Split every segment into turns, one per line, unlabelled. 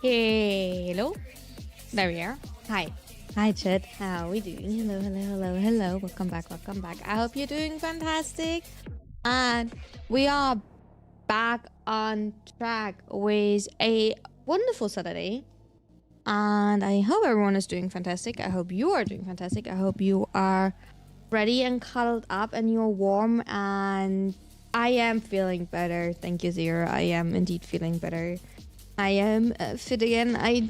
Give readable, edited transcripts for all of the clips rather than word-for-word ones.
Hello. There we are. Hi. Hi, chat. How are we doing? Hello, hello, hello, hello. Welcome back, welcome back. I hope you're doing fantastic. And we are back on track with a wonderful Saturday. And I hope everyone is doing fantastic. I hope you are doing fantastic. I hope you are ready and cuddled up and you're warm. And I am feeling better. Thank you, Zero. I am indeed feeling better. I am fit again. I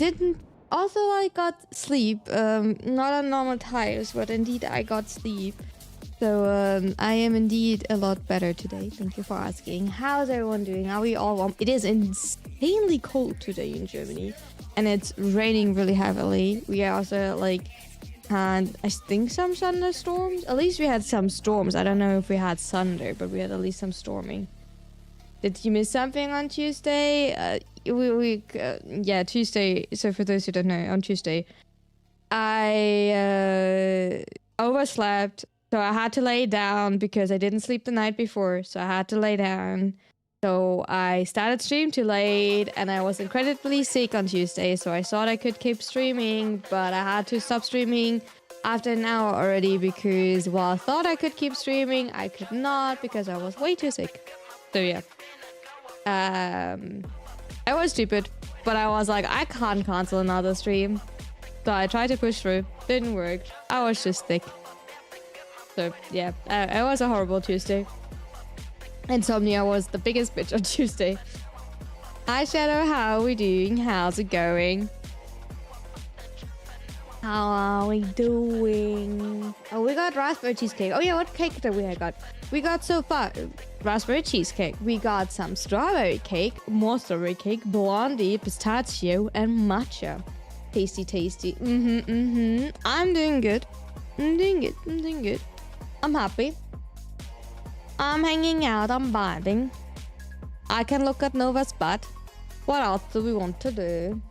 got sleep. Not on normal times, but indeed I got sleep. So I am indeed a lot better today. Thank you for asking. How's everyone doing? Are we all warm? It is insanely cold today in Germany. And it's raining really heavily. We also had, I think, some thunderstorms. At least we had some storms. I don't know if we had thunder, but we had at least some storming. Did you miss something on Tuesday? Tuesday. So for those who don't know, on Tuesday, I overslept. So I had to lay down because I didn't sleep the night before. So I had to lay down. So I started stream too late and I was incredibly sick on Tuesday. So I thought I could keep streaming, but I had to stop streaming after an hour already because while I thought I could keep streaming, I could not because I was way too sick. So yeah. I was stupid, but I was like, I can't cancel another stream. So I tried to push through. Didn't work. I was just sick. So yeah, it was a horrible Tuesday. Insomnia was the biggest bitch on Tuesday. Hi Shadow, how are we doing? How's it going? How are we doing? Oh, we got raspberry cheesecake. Oh yeah, what cake did we got? We got so far raspberry cheesecake. We got some strawberry cake, more strawberry cake, blondie, pistachio, and matcha. Tasty, tasty. I'm doing good. I'm doing good. I'm happy. I'm hanging out. I'm vibing. I can look at Nova's butt. What else do we want to do?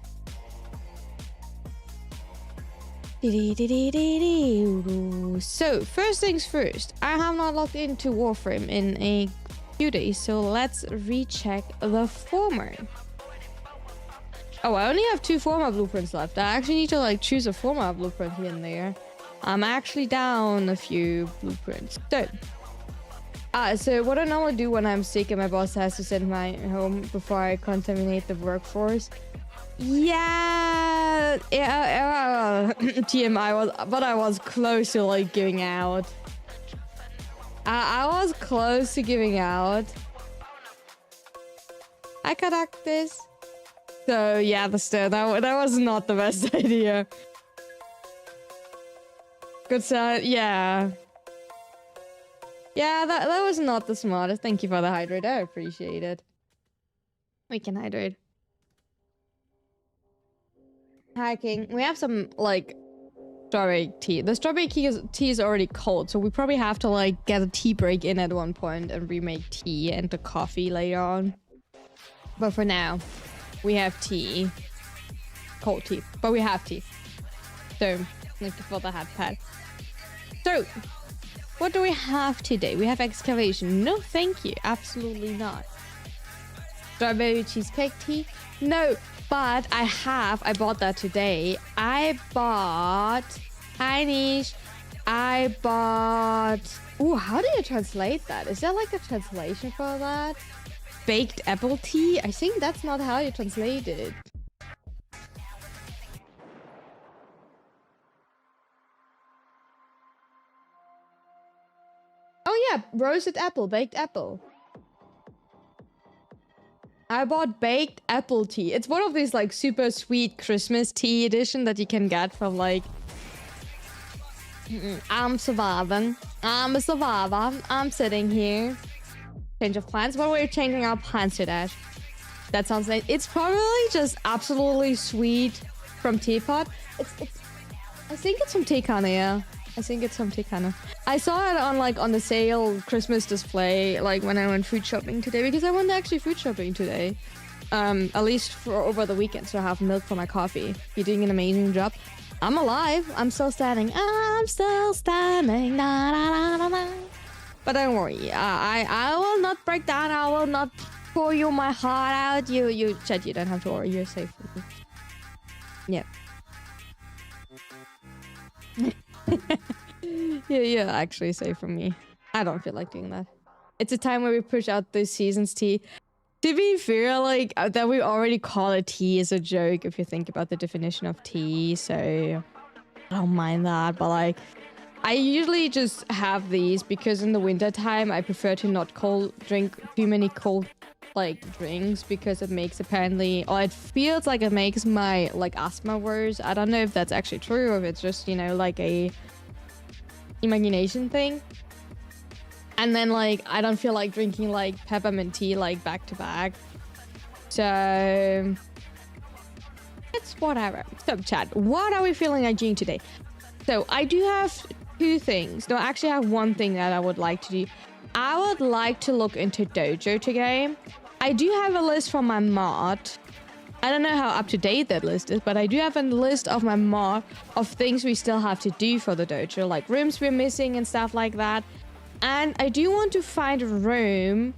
So, first things first, I have not logged into Warframe in a few days, so let's recheck the former. Oh, I only have 2 former blueprints left. I actually need to choose a former blueprint here and there. I'm actually down a few blueprints. So, So what I normally do when I'm sick and my boss has to send me home before I contaminate the workforce. Yeah, TMI but I was close to like giving out. I was close to giving out. I conduct this. So yeah, that was not the best idea. Good side, yeah. Yeah, that was not the smartest. Thank you for the hydrate. I appreciate it. We can hydrate. Hacking. We have some like strawberry tea. The strawberry tea is already cold, so we probably have to like get a tea break in at one point and remake tea into coffee later on. But for now, we have tea. Cold tea. But we have tea. So, thank you for the hat pad. So, what do we have today? We have excavation. No, thank you. Absolutely not. Strawberry cheesecake tea? No, but I bought that today. I bought... Ooh, how do you translate that? Is there like a translation for that? Baked apple tea? I think that's not how you translate it. Oh yeah, roasted apple, baked apple. I bought baked apple tea. It's one of these like super sweet Christmas tea edition that you can get from like... I'm surviving. I'm a survivor. I'm sitting here. Change of plans? What are we changing our plans to, Dash? That sounds nice. It's probably just absolutely sweet from Teapot. I think it's from Teakana, yeah. I think it's from Teakana. I saw it on the sale Christmas display like when I went food shopping today, because I went actually food shopping today. At least for over the weekend, so I have milk for my coffee. You're doing an amazing job. I'm alive. I'm still standing. I'm still standing. Da, da, da, da, da. But don't worry. I will not break down. I will not pour you my heart out. You Chad, you don't have to worry. You're safe. Yeah. You're actually safe from me. I don't feel like doing that. It's a time where we push out this season's tea. To be fair, like, that we already call it tea is a joke if you think about the definition of tea, so I don't mind that, but like, I usually just have these because in the winter time I prefer to not drink too many cold like drinks, because it makes apparently, or it feels like it makes my like asthma worse. I don't know if that's actually true or if it's just, you know, like a imagination thing. And then like I don't feel like drinking like peppermint tea like back to back, so it's whatever. So chat, what are we feeling like doing today? So I do have two things. No, I actually have one thing that I would like to do. I would like to look into dojo today. I do have a list from my mod. I don't know how up to date that list is, but I do have a list of my mod of things we still have to do for the dojo, like rooms we're missing and stuff like that. And I do want to find a room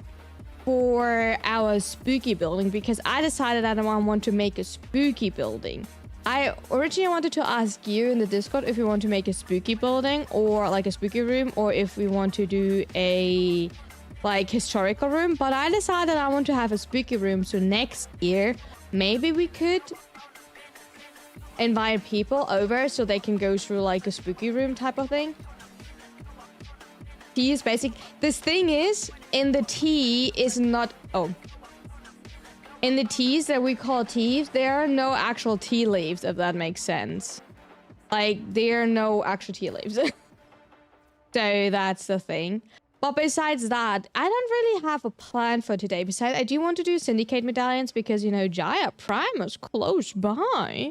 for our spooky building, because I decided that I want to make a spooky building. I originally wanted to ask you in the Discord if we want to make a spooky building or like a spooky room, or if we want to do a like historical room, but I decided I want to have a spooky room. So next year, maybe we could invite people over so they can go through like a spooky room type of thing. Tea is basic. This thing is, in the tea is not... Oh. In the teas that we call teas, there are no actual tea leaves, if that makes sense. Like, there are no actual tea leaves. So that's the thing. But besides that, I don't really have a plan for today. Besides, I do want to do syndicate medallions because, you know, Jaya Prime is close by.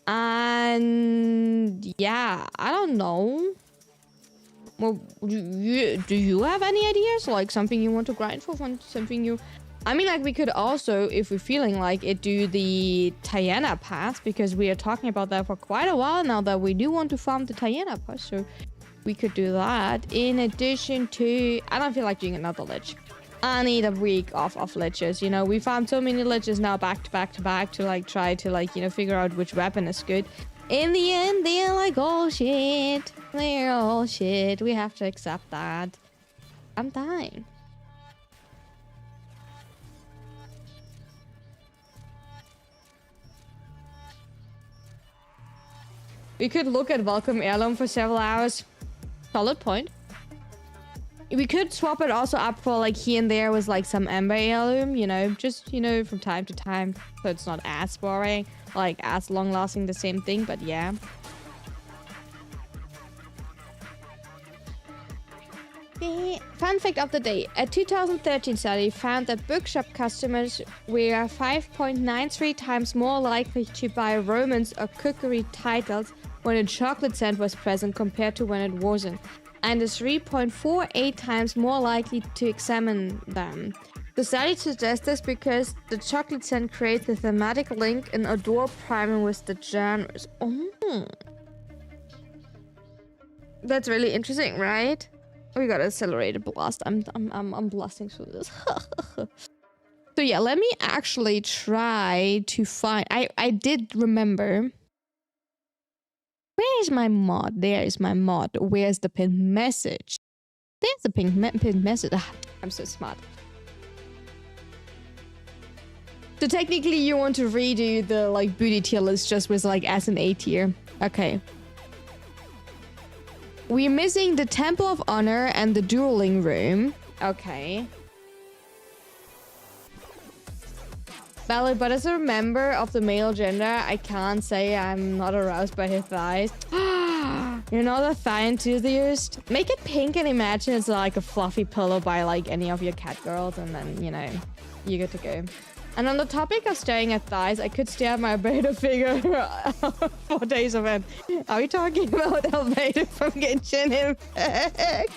And yeah, I don't know. Well, do you have any ideas? Like something you want to grind for? Something you... I mean, like, we could also, if we're feeling like it, do the Tiana pass, because we are talking about that for quite a while now, that we do want to farm the Tiana pass, so we could do that. In addition to... I don't feel like doing another lich. I need a week off of liches, you know? We farmed so many liches now back to back to back to, like, try to, like, you know, figure out which weapon is good. In the end, they're like, oh shit. They're all shit. We have to accept that. I'm dying. We could look at Welcome Heirloom for several hours. Solid point. We could swap it also up for like here and there with like some Ember Heirloom, you know, just, you know, from time to time. So it's not as boring, like as long lasting the same thing, but yeah. Fun fact of the day. A 2013 study found that bookshop customers were 5.93 times more likely to buy romance or cookery titles when a chocolate scent was present compared to when it wasn't, and is 3.48 times more likely to examine them. The study suggests this because the chocolate scent creates a thematic link in odor priming with the genres. Oh. That's really interesting, right? We got accelerated blast. I'm blasting through this. So yeah, let me actually try to find. I did remember. Where is my mod? There is my mod. Where's the pinned message? There's the pinned message. Ah, I'm so smart. So technically, you want to redo the like booty tier list just with like S and A tier. Okay. We're missing the Temple of Honor and the dueling room. Okay. Valid, but as a member of the male gender, I can't say I'm not aroused by his thighs. You're not a thigh enthusiast? Make it pink and imagine it's like a fluffy pillow by like any of your cat girls, and then, you know, you're good to go. And on the topic of staring at thighs, I could stare at my beta figure for days of it. Are we talking about Elvator from Genshin Impact?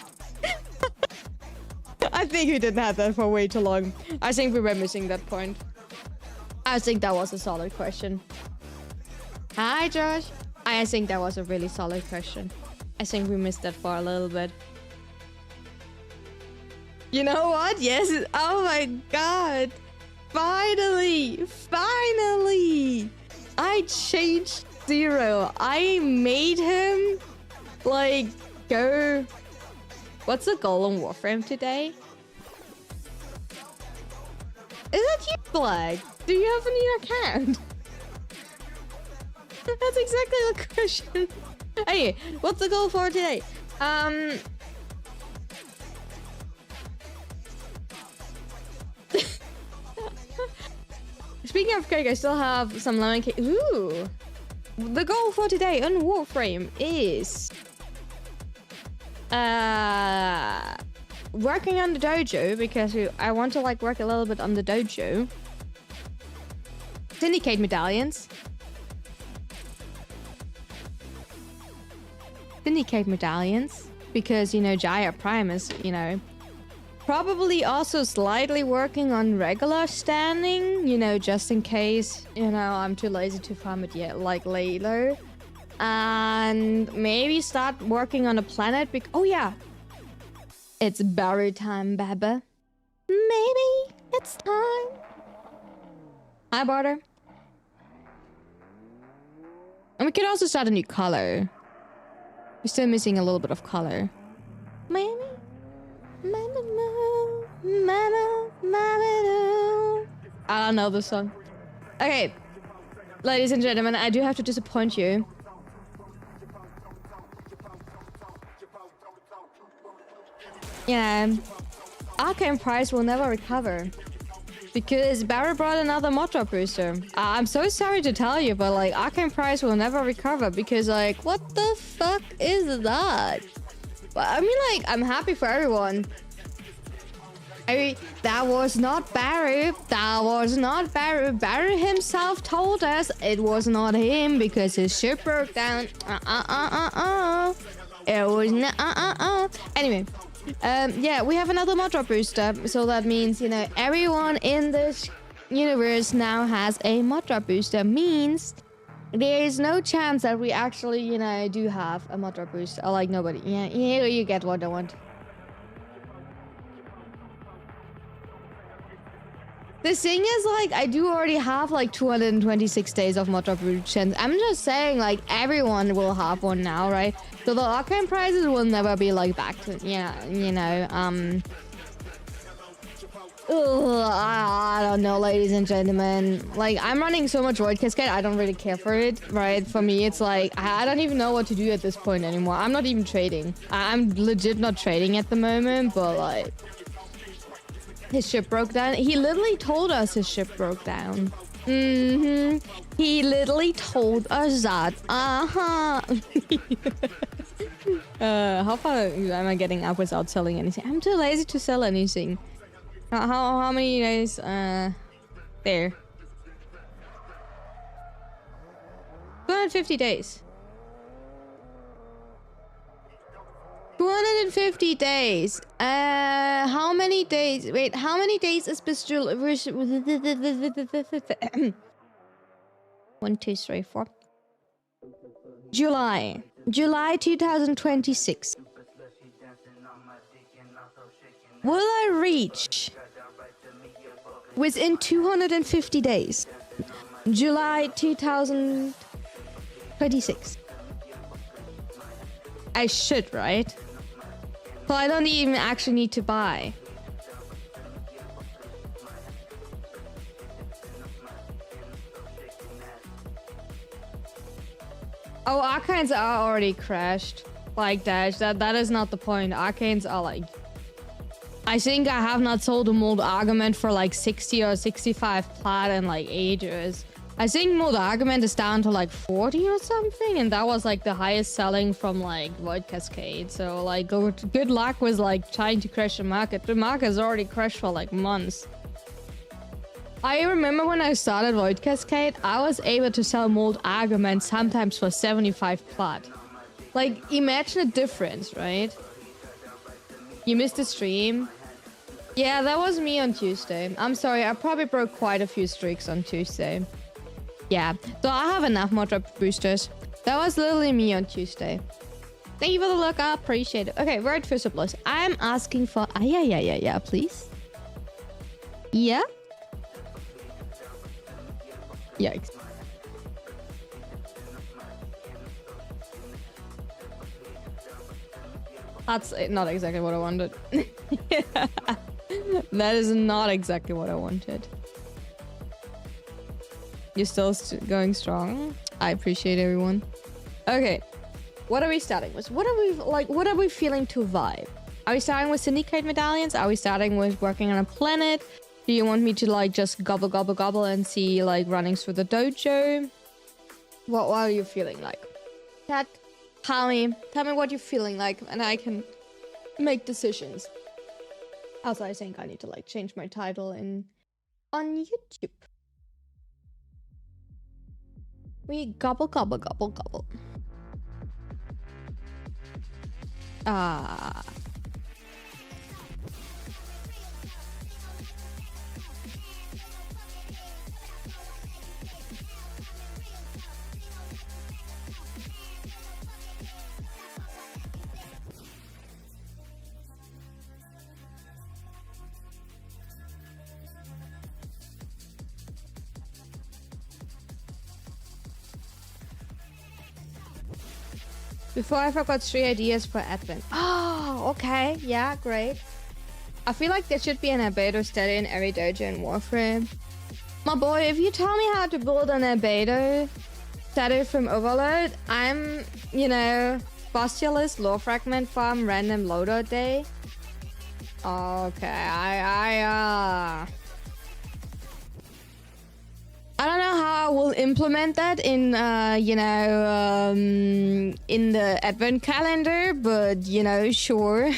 I think we didn't have that for way too long. I think we were missing that point. I think that was a solid question. Hi, Josh. I think that was a really solid question. I think we missed that for a little bit. You know what? Yes. Oh my god. Finally! Finally! I changed Zero. I made him, like, go... What's the goal on Warframe today? Is that you, Flag? Do you have a new account? That's exactly the question. Hey, what's the goal for today? Speaking of cake, I still have some lemon cake. Ooh! The goal for today on Warframe is... working on the dojo, because I want to like work a little bit on the dojo. Syndicate medallions. Syndicate medallions. Because, you know, Jaya Prime is, you know... Probably also slightly working on regular standing, you know, just in case, you know, I'm too lazy to farm it yet, like later. And maybe start working on a planet. Oh yeah, it's berry time, Baba. Maybe it's time. Hi, Barter. And we could also start a new color. We're still missing a little bit of color. Maybe. I don't know the song. Okay, ladies and gentlemen, I do have to disappoint you. Yeah, Arcane Price will never recover because Barry brought another mod drop booster. I'm so sorry to tell you, but like Arcane Price will never recover because like what the fuck is that? But I mean, like, I'm happy for everyone. That was not Barry. That was not Barry. Barry himself told us it was not him because his ship broke down. It was not. Anyway, yeah, we have another mod drop booster, so that means, you know, everyone in this universe now has a mod drop booster. Means there is no chance that we actually, you know, do have a mod drop booster. Or like nobody. Yeah, you get what I want. The thing is, like, I do already have, like, 226 days of mod drop boosters. I'm just saying, like, everyone will have one now, right? So the arcane prices will never be like back to, yeah, you know, I don't know, ladies and gentlemen. Like, I'm running so much Void Cascade, I don't really care for it, right? For me, it's like, I don't even know what to do at this point anymore. I'm not even trading. I'm legit not trading at the moment, but like... His ship broke down. He literally told us his ship broke down. He literally told us that. How far am I getting up without selling anything? I'm too lazy to sell anything. How many days? There. 250 days. 250 days. How many days? Wait, how many days is Pistol? 1, 2, 3, 4. July. July 2026. Will I reach within 250 days? July 2026. I should, right? So I don't even actually need to buy. Oh, arcanes are already crashed. Like Dash, that is not the point. Arcanes are like... I think I have not sold a mold argument for like 60 or 65 plat in like ages. I think mold argument is down to like 40 or something, and that was like the highest selling from like Void Cascade. So like good luck with like trying to crash the market. The market has already crashed for like months. I remember when I started Void Cascade, I was able to sell mold argument sometimes for 75 plat. Like, imagine the difference, right? You missed the stream. Yeah, that was me on Tuesday. I'm sorry, I probably broke quite a few streaks on Tuesday. Yeah, so I have enough more drop boosters. That was literally me on Tuesday. Thank you for the look, I appreciate it. Okay, we're at first plus. I'm asking for... yeah, please. Yeah? Yikes. That's not exactly what I wanted. Yeah. That is not exactly what I wanted. You're still going strong. I appreciate everyone. Okay, what are we starting with? What are we feeling to vibe? Are we starting with syndicate medallions? Are we starting with working on a planet? Do you want me to like just gobble and see like running through the dojo? What are you feeling like? Chat, tell me what you're feeling like, and I can make decisions. Also, I think I need to like change my title on YouTube. We gobble. Ah. Before I forgot 3 ideas for advent. Oh, okay. Yeah, great. I feel like there should be an albedo study in every dojo in Warframe. My boy, if you tell me how to build an albedo study from Overload, I'm, you know, Postulus, Lore Fragment Farm, Random Loadout Day. Okay, I don't know how I will implement that in, you know, in the advent calendar, but, you know, sure.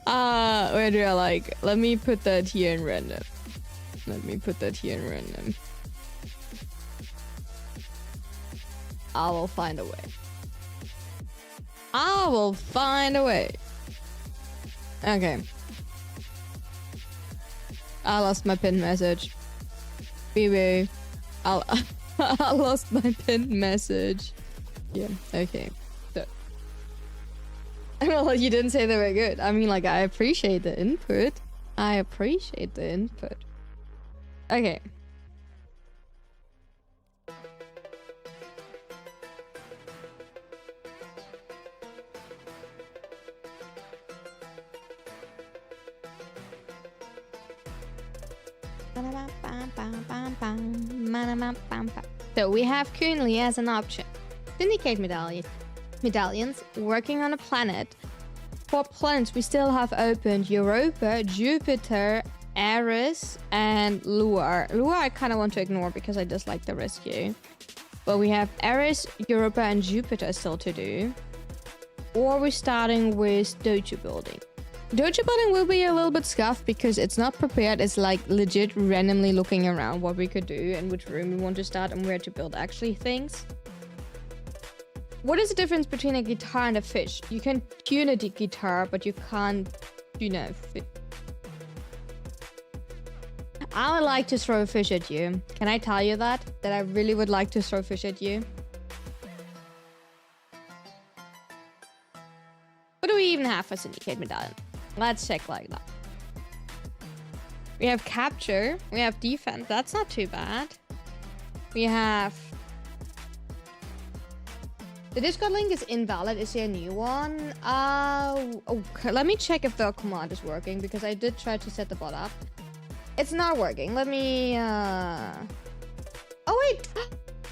Where do I like? Let me put that here in random. I will find a way. Okay. I lost my pinned message. I lost my pinned message. Yeah, okay. So. Well, you didn't say they were good. I mean, like, I appreciate the input. Okay. So we have currently as an option syndicate medallions working on a planet. For planets, we still have opened Europa, Jupiter, Eris, and Lua. Lua I kind of want to ignore because I dislike the rescue. But we have Eris, Europa, and Jupiter still to do. Or we're starting with dojo building. Dojo building will be a little bit scuffed because it's not prepared. It's like legit randomly looking around what we could do and which room we want to start and where to build actually things. What is the difference between a guitar and a fish? You can tune a guitar, but you can't tune a fish. I would like to throw a fish at you. Can I tell you that? That I really would like to throw a fish at you? What do we even have for syndicate medallion? Let's check like that. We have capture. We have defense. That's not too bad. We have... The Discord link is invalid. Is there a new one? Okay. Let me check if the command is working because I did try to set the bot up. It's not working. Let me... Oh, wait!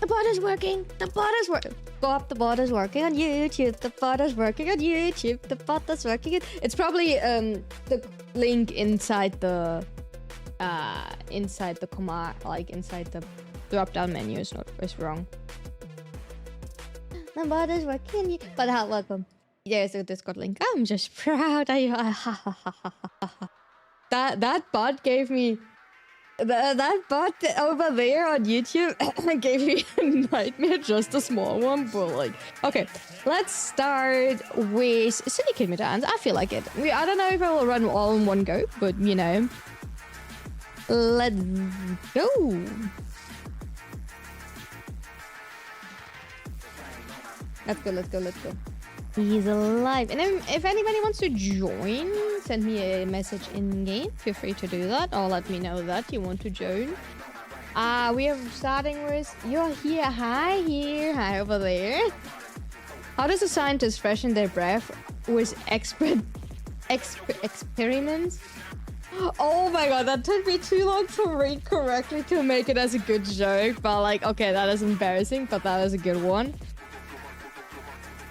The bot is working! The bot is working! The bot is working on YouTube. The bot is working on YouTube. The bot is working. It's probably the link inside the command, like inside the drop-down menu is wrong. The bot is working. But welcome. There's a Discord link. I'm just proud. That bot gave me. That bot over there on YouTube gave me a nightmare, just a small one, but like... Okay, let's start with syndicate medallions. I feel like it. I don't know if I will run all in one go, but you know. Let's go. Let's go. He's alive. And if anybody wants to join, send me a message in game. Feel free to do that, or let me know that you want to join. We are starting with you're here. Hi here. Hi over there. How does a scientist freshen their breath with experiments? Oh my god, that took me too long to read correctly to make it as a good joke. But like, okay, that is embarrassing, but that is a good one.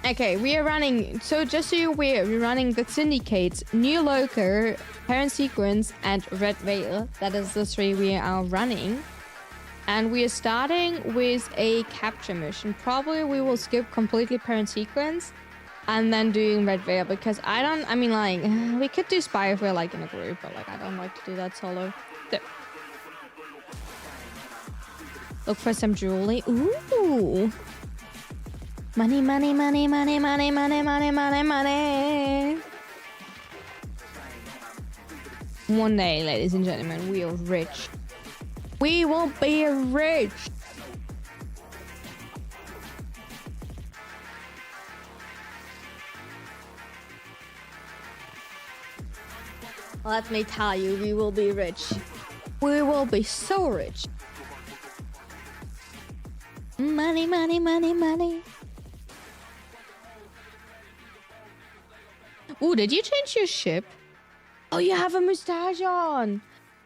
Okay, we are running, so just so you're aware, we're running the Syndicates, New Loker, Parent Sequence, and Red Veil. That is the 3 we are running. And we are starting with a capture mission. Probably we will skip completely Parent Sequence and then doing Red Veil because we could do Spy if we're like in a group, but like I don't like to do that solo. So. Look for some jewelry. Ooh! Money. One day, ladies and gentlemen, we are rich. We will be rich. Let me tell you, we will be rich. We will be so rich. Money. Ooh, did you change your ship? Oh, you have a mustache on.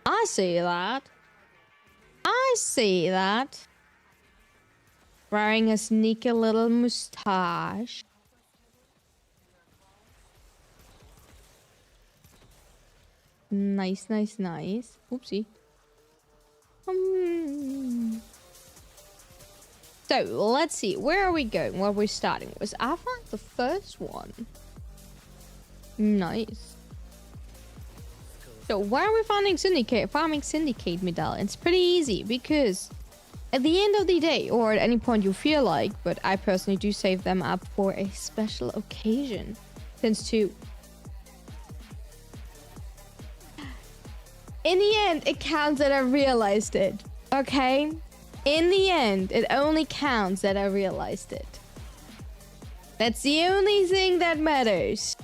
I see that. Wearing a sneaky little mustache. Nice. Oopsie. So, let's see. Where are we going? Where are we starting with? I found the first one. Nice. So why are we farming syndicate medallions? It's pretty easy because at the end of the day, or at any point you feel like, but I personally do save them up for a special occasion. Since in the end, it counts that I realized it. Okay? In the end, it only counts that I realized it. That's the only thing that matters.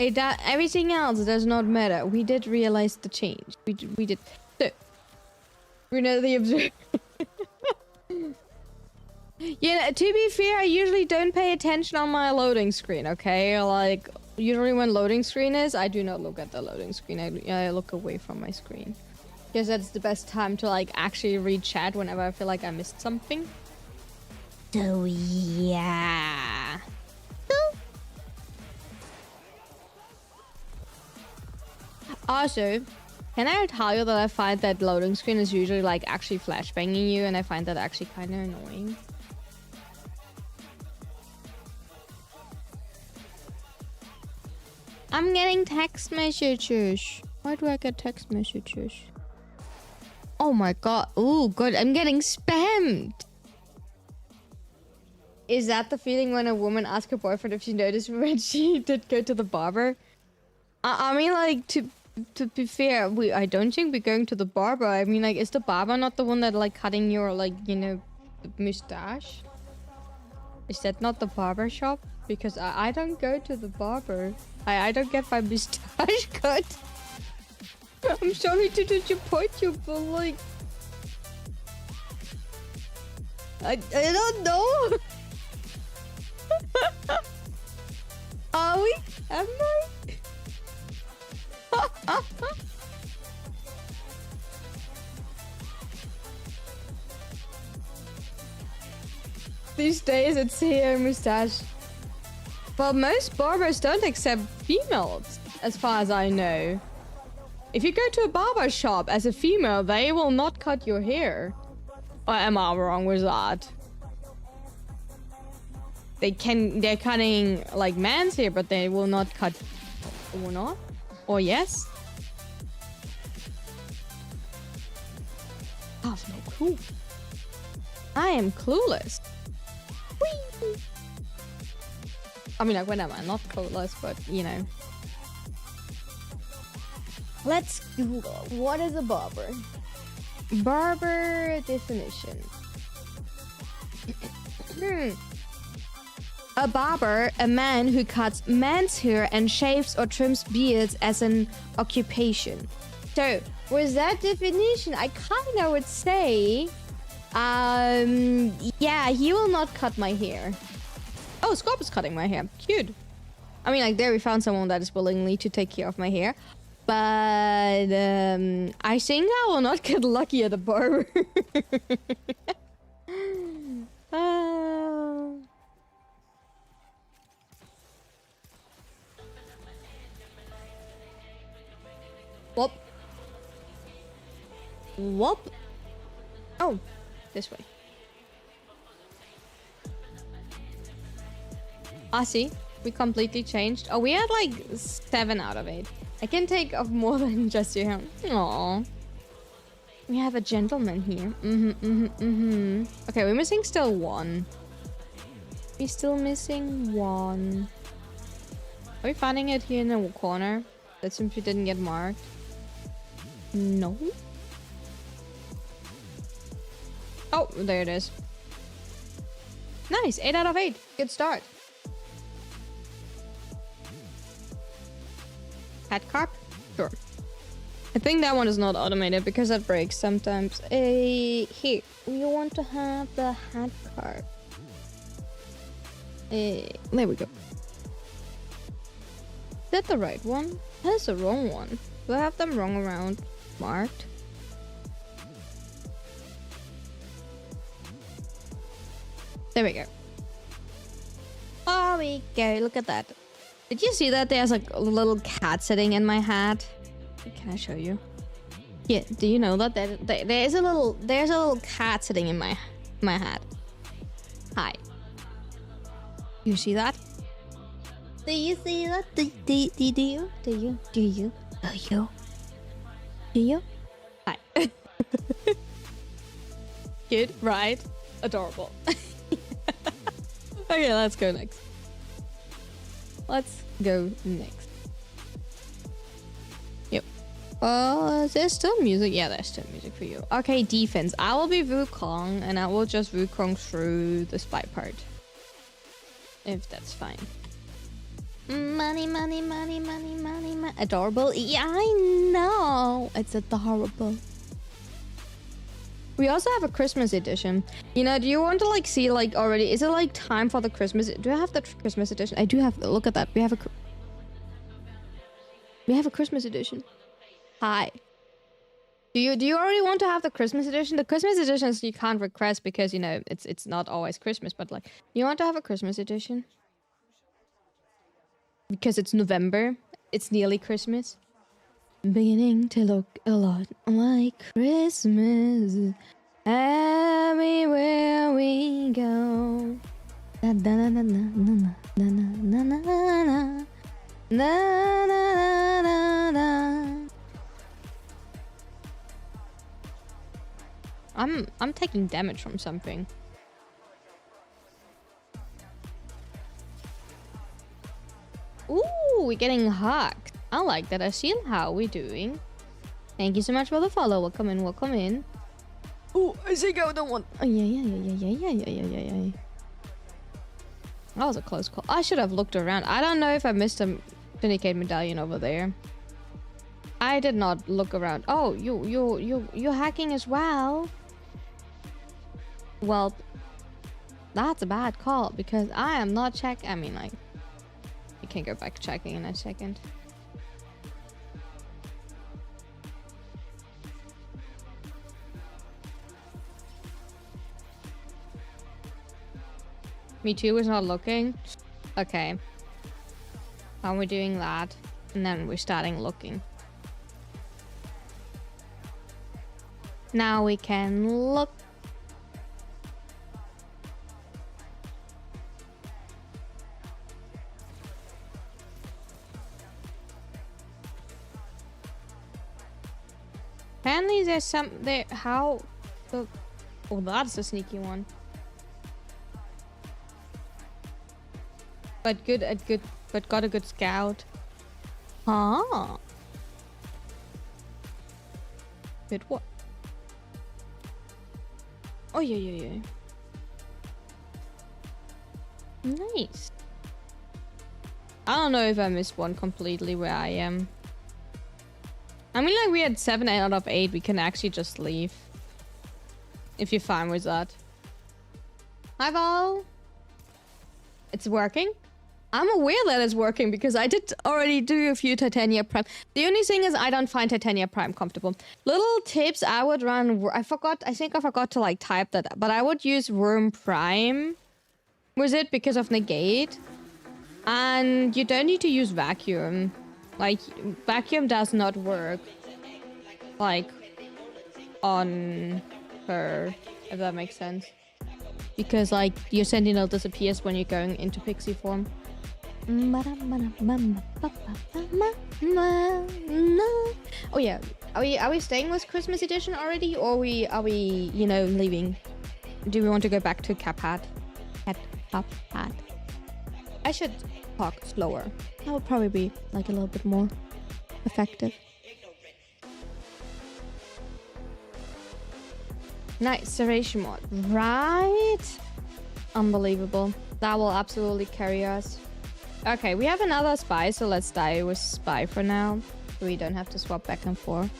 Everything else does not matter. We did realize the change. We did. So, we know the observer. Yeah, to be fair, I usually don't pay attention on my loading screen, okay? Like, usually when loading screen is, I do not look at the loading screen. I look away from my screen. Because that's the best time to like actually read chat whenever I feel like I missed something. So yeah. Also, can I tell you that I find that loading screen is usually like actually flashbanging you, and I find that actually kind of annoying. I'm getting text messages. Why do I get text messages? Oh my god. Oh, good. I'm getting spammed. Is that the feeling when a woman asks her boyfriend if she noticed when she did go to the barber? I mean, like, to be fair, I don't think we're going to the barber. I mean, like, is the barber not the one that, like, cutting your, like, you know, mustache? Is that not the barber shop? Because I don't go to the barber. I don't get my mustache cut. I'm sorry to disappoint you, but, like... I don't know. Are we? Am I? These days it's hair mustache. Well, most barbers don't accept females, as far as I know. If you go to a barber shop as a female, they will not cut your hair. Or am I wrong with that? They're cutting like man's hair, but they will not cut, or not? Or yes? I have no clue. I am clueless. Whee! I mean, like, when am I not clueless, but you know. Let's Google. What is a barber? Barber definition. A barber, a man who cuts man's hair and shaves or trims beards as an occupation. So, with that definition, I kind of would say, yeah, he will not cut my hair. Oh, Scorp is cutting my hair. Cute. I mean, like, there we found someone that is willingly to take care of my hair. But, I think I will not get lucky at a barber. Whoop. Whoop. Oh, this way. Ah, see, we completely changed. Oh, we had like 7 out of 8. I can take off more than just your hair. Aww. We have a gentleman here. Okay, we're missing still 1. We're still missing 1. Are we finding it here in the corner? That simply didn't get marked. No. Oh, there it is. Nice, 8 out of 8. Good start. Hat carp? Sure. I think that one is not automated because that breaks sometimes. Here, we want to have the hat carp. There we go. Is that the right one? That is the wrong one. Do I have them wrong around marked? There we go. Oh, we go. Look at that. Did you see that there's like a little cat sitting in my hat? Can I show you? Yeah, do you know that there's a little cat sitting in my hat? Hi. You see that? Do you see that? Do you? Hi. Cute, right? Adorable. Okay, let's go next. Let's go next. Yep. Is there still music? Yeah, there's still music for you. Okay, defense. I will be Wukong, and I will just Wukong through the spy part. If that's fine. Money, money, money, money, money, money. Adorable? Yeah, I know. It's adorable. We also have a Christmas edition. You know, do you want to like see like already? Is it like time for the Christmas? Do I have the Christmas edition? I do have. Look at that. We have a. We have a Christmas edition. Hi. Do you already want to have the Christmas edition? The Christmas editions you can't request because, you know, it's not always Christmas, but like, you want to have a Christmas edition? Because it's November. It's nearly Christmas. Beginning to look a lot like Christmas everywhere we go. Da da da da da da da da da da da da. I'm taking damage from something. Ooh, we're getting hacked. I like that. Ashil, how are we doing? Thank you so much for the follow. Welcome in, welcome in. Oh, I think I don't want. Oh, yeah. That was a close call. I should have looked around. I don't know if I missed a Syndicate medallion over there. I did not look around. Oh, you're hacking as well. Well, that's a bad call because I am not I mean, like, you can go back checking in a second. Me too was not looking. Okay. Now we're doing that. And then we're starting looking. Now we can look. Apparently there's some there. How the oh, that's a sneaky one. But but got a good scout. Huh. Good what? Oh yeah. Nice. I don't know if I missed one completely where I am. I mean, like, we had 7 out of 8. We can actually just leave. If you're fine with that. Hi, Val. It's working? I'm aware that it's working because I did already do a few Titania Prime. The only thing is I don't find Titania Prime comfortable. Little tips I would run... I think I forgot to, like, type that. But I would use Worm Prime with it because of Negate. And you don't need to use Vacuum. Like, Vacuum does not work, like, on her, if that makes sense. Because, like, your Sentinel disappears when you're going into Pixie form. Oh yeah, are we staying with Christmas edition already, or are we, you know, leaving? Do we want to go back to Cap-Hat? Cap-Hat. I should talk slower. That would probably be like a little bit more effective. Nice Serration mod, right? Unbelievable. That will absolutely carry us. Okay, we have another spy, so let's die with spy for now. We don't have to swap back and forth.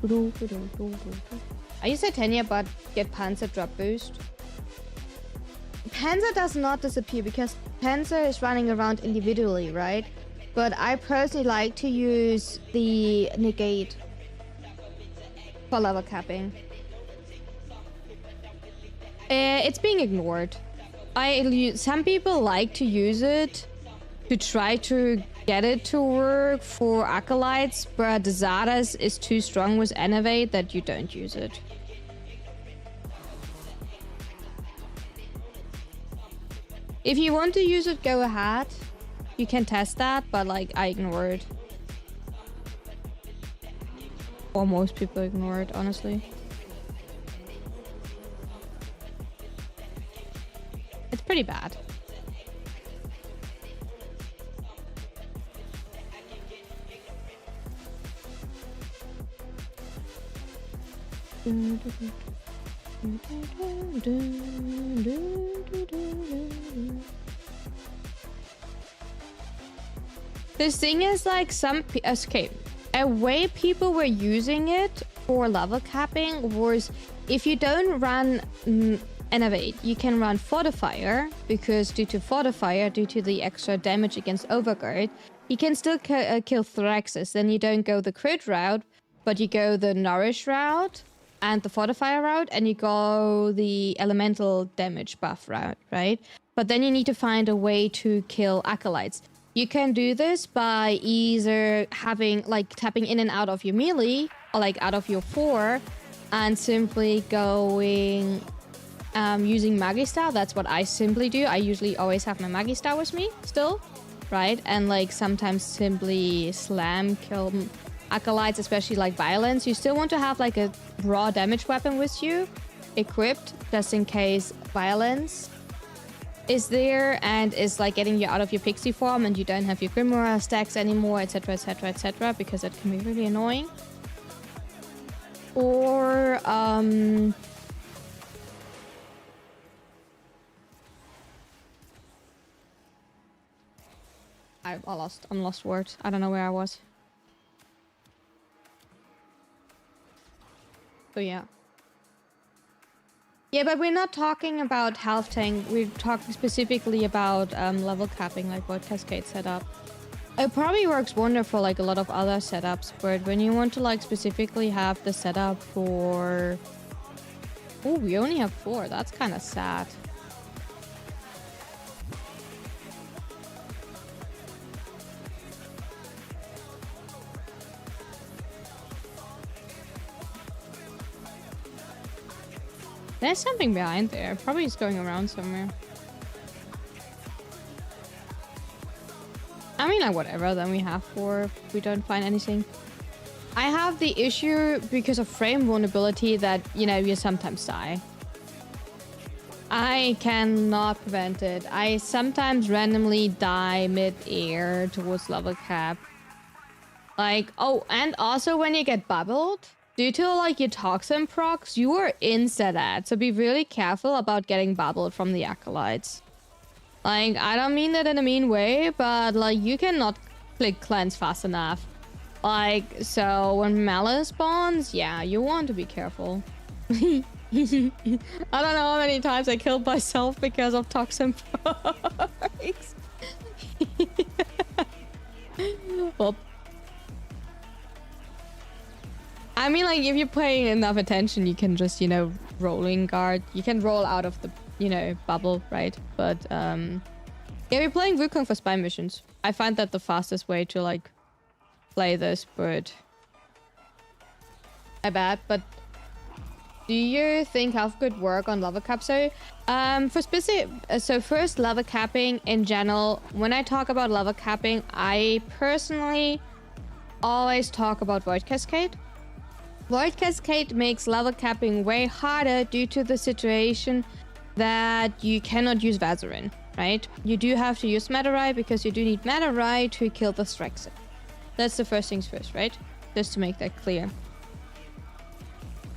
I use Titania, but get Panzer drop boost. Panzer does not disappear because Panzer is running around individually, right? But I personally like to use the Negate for level capping. It's being ignored. Some people like to use it to try to get it to work for Acolytes, but the Zardas is too strong with Innovate that you don't use it. If you want to use it, go ahead. You can test that, but like, I ignore it. Or most people ignore it, honestly. It's pretty bad. The thing is, like, okay, a way people were using it for level capping was if you don't run Innovate, you can run Fortifier, because due to Fortifier, due to the extra damage against Overguard, You can still kill Thraxes, then you don't go the crit route, but you go the nourish route and the fortifier route, and you go the elemental damage buff route, right? But then you need to find a way to kill acolytes. You can do this by either having, like, tapping in and out of your melee, or like out of your 4, and simply going using Magistar. That's what I simply do. I usually always have my Magistar with me still, right? And like sometimes simply slam kill acolytes, especially like violence. You still want to have like a raw damage weapon with you equipped, just in case violence is there and is like getting you out of your pixie form and you don't have your grimoire stacks anymore, etc, etc, etc, because that can be really annoying. Or I'm lost words. I don't know where I was. So yeah. Yeah, but we're not talking about health tank. We're talking specifically about level capping, like what Cascade setup. It probably works wonderful like a lot of other setups, but when you want to like specifically have the setup for... Oh, we only have 4. That's kind of sad. There's something behind there. Probably it's going around somewhere. I mean, like, whatever. Then we have 4 if we don't find anything. I have the issue because of frame vulnerability that, you know, you sometimes die. I cannot prevent it. I sometimes randomly die mid-air towards level cap. Like, oh, and also when you get bubbled, due to like your toxin procs, you are insta that. So be really careful about getting bubbled from the acolytes. Like, I don't mean that in a mean way, but like you cannot click cleanse fast enough. Like, so when Malice spawns, yeah, you want to be careful. I don't know how many times I killed myself because of toxin procs. Well, I mean, like, if you're paying enough attention, you can just, you know, rolling guard. You can roll out of the, you know, bubble, right? But, yeah, we're playing Wukong for spy missions. I find that the fastest way to, like, play this, but... I bet, but... Do you think health could work on level cap? So, for specific... So, first, level capping in general. When I talk about level capping, I personally always talk about Void Cascade. Void Cascade makes level capping way harder due to the situation that you cannot use Vazarin, right? You do have to use Matarai because you do need Matarai to kill the Strexit. That's the first things first, right? Just to make that clear.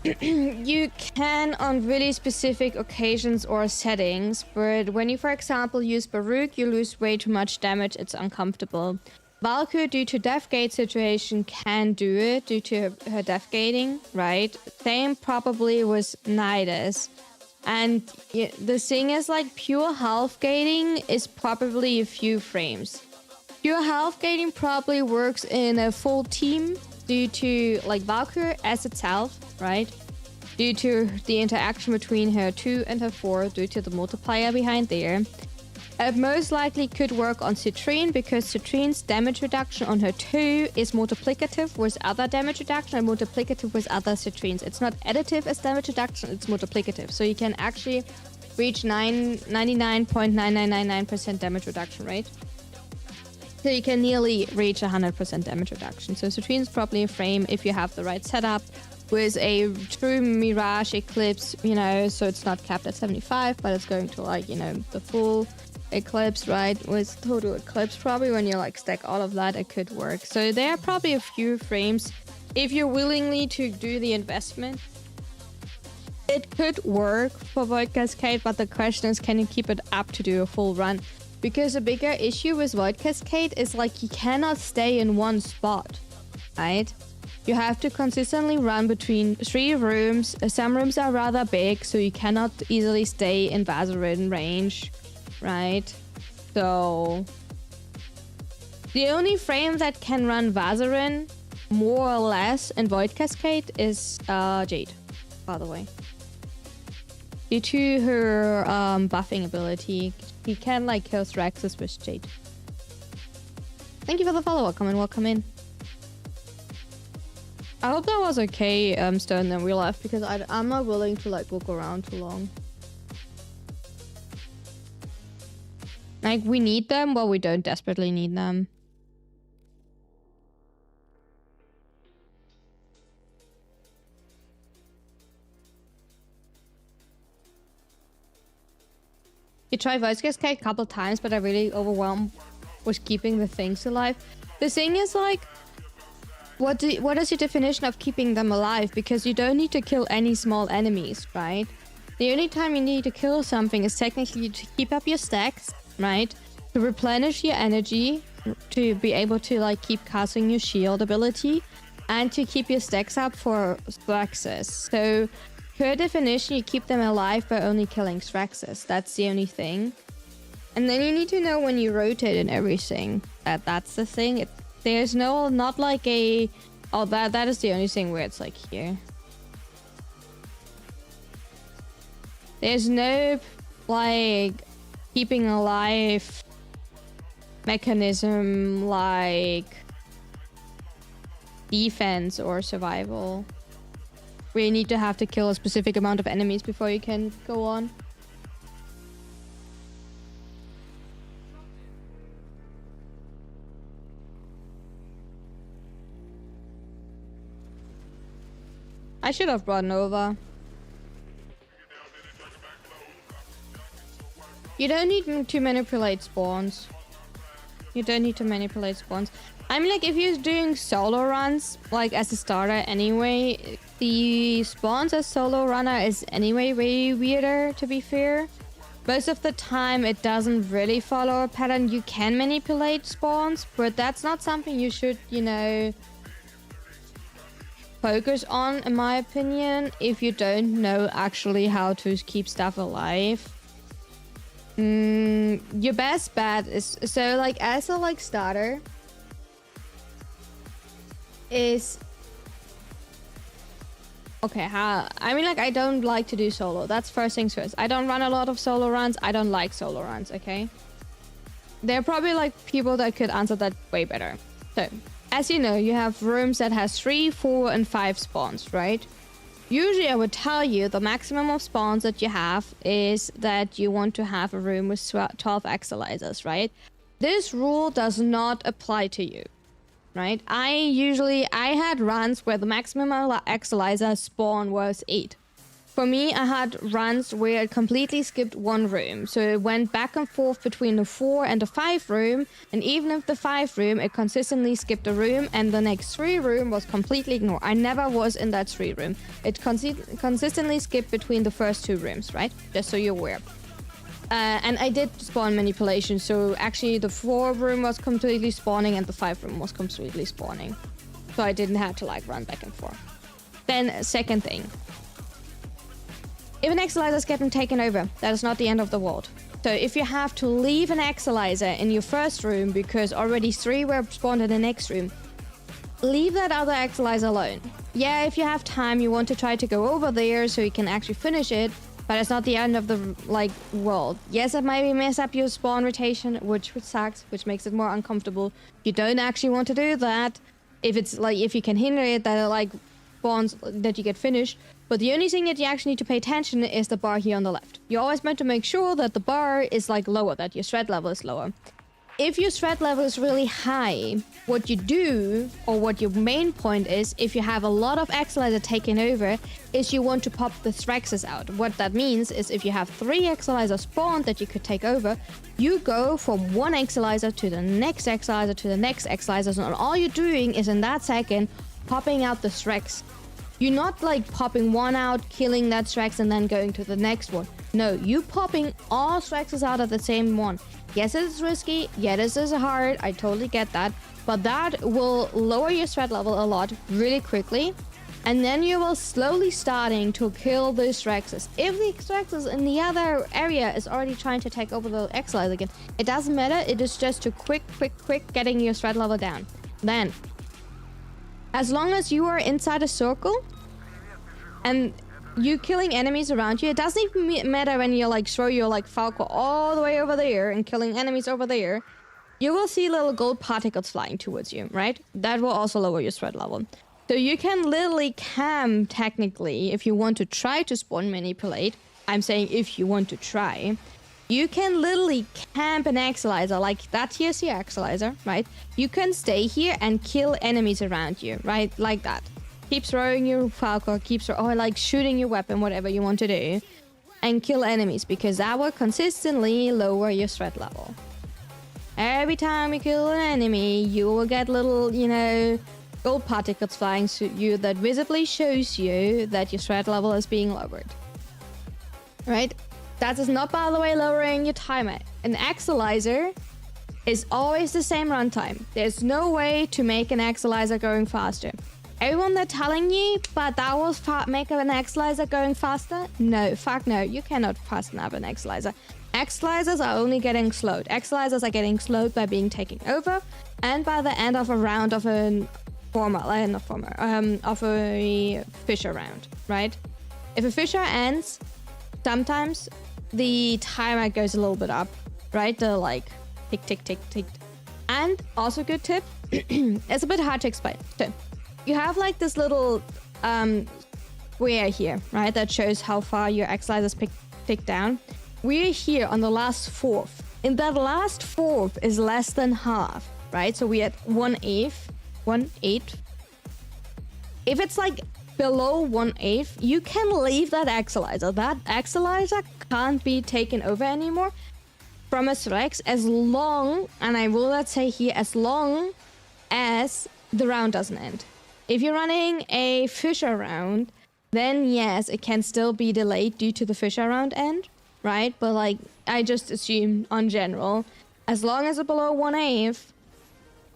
You can on really specific occasions or settings, but when you, for example, use Baruch, you lose way too much damage. It's uncomfortable. Valkyrie, due to deathgate situation, can do it due to her deathgating, right? Same probably with Nidus. And the thing is, like, pure health gating is probably a few frames. Pure health gating probably works in a full team due to, like, Valkyrie as itself, right? Due to the interaction between her 2 and her 4, due to the multiplier behind there. It most likely could work on Citrine because Citrine's damage reduction on her 2 is multiplicative with other damage reduction and multiplicative with other Citrines. It's not additive as damage reduction, it's multiplicative. So you can actually reach 99.9999% damage reduction, right? So you can nearly reach 100% damage reduction. So Citrine's probably a frame if you have the right setup with a true Mirage Eclipse, you know, so it's not capped at 75, but it's going to, like, you know, the full Eclipse, right? With total Eclipse, probably when you like stack all of that, it could work. So there are probably a few frames. If you're willingly to do the investment, it could work for Void Cascade, but the question is, can you keep it up to do a full run? Because a bigger issue with Void Cascade is, like, you cannot stay in one spot, right? You have to consistently run between 3 rooms. Some rooms are rather big, so you cannot easily stay in Vazarin range, right? So The only frame that can run Vazarin more or less in Void Cascade is Jade, by the way. Due to her buffing ability, she can like kill Thraxus with Jade. Thank you for the follow. Welcome in. I hope that was okay, Stone, in real life, because I'm not willing to like walk around too long. Like, we need them, but we don't desperately need them. You try Voice Cascade a couple times, but I really overwhelmed with keeping the things alive. The thing is, like, what is your definition of keeping them alive? Because you don't need to kill any small enemies, right? The only time you need to kill something is technically to keep up your stacks, right? To replenish your energy, to be able to like keep casting your shield ability, and to keep your stacks up for Thraxus. So per definition, you keep them alive by only killing Thraxus. That's the only thing. And then you need to know when you rotate and everything. That's the thing. There's not like a... Oh, that is the only thing where it's like here. There's no like keeping alive mechanism like defense or survival, where you need to have to kill a specific amount of enemies before you can go on. I should have brought Nova. You don't need to manipulate spawns. You don't need to manipulate spawns. I mean, like, if you're doing solo runs, like, as a starter anyway, the spawns as solo runner is anyway way weirder, to be fair. Most of the time, it doesn't really follow a pattern. You can manipulate spawns, but that's not something you should, you know, focus on, in my opinion, if you don't know actually how to keep stuff alive. Your best bet is, so like as a like starter, is okay. I mean, like, I don't like to do solo. That's first things first. I don't run a lot of solo runs. I don't like solo runs. Okay, there are probably like people that could answer that way better. So, as you know, you have rooms that has 3, 4, and 5 spawns, right? Usually I would tell you the maximum of spawns that you have is that you want to have a room with 12 actualizers, right? This rule does not apply to you, right? I had runs where the maximum actualizer spawn was 8. For me, I had runs where it completely skipped one room. So it went back and forth between the 4 and the 5 room. And even if the 5 room, it consistently skipped a room and the next 3 room was completely ignored. I never was in that 3 room. It consistently skipped between the first 2 rooms, right? Just so you're aware. And I did spawn manipulation. So actually the 4 room was completely spawning and the 5 room was completely spawning. So I didn't have to like run back and forth. Then second thing. If an actualizer is getting taken over, that is not the end of the world. So if you have to leave an actualizer in your first room because already 3 were spawned in the next room, leave that other actualizer alone. Yeah, if you have time, you want to try to go over there so you can actually finish it, but it's not the end of the like world. Yes, it might mess up your spawn rotation, which sucks, which makes it more uncomfortable. You don't actually want to do that. If it's like, if you can hinder it, that it like spawns that you get finished. But the only thing that you actually need to pay attention is the bar here on the left. You always meant to make sure that the bar is like lower, that your threat level is lower. If your threat level is really high, what you do, or what your main point is, if you have a lot of actualizer taken over, is you want to pop the Thraxus out. What that means is if you have 3 actualizer spawned that you could take over, you go from one actualizer to the next actualizer to the next actualizer, and all you're doing is in that second popping out the Thrax. You're not like popping one out, killing that Thrax, and then going to the next one. No, you popping all Thraxes out of the same one. Yes, it's risky. Yeah, this is hard. I totally get that. But that will lower your threat level a lot really quickly. And then you will slowly starting to kill the Straxes. If the Straxes in the other area is already trying to take over the Exilites again, it doesn't matter. It is just to quick getting your threat level down. Then, as long as you are inside a circle and you killing enemies around you, it doesn't even matter when you like throw your like Falco all the way over there and killing enemies over there. You will see little gold particles flying towards you, right? That will also lower your threat level. So you can literally camp, technically, if you want to try to spawn manipulate. I'm saying if you want to try. You can literally camp an Exilizer, like that here's your Exilizer, right? You can stay here and kill enemies around you, right? Like that. Keep throwing your Falco, or like shooting your weapon, whatever you want to do. And kill enemies, because that will consistently lower your threat level. Every time you kill an enemy, you will get little, you know, gold particles flying to you that visibly shows you that your threat level is being lowered. Right? That is not, by the way, lowering your timer. An Exilizer is always the same runtime. There's no way to make an Exilizer going faster. Everyone they're telling you, but that will make an Exilizer going faster? No, fuck no, you cannot fasten up an Exilizer. Exilizers are only getting slowed. Exilizers are getting slowed by being taken over and by the end of a round of a of a Fissure round, right? If a Fissure ends, sometimes the timer goes a little bit up, right? The like tick, tick, tick, tick. And also good tip, it's a bit hard to explain. So you have like this little square here, right? That shows how far your Exilizers tick down. We're here on the last fourth. In that last fourth is less than half, right? So we're at 1/8. 1/8. If it's like below 1/8, you can leave that Exilizer. That Exilizer can't be taken over anymore from a Threx as long, and I will not say here, as long as the round doesn't end. If you're running a Fissure round, then yes, it can still be delayed due to the Fissure round end. Right? But like, I just assume on general, as long as it's below 1/8,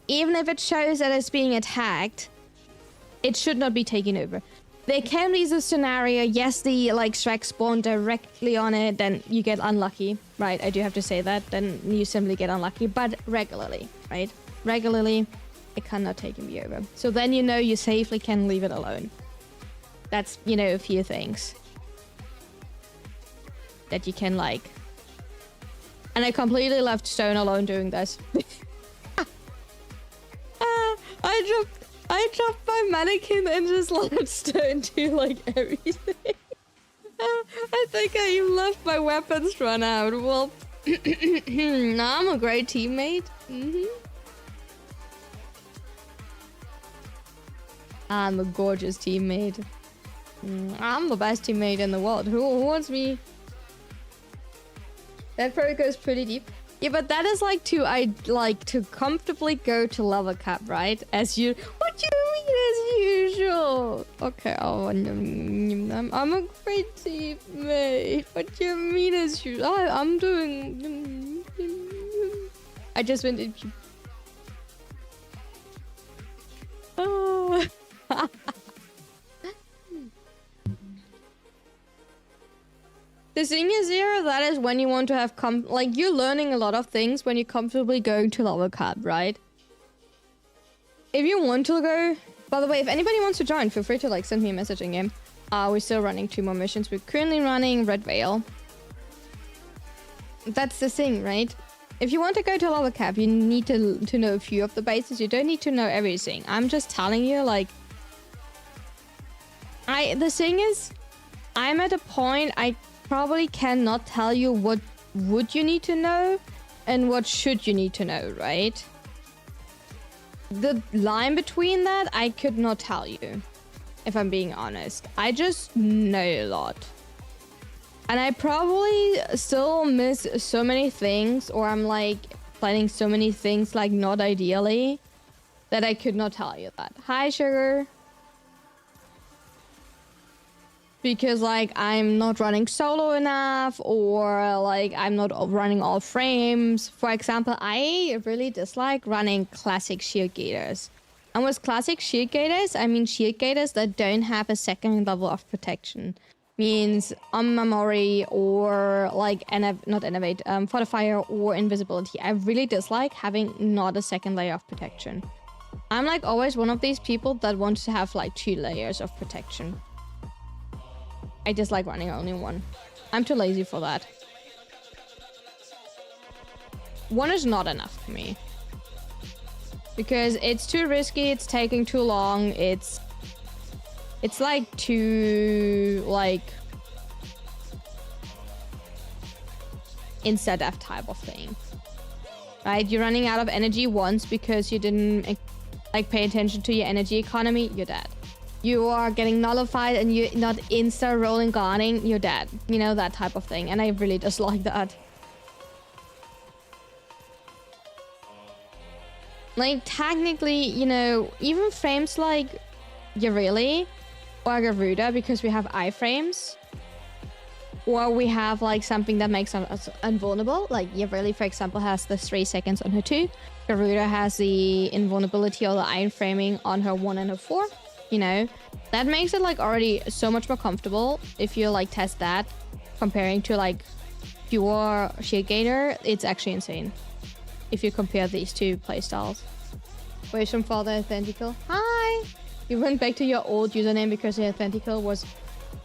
even if it shows that it's being attacked, it should not be taken over. There can be the scenario, yes, the like Shrek spawn directly on it, then you get unlucky, right? I do have to say that, then you simply get unlucky, but regularly, right? Regularly, it cannot take me over. So then you know you safely can leave it alone. That's, you know, a few things that you can like. And I completely left Stone alone doing this. I dropped my mannequin and just let Stone do like everything. I think I even left my weapons run out. Well, I'm a great teammate. I'm a gorgeous teammate. I'm the best teammate in the world. Who wants me? That probably goes pretty deep. Yeah, but that is like to comfortably go to level cap, right? As you, what do you mean as usual? Okay, oh, I'm a great teammate. What do you mean as usual? I'm doing. I just went into. Oh. The thing is here, that is when you want to have like, you're learning a lot of things when you're comfortably going to level cap, right? If you want to go... By the way, if anybody wants to join, feel free to like send me a message in game. We're still running 2 more missions. We're currently running Red Veil. That's the thing, right? If you want to go to level cap, you need to know a few of the bases. You don't need to know everything. I'm just telling you, like... The thing is, I'm at a point I probably cannot tell you what would you need to know and what should you need to know, right? The line between that, I could not tell you, if I'm being honest. I just know a lot. And I probably still miss so many things, or I'm like planning so many things like not ideally, that I could not tell you that. Hi, Sugar. Because like I'm not running solo enough, or like I'm not running all frames. For example, I really dislike running classic shield gators. And with classic shield gators, I mean shield gators that don't have a second level of protection. Means memory or like not innovate, fortifier or invisibility. I really dislike having not a second layer of protection. I'm like always one of these people that wants to have like 2 layers of protection. I dislike running only one. I'm too lazy for that. One is not enough for me. Because it's too risky, it's taking too long, it's like too like insta-death type of thing. Right? You're running out of energy once because you didn't like pay attention to your energy economy, you're dead. You are getting nullified and you're not insta rolling guarding, you're dead. You know, that type of thing. And I really dislike that. Like, technically, you know, even frames like Yareli or Garuda, because we have iframes, or we have like something that makes us invulnerable. Like Yareli, for example, has the 3 seconds on her 2. Garuda has the invulnerability or the iron framing on her 1 and her 4. You know, that makes it like already so much more comfortable if you like test that comparing to like pure shield gator. It's actually insane if you compare these two playstyles. Wait, from Father Authentical. Hi! You went back to your old username because the Authentical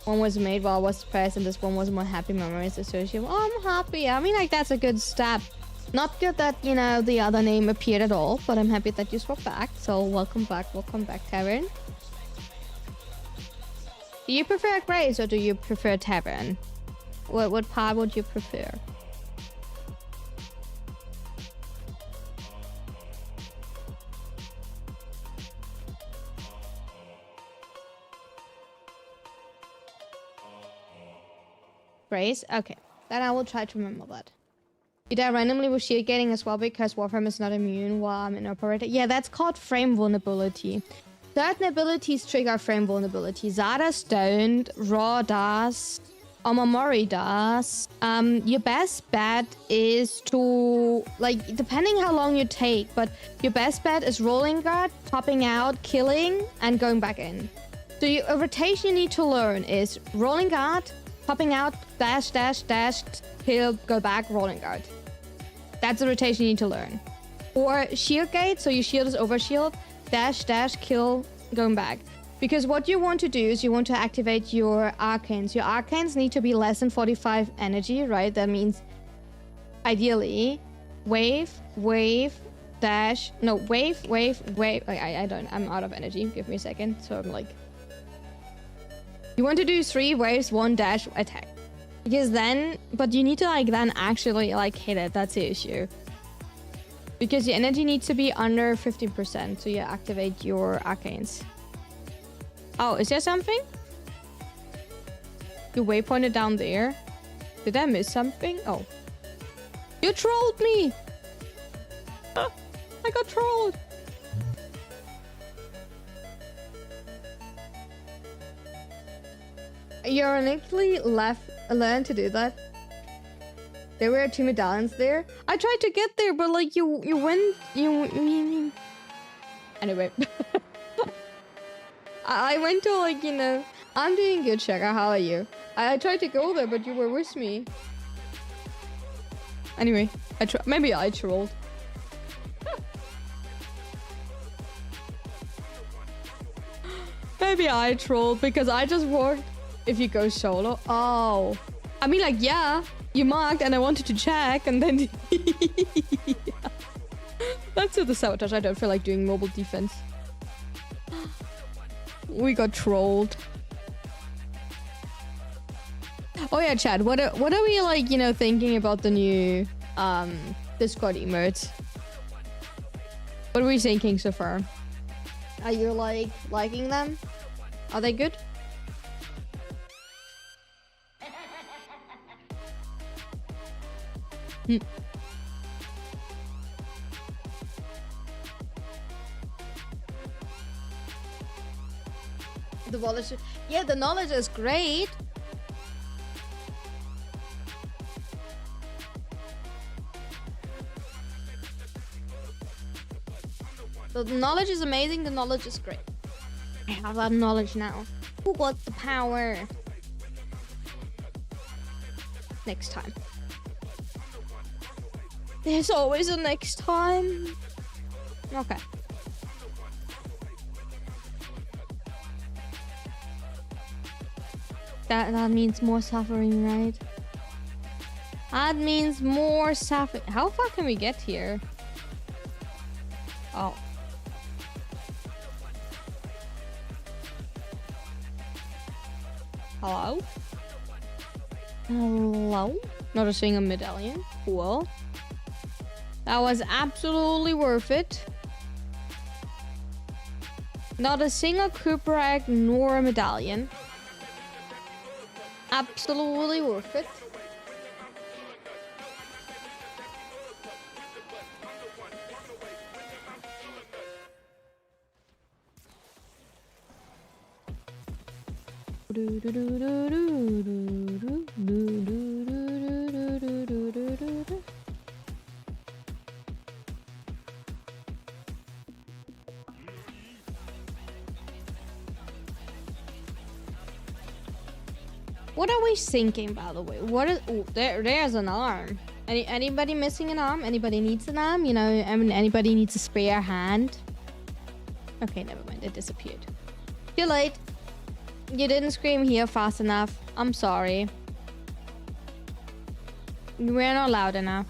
one was made while I was depressed and this one was more happy memories associated. Oh, I'm happy. I mean, like, that's a good step. Not good that, you know, the other name appeared at all, but I'm happy that you swapped back. So welcome back, Tavern. Do you prefer Grace or do you prefer Tavern? What part would you prefer? Grace? Okay. Then I will try to remember that. You die randomly with shield gating as well because Warframe is not immune while I'm in operator. Yeah, that's called frame vulnerability. Certain abilities trigger frame vulnerability. Zada's don't, Raw does, Omamori does. Your best bet is to, like, depending how long you take, but your best bet is rolling guard, popping out, killing, and going back in. So a rotation you need to learn is rolling guard, popping out, dash, dash, dash, kill, go back, rolling guard. That's the rotation you need to learn. Or shield gate, so your shield is over shield, dash, dash, kill, going back. Because what you want to do is you want to activate your arcanes. Your arcanes need to be less than 45 energy, right? That means ideally wave, wave, dash, no, wave, wave, wave. I'm out of energy. Give me a second. So I'm like, you want to do 3 waves, 1 dash, attack. Because then, but you need to like then actually like hit it. That's the issue. Because your energy needs to be under 15%, so you activate your arcanes. Oh, is there something? Your waypoint is down there. Did I miss something? Oh. You trolled me! I got trolled! You ironically learned to do that. There were 2 medallions there. I tried to get there, but like you went, anyway. I went to like, you know, I'm doing good, Shaka. How are you? I tried to go there, but you were with me. Anyway, maybe I trolled. Maybe I trolled because I just walked. If you go solo, oh, I mean, like, yeah. You marked and I wanted to check and then yeah. That's the sabotage. I don't feel like doing mobile defense. We got trolled. Oh yeah, Chad, what are we like, you know, thinking about the new Discord emotes? What are we thinking so far? Are you like liking them? Are they good? The knowledge, yeah, the knowledge is great. The knowledge is amazing. The knowledge is great. I have that knowledge now. Who got the power? Next time. There's always a next time. Okay. That means more suffering, right? That means more suffering. How far can we get here? Oh. Hello? Hello? Noticing a medallion. Cool. That was absolutely worth it. Not a single Cooper egg nor a medallion. Absolutely worth it. What are we thinking, by the way? What is... Oh, there's an arm. Anybody missing an arm? Anybody needs an arm? You know, I mean, anybody needs a spare hand? Okay, never mind. It disappeared. Too late. You didn't scream here fast enough. I'm sorry. You were not loud enough.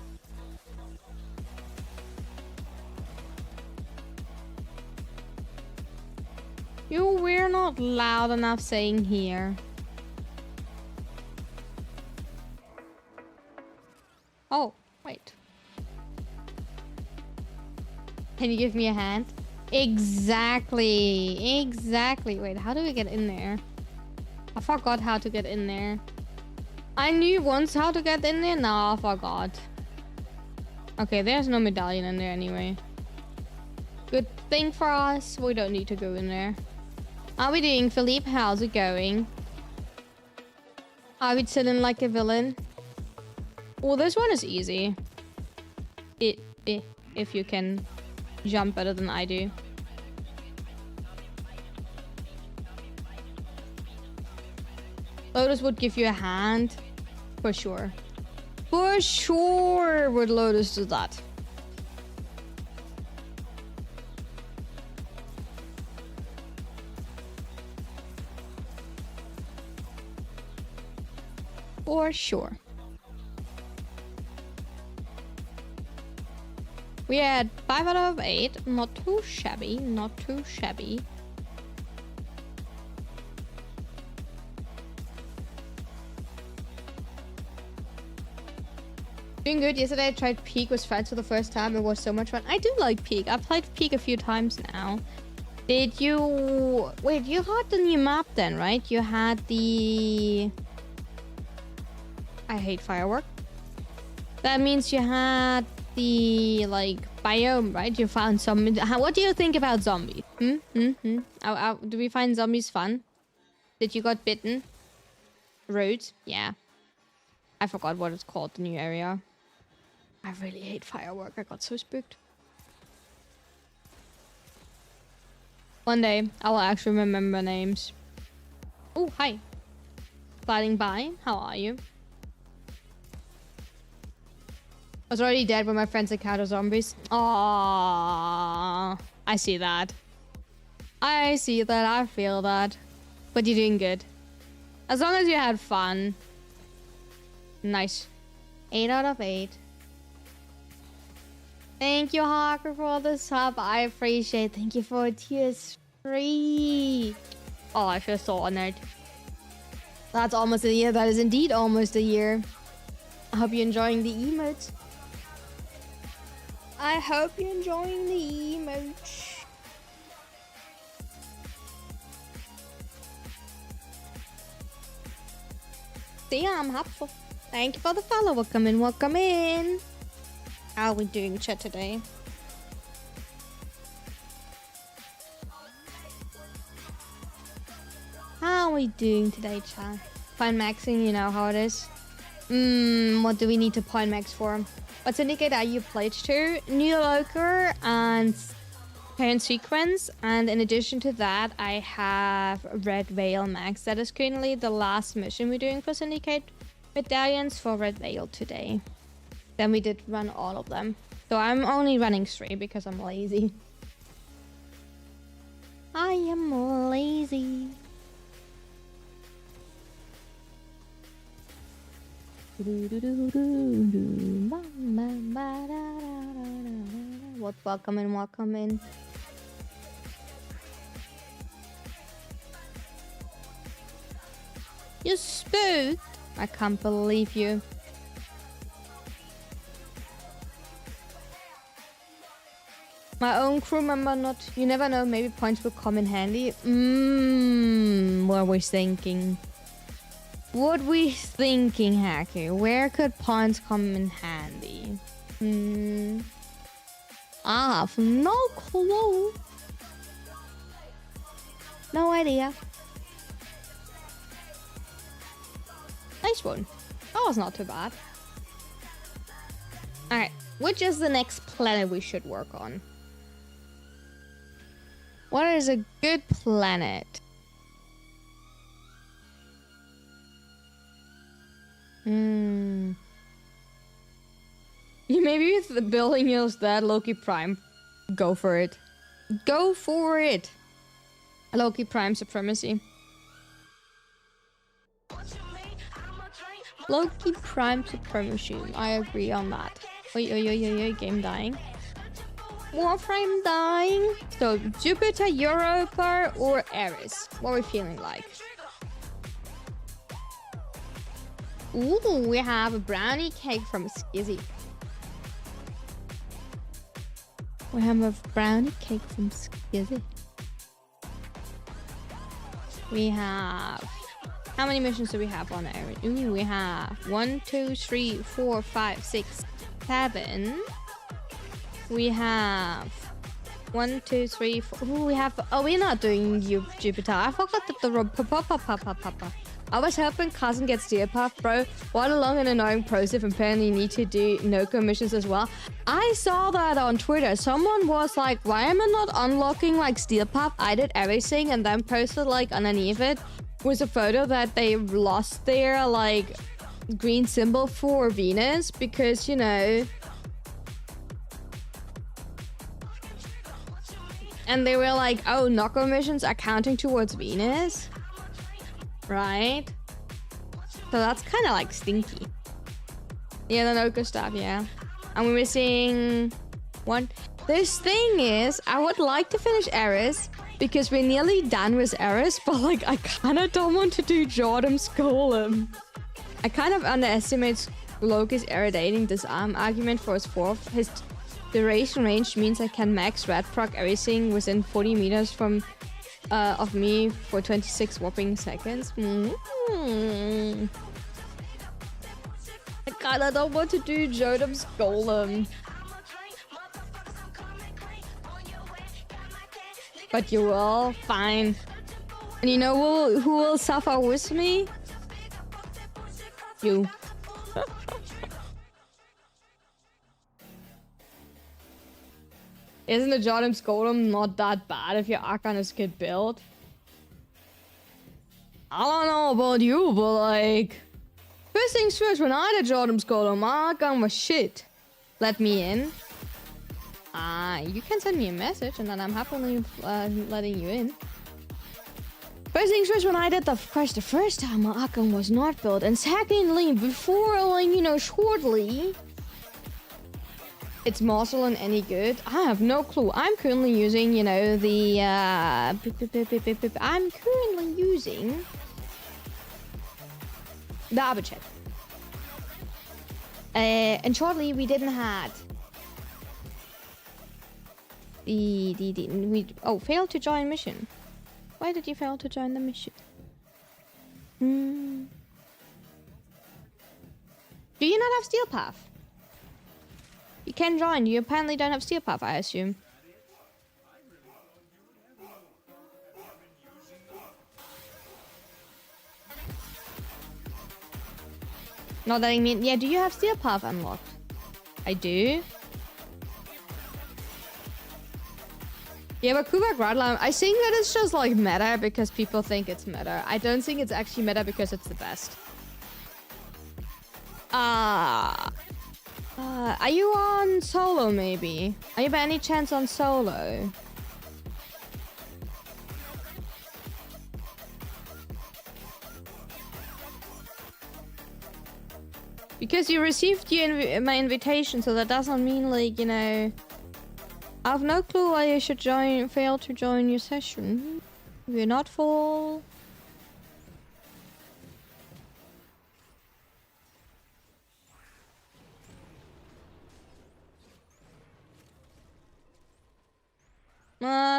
You were not loud enough saying here. Oh, wait. Can you give me a hand? Exactly. Exactly. Wait, how do we get in there? I forgot how to get in there. I knew once how to get in there. Now I forgot. Okay, there's no medallion in there anyway. Good thing for us. We don't need to go in there. How are we doing, Philippe? How's it going? Are we chilling like a villain? Well, this one is easy. If you can jump better than I do. Lotus would give you a hand. For sure. For sure would Lotus do that. For sure. We had 5 out of 8. Not too shabby. Not too shabby. Doing good. Yesterday I tried Peak with friends for the first time. It was so much fun. I do like Peak. I've played Peak a few times now. Did you... Wait, you had the new map then, right? You had the... I hate firework. That means you had the, like, biome, right? You found some... What do you think about zombies? Do we find zombies fun? Did you got bitten? Rude? Yeah. I forgot what it's called, the new area. I really hate firework. I got so spooked. One day, I will actually remember names. Oh, hi. Sliding by. How are you? I was already dead when my friends encountered zombies. Aww. I see that. I see that. I feel that. But you're doing good. As long as you had fun. Nice. 8 out of 8. Thank you, Hawker, for the sub. I appreciate it. Thank you for tier 3. Oh, I feel so honored. That's almost a year. That is indeed almost a year. I hope you're enjoying the emotes. I hope you're enjoying the emotes. See, I'm helpful. Thank you for the follow. Welcome in, welcome in. How are we doing, chat, today? How are we doing today, chat? Point maxing, you know how it is. What do we need to point max for? What syndicate are you pledged to? New Loker and parent sequence, and in addition to that, I have Red Veil Max. That is currently the last mission we're doing for Syndicate medallions for Red Veil today. Then we did run all of them. So I'm only running 3 because I'm lazy. I am lazy. What? Welcome in, welcome in. You spooked? I can't believe you. My own crew member, not... You never know, maybe points will come in handy. What we thinking? What we thinking, Hacker? Where could points come in handy? I have no clue. No idea. Nice one. That was not too bad. Alright, which is the next planet we should work on? What is a good planet? Maybe with the building hills that Loki Prime. Go for it. Go for it! Loki Prime supremacy. Loki Prime supremacy. I agree on that. Oi, game dying. Warframe dying. So Jupiter, Europa, or Ares? What are we feeling like? Ooh, we have a brownie cake from Skizzy. We have a brownie cake from Skizzy. We have... How many missions do we have on Ares? Ooh, we have 1, 2, 3, 4, 5, 6, 7. We have 1, 2, 3, 4. Ooh, we have... Oh, we're not doing Jupiter. I forgot that the... I was hoping Cousin gets Deer Path, bro. What a long and annoying process. Apparently you need to do Noco missions as well. I saw that on Twitter. Someone was like, why am I not unlocking like Steel Path? I did everything and then posted like underneath it was a photo that they lost their like green symbol for Venus because, you know... And they were like, oh, Noco missions are counting towards Venus. Right? So that's kind of like stinky. Yeah, the Noco stuff, yeah. And we're missing one. This thing is, I would like to finish Ares because we're nearly done with Ares, but like I kind of don't want to do Jordan's Golem. I kind of underestimate Loki's irritating disarm argument for his 4th. His duration range means I can max red proc everything within 40 meters from of me for 26 whopping seconds. I kinda don't want to do Jodam's Golem. But you will? Fine. And you know who will suffer with me? You. Isn't the Jodam's Golem not that bad if your Archon is good build? I don't know about you, but like... First things first, when I did Jodam's Golem, my Archon was shit. Let me in. You can send me a message and then I'm happily letting you in. First things first, when I did the quest the first time, my Archon was not built. And secondly, before, like, you know, shortly... It's Marcelin any good? I have no clue. I'm currently using, you know, the... I'm currently using... the Arbachet. And shortly, we didn't had... Oh, failed to join mission. Why did you fail to join the mission? Do you not have Steel Path? You can join. You apparently don't have Steel Path, I assume. Not that I mean... Yeah, do you have Steel Path unlocked? I do. Yeah, but Kubak Radlam, I think that it's just like meta because people think it's meta. I don't think it's actually meta because it's the best. Are you on solo maybe? Are you by any chance on solo? Because you received my invitation, so that doesn't mean, like, you know... I have no clue why you should fail to join your session. We're not full.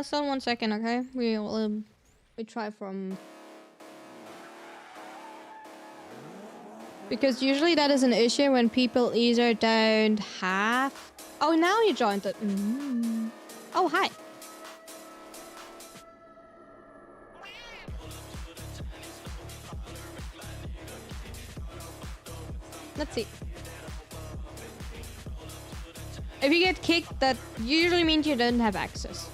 So 1 second, okay? We try from... Because usually that is an issue when people either don't have... Oh, now you joined it. Oh, hi. Let's see. If you get kicked, that usually means you don't have access.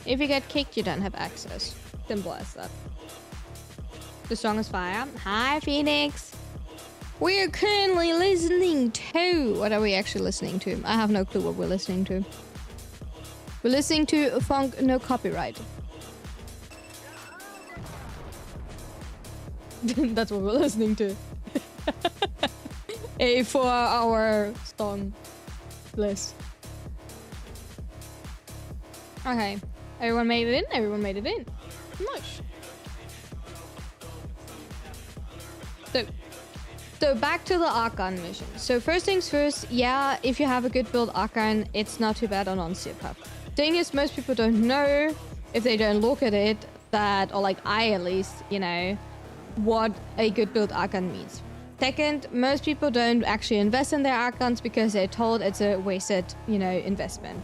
If you get kicked, you don't have access. Simple as that. The song is fire. Hi, Phoenix. We're currently listening to... What are we actually listening to? I have no clue what we're listening to. We're listening to Funk No Copyright. That's what we're listening to. A 4-hour song list. Okay. Everyone made it in? Everyone made it in. Nice. So back to the Archon mission. So first things first, yeah, if you have a good build Archon, it's not too bad on Seerpuff. Thing is, most people don't know, if they don't look at it, that, or like I at least, you know, what a good build Archon means. Second, most people don't actually invest in their Archons because they're told it's a wasted, you know, investment.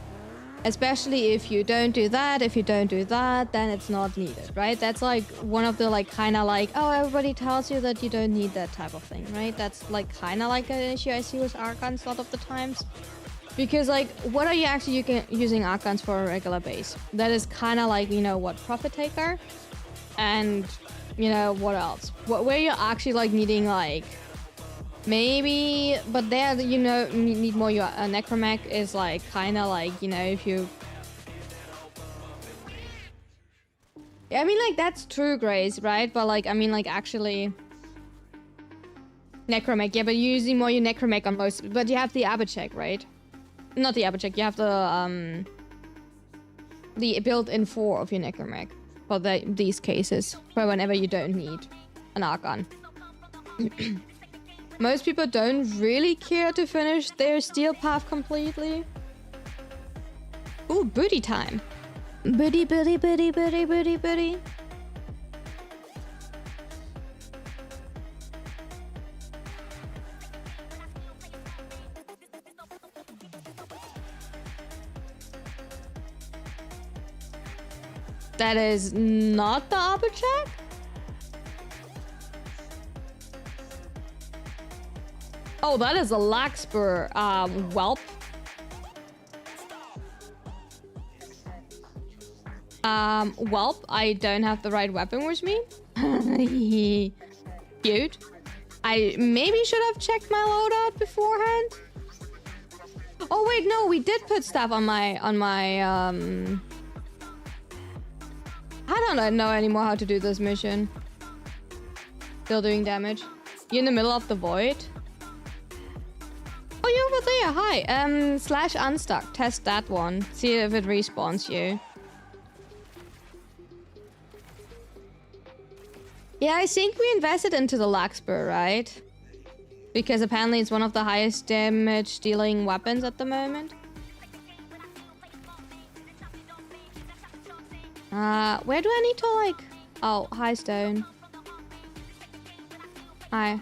Especially if you don't do that, then it's not needed, right? That's like one of the like kind of like, oh, everybody tells you that you don't need that type of thing, right? That's like kind of like an issue I see with Archons a lot of the times. Because like, what are you actually using Archons for a regular base? That is kind of like, you know, what, Profit Taker? And, you know, what else? Where you're actually like needing like, maybe, but there, you know, need more your Necromech is like kind of like, you know, if you... I mean, like, that's true, Grace, right? But like, I mean, like, actually... Necromech, yeah, but you're using more your Necromech on most... But you have the Abhishek, right? Not the Abhishek, you have the built-in 4 of your Necromech. For these cases, for whenever you don't need an Archon. Most people don't really care to finish their steel path completely. Ooh, booty time. Booty, booty, booty, booty, booty, booty. That is not the upper check? Oh, that is a Larkspur, whelp. Whelp, I don't have the right weapon with me. Cute. I maybe should have checked my loadout beforehand. Oh wait, no, we did put stuff on my, I don't know anymore how to do this mission. Still doing damage. You're in the middle of the void. Oh, you're over there. Hi. Slash unstuck. Test that one. See if it respawns you. Yeah, I think we invested into the Larkspur, right? Because apparently it's one of the highest damage dealing weapons at the moment. Where do I need to like... Oh, hi Stone. Hi.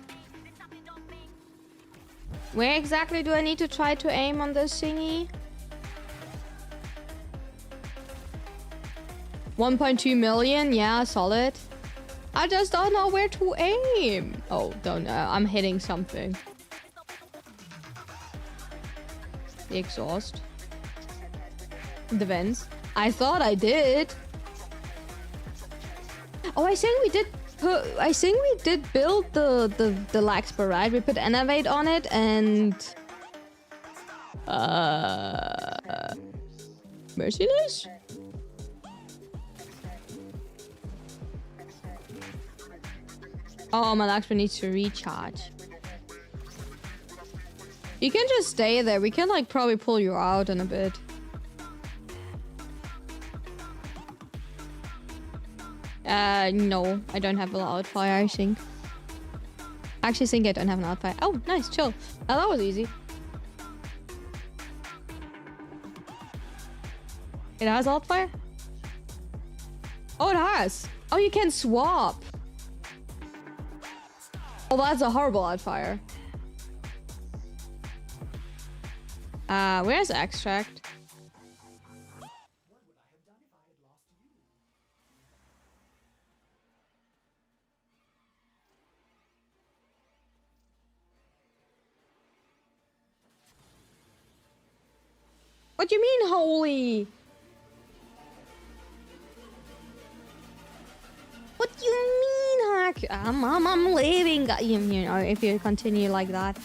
Where exactly do I need to try to aim on this thingy? 1.2 million? Yeah, solid. I just don't know where to aim. Oh, don't know. I'm hitting something. The exhaust. The vents. I thought I did. Oh, I think we did build the Laxper, right? We put Innovate on it and Merciless? Oh, my Laxper needs to recharge. You can just stay there. We can like probably pull you out in a bit. No, I don't have an outfire, I think. I actually think I don't have an outfire. Oh, nice, chill. Oh, that was easy. It has outfire? Oh, it has. Oh, you can swap. Oh, that's a horrible outfire. Where's extract? What do you mean, holy? What do you mean, hack? I'm leaving. You know, if you continue like that.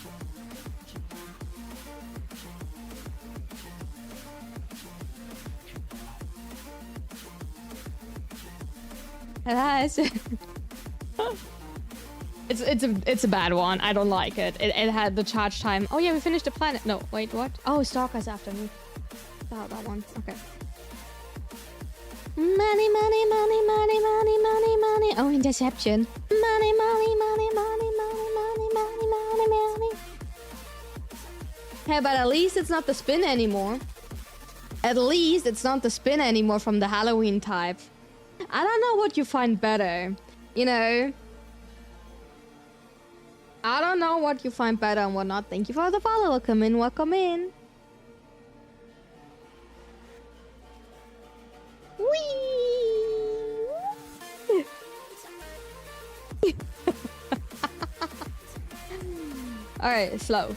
It has. It's a bad one. I don't like it. It had the charge time. Oh yeah, we finished the planet. No, wait, what? Oh, Stalker's after me. Oh, that one. Okay. Money, money, money, money, money, money, money. Oh, interception. Money, money, money, money, money, money, money, money, money. Hey, but at least it's not the spin anymore. At least it's not the spin anymore from the Halloween type. I don't know what you find better. You know? I don't know what you find better and what not. Thank you for the follow. Welcome in, welcome in. Whee! Alright, slow.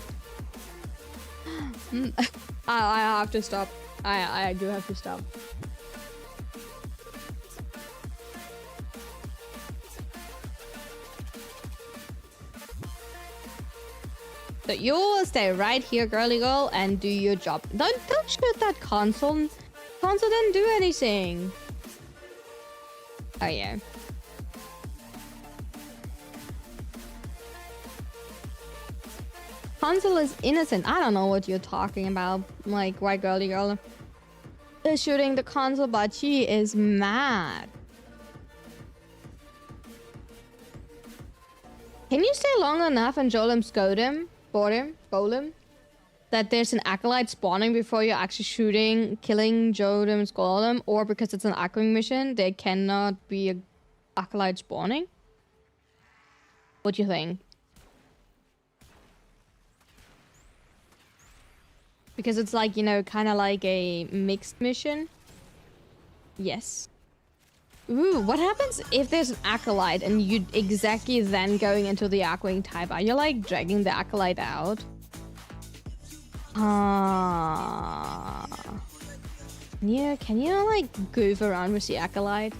I have to stop. I do have to stop. So you will stay right here, girly girl, and do your job. Don't shoot that console. Console didn't do anything. Oh yeah. Console is innocent. I don't know what you're talking about. Like, white girly girl is shooting the console, but she is mad. Can you stay long enough and Jolem's golem, that there's an acolyte spawning before you're actually shooting, killing Jolem's golem, or because it's an aquing mission, there cannot be a acolyte spawning? What do you think? Because it's like, you know, kind of like a mixed mission. Yes. Ooh, what happens if there's an acolyte and you exactly then going into the aquing type? Are you like dragging the acolyte out? Yeah, can you like goof around with the acolyte?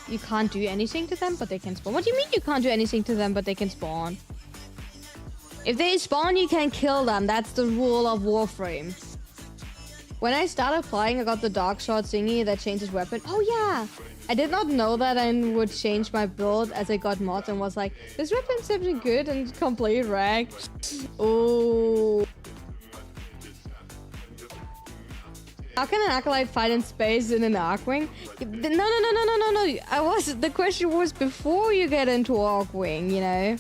You can't do anything to them, but they can spawn. What do you mean you can't do anything to them, but they can spawn? If they spawn, you can kill them. That's the rule of Warframe. When I started playing, I got the dark shot thingy that changes weapon. Oh yeah! I did not know that I would change my build as I got mods and was like, this weapon's simply good and complete wrecked. Oh. How can an acolyte fight in space in an Arcwing? No. The question was before you get into Arcwing, you know?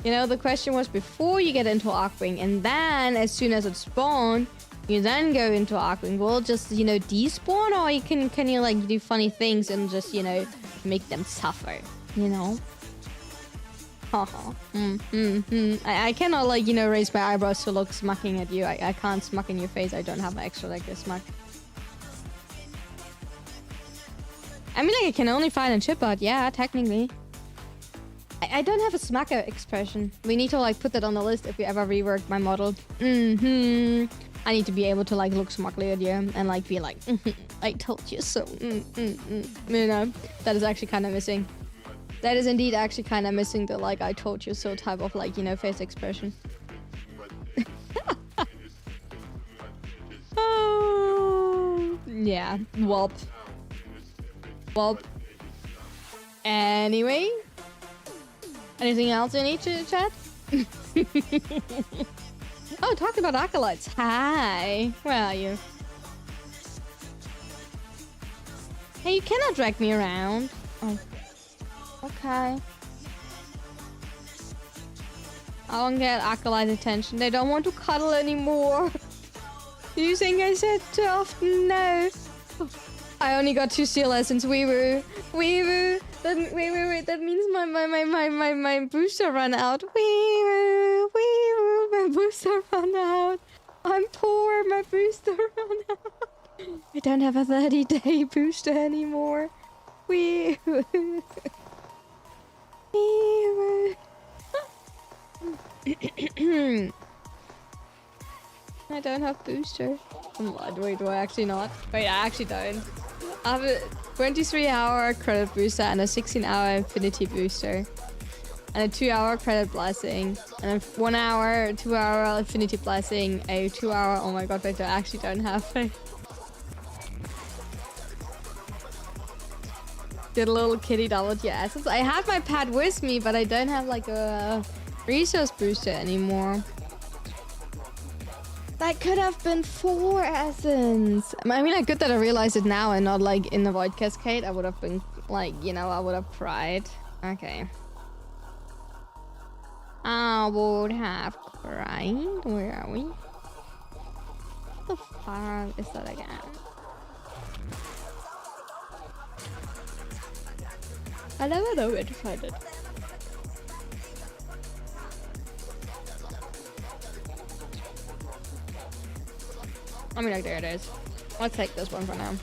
You know, the question was before you get into Arcwing, and then as soon as it spawned, you then go into Arcwing. Well, just, you know, despawn, or you can you like do funny things and just, you know, make them suffer, you know? Haha. I cannot, like, you know, raise my eyebrows to look smucking at you. I can't smuck in your face. I don't have an extra like this smuck. I mean, like, I can only find and chip out. Yeah, technically. I don't have a smacker expression. We need to, like, put that on the list if we ever rework my model. I need to be able to like look smartly at you and like be like, I told you so. You know, that is actually kind of missing. That is indeed actually kind of missing the like I told you so type of like, you know, face expression. Oh, yeah, whelp. Anyway, anything else you need to chat? Oh, talk about acolytes. Hi, where are you? Hey, you cannot drag me around. Oh, okay. I don't get acolyte attention. They don't want to cuddle anymore. Do you think I said too often? No. I only got 2 seal lessons. Wee woo. Wait. That means my booster ran out. Wee woo. My booster ran out. I'm poor. My booster ran out. I don't have a 30-day booster anymore. Wee woo. Wee woo. I don't have booster. Wait, do I actually not? Wait, I actually don't. I have a 23-hour credit booster and a 16-hour infinity booster. And a 2-hour credit blessing. And a 1-hour, 2-hour infinity blessing. A 2-hour... Oh my god, wait, I actually don't have it. Did a little kitty download your essence. I have my pad with me, but I don't have like a resource booster anymore. That could have been 4 essence. I mean, like, good that I realized it now and not like in the Void Cascade. I would have been like, you know, I would have cried. Okay. I would have cried. Where are we? What the fuck is that again? I never know where to find it. I mean, like, there it is. Let's take this one for now.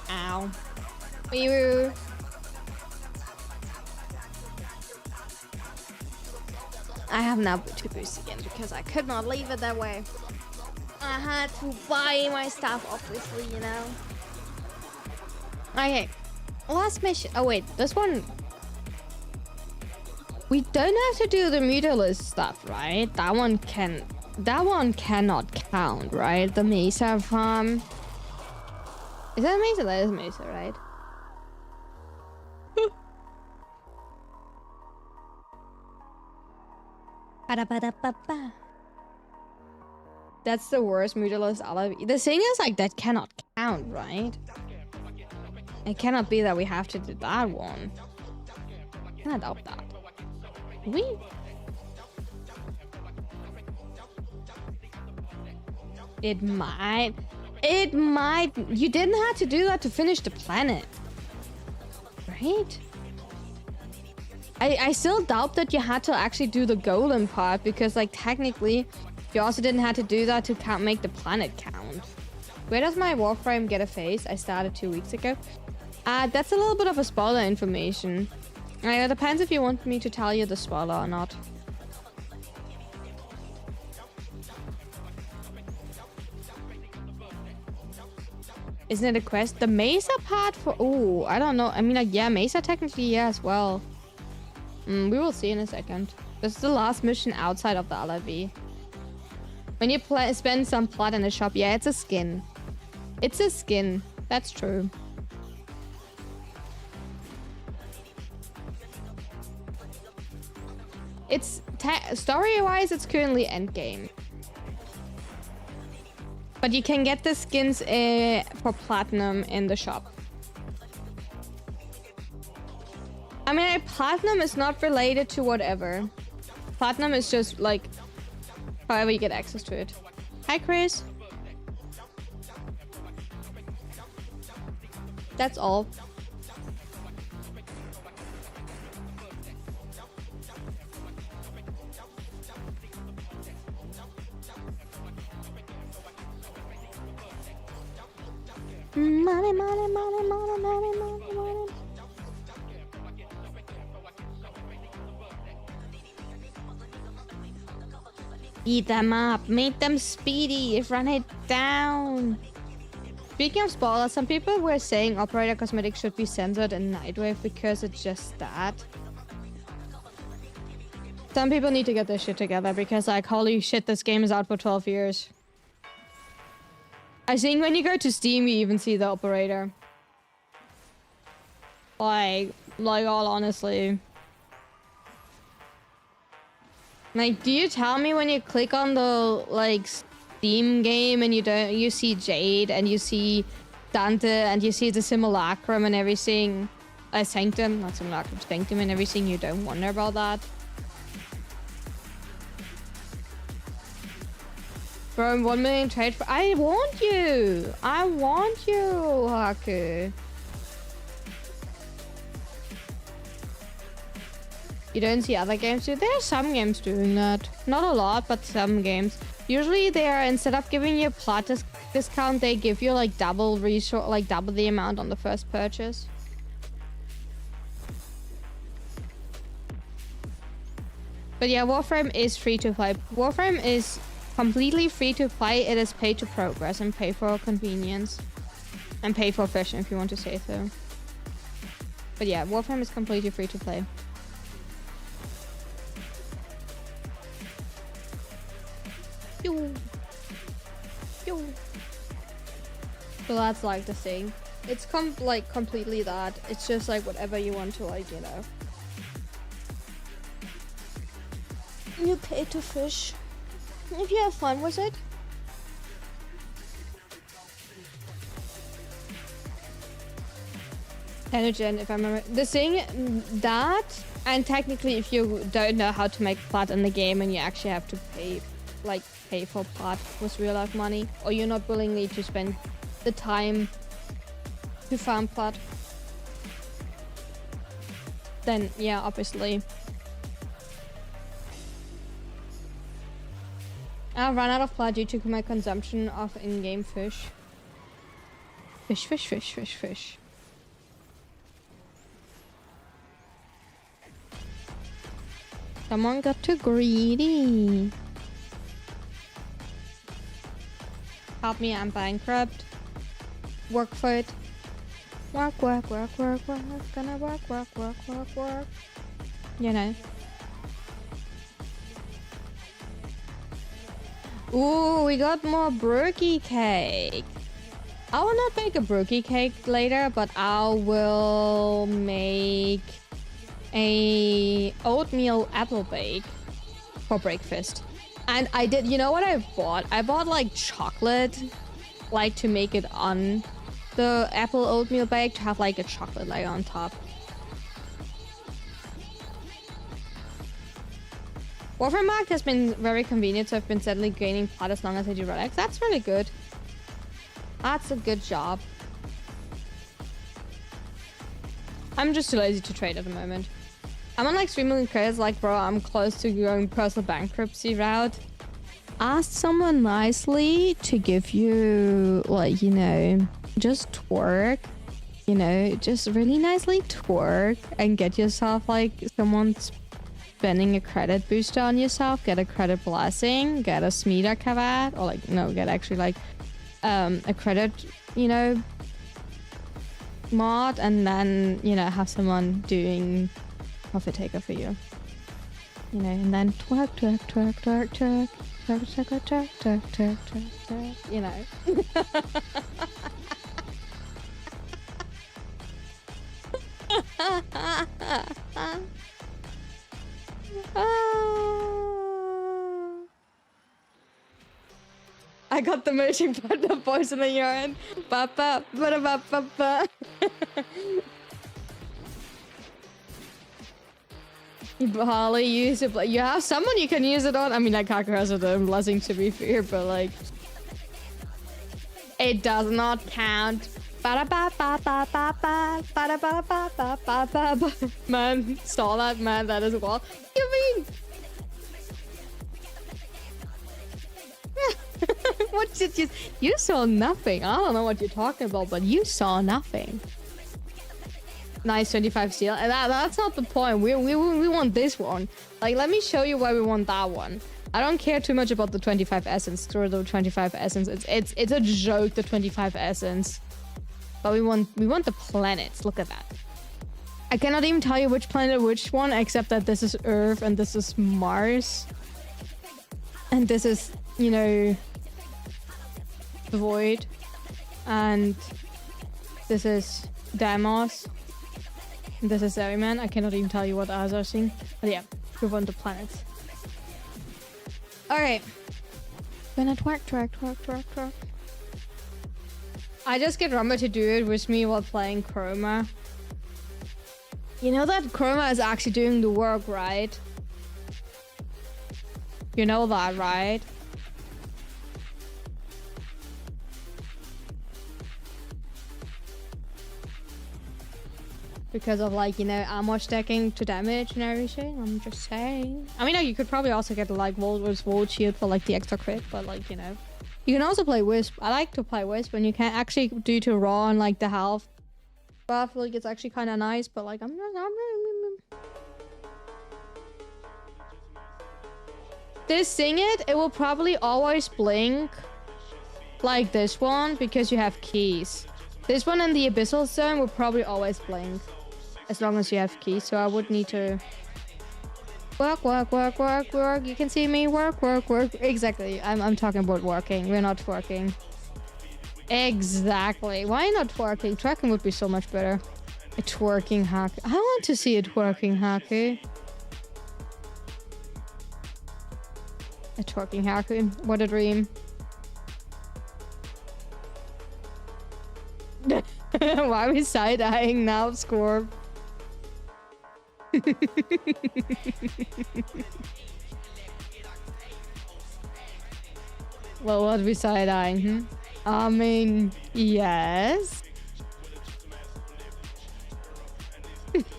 Ow. Wee-woo. I have now to boost again because I could not leave it that way. I had to buy my stuff, obviously, you know. Okay. Last mission. Oh, wait. This one... We don't have to do the Mutalist stuff, right? That one cannot count, right? The Mesa farm. Is that Mesa? That is Mesa, right? That's the worst Mutalist alibi. The thing is, like, that cannot count, right? It cannot be that we have to do that one. I can't doubt that. It might. You didn't have to do that to finish the planet. Right? I still doubt that you had to actually do the golem part because, like, technically, you also didn't have to do that to make the planet count. Where does my Warframe get a face? I started 2 weeks ago. That's a little bit of a spoiler information. It depends if you want me to tell you the spoiler or not. Isn't it a quest? The Mesa part for... Oh, I don't know. I mean, like, yeah, Mesa technically, yeah, as well. We will see in a second. This is the last mission outside of the LRV. When you spend some plot in the shop, yeah, it's a skin. It's a skin. That's true. It's... Story-wise, it's currently endgame. But you can get the skins for platinum in the shop. I mean, platinum is not related to whatever. Platinum is just like however you get access to it. Hi, Chris. That's all. Money, money, money, money, money, money, money. Beat them up. Make them speedy. Run it down. Speaking of spoilers, some people were saying operator cosmetics should be censored in Nightwave because it's just that. Some people need to get their shit together because, like, holy shit, this game is out for 12 years. I think when you go to Steam, you even see the operator. Like all honestly. Like, do you tell me when you click on the, like, Steam game and you see Jade and you see Dante and you see the Simulacrum and everything, Sanctum, not Simulacrum, Sanctum and everything, you don't wonder about that? Bro, 1 million trade for— I want you! I want you, Haku! You don't see other games do— there are some games doing that. Not a lot, but some games. Usually they are, instead of giving you a plot discount, they give you like double the amount on the first purchase. But yeah, Warframe is free to play. Warframe is completely free to play. It is pay to progress and pay for convenience. And pay for fashion if you want to say so. But yeah, Warframe is completely free to play. So that's like the thing. It's completely that. It's just like whatever you want to, like, you know. You pay to fish. If you have fun with it. Energen, if I remember. The thing that, and technically if you don't know how to make plat in the game and you actually have to pay for plat with real life money, or you're not willingly to spend the time to farm plat, then yeah, obviously. I'll run out of plat due to my consumption of in-game fish. Fish. Someone got too greedy. Help me, I'm bankrupt. Work for it. Work. Gonna work. You know. Ooh, we got more brookie cake. I will not make a brookie cake later, but I will make a oatmeal apple bake for breakfast. And I did, you know what I bought? I bought like chocolate, like to make it on the apple oatmeal bake, to have like a chocolate layer on top. Warframe Mark has been very convenient, so I've been steadily gaining plat as long as I do relics. That's really good. That's a good job. I'm just too lazy to trade at the moment. I'm on like 3 million credits, like, bro, I'm close to going personal bankruptcy route. Ask someone nicely to give you, like, you know, just twerk. You know, just really nicely twerk and get yourself, like, someone spending a credit booster on yourself. Get a credit blessing. Get a Smeeta Kavat. Or, like, no, get actually, like, a credit, you know, mod. And then, you know, have someone doing profit taker for you. You know, and then twerk. You know. I got the merging partner voice in the yarn. Ba ba ba ba ba ba. Holly, use it. You have someone you can use it on. I mean, like, Kaku has a blessing, to be fair, but like, it does not count. Man, saw that, man. That is well. What do you mean? What did you? You saw nothing. I don't know what you're talking about, but you saw nothing. nice 25 steel. And that's not the point. We want this one. Like, let me show you why we want that one. I don't care too much about the 25 essence. Screw the 25 essence. It's a joke, the 25 essence. But we want the planets. Look at that. I cannot even tell you which planet, which one, except that this is Earth and this is Mars. And this is, you know, the Void. And this is Deimos. And this is Everyman. I cannot even tell you what others are seeing. But yeah, we want the planets. Alright. Gonna twerk. I just get Rumba to do it with me while playing Chroma. You know that Chroma is actually doing the work, right? You know that, right? Because of, like, you know, ammo stacking to damage and everything. I'm just saying. I mean, you could probably also get, like, Volt Shield for, like, the extra crit. But, like, you know. You can also play Wisp. I like to play Wisp when you can actually do to raw and, like, the health buff. Like, it's actually kind of nice. But, like, this Sing It will probably always blink like this one because you have keys. This one and the Abyssal Zone will probably always blink as long as you have keys. So I would need to work. You can see me work. Exactly. I'm talking about working. We're not working. Exactly. Why not working? Tracking would be so much better. A twerking hack. I want to see a twerking hacker. A twerking hacker. What a dream. Why are we side-eyeing now, Scorp? Well, what are we side-eyeing? I mean, yes.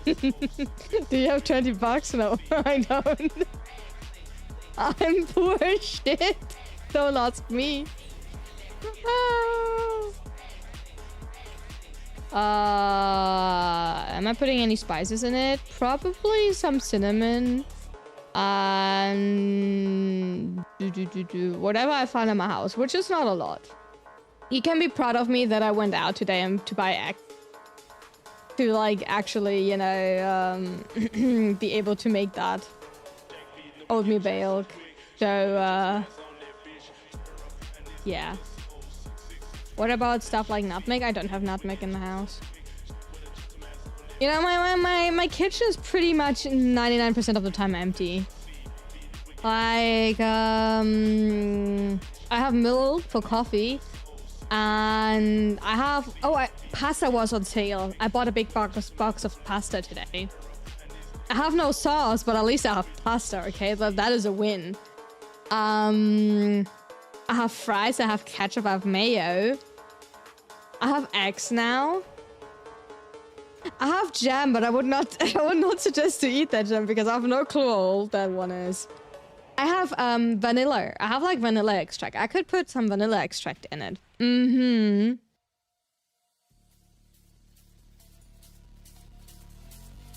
Do you have 20 bucks? No, I don't. I'm poor as shit. Don't ask me. Am I putting any spices in it? Probably some cinnamon. And whatever I find in my house, which is not a lot. You can be proud of me that I went out today and to buy eggs. To, like, actually, you know, be able to make that oatmeal milk. So, yeah. What about stuff like nutmeg? I don't have nutmeg in the house. You know, my kitchen is pretty much 99% of the time empty. Like, I have milk for coffee. And I have... pasta was on sale. I bought a big box of pasta today. I have no sauce, but at least I have pasta, okay? That is a win. I have fries, I have ketchup, I have mayo. I have eggs now. I have jam, but I would not suggest to eat that jam because I have no clue how old that one is. I have vanilla. I have like vanilla extract. I could put some vanilla extract in it.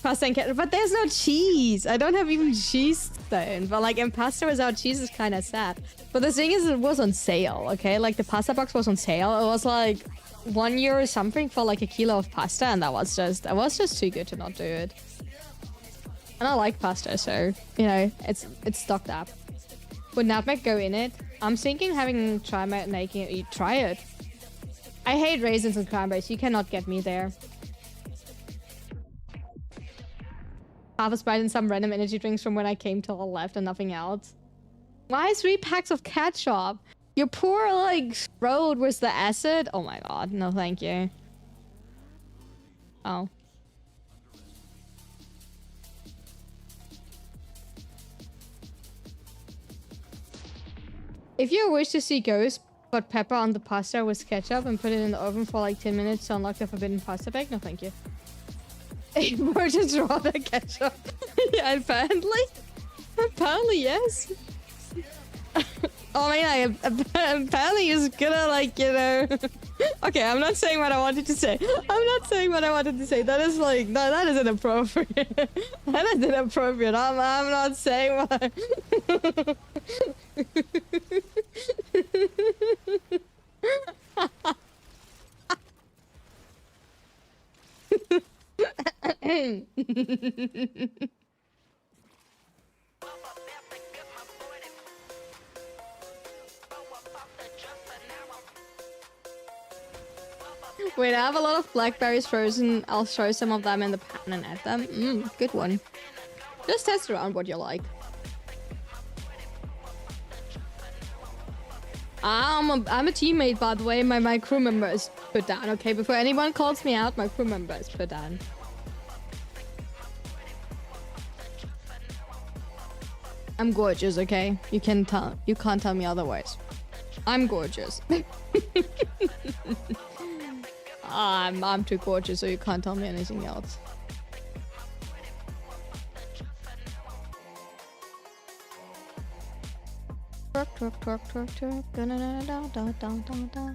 Pasta and ketchup, but there's no cheese. I don't have even cheese then. But like in pasta without cheese is kind of sad. But the thing is, it was on sale. Okay, like the pasta box was on sale. It was like €1 or something for like a kilo of pasta, and that was just too good to not do it. And I like pasta, so you know it's stocked up. Would nutmeg go in it? I'm thinking making it. Try it. I hate raisins and cranberries. You cannot get me there. Half a Sprite and some random energy drinks from when I came till I left and nothing else. Why 3 packs of ketchup? Your poor like throat with the acid? Oh my god, no thank you. Oh. If you wish to see ghosts, put pepper on the pasta with ketchup and put it in the oven for like 10 minutes to unlock the forbidden pasta bag? No thank you. Or just raw the ketchup. Yeah, apparently yes. I mean, apparently it's gonna like, you know, Okay, I'm not saying what I wanted to say. I'm not saying what I wanted to say. That is like, no, that is inappropriate. That is inappropriate. I'm not saying what Wait, I have a lot of blackberries frozen. I'll show some of them in the pan and add them. Good one. Just test around what you like. I'm a teammate, by the way. My crew member is put down. Okay, before anyone calls me out, my crew member is put down. I'm gorgeous, okay? You can't tell me otherwise. I'm gorgeous. I'm too gorgeous, so you can't tell me anything else. Twerk, twerk, twerk, twerk, twerk. Da da da da da da da.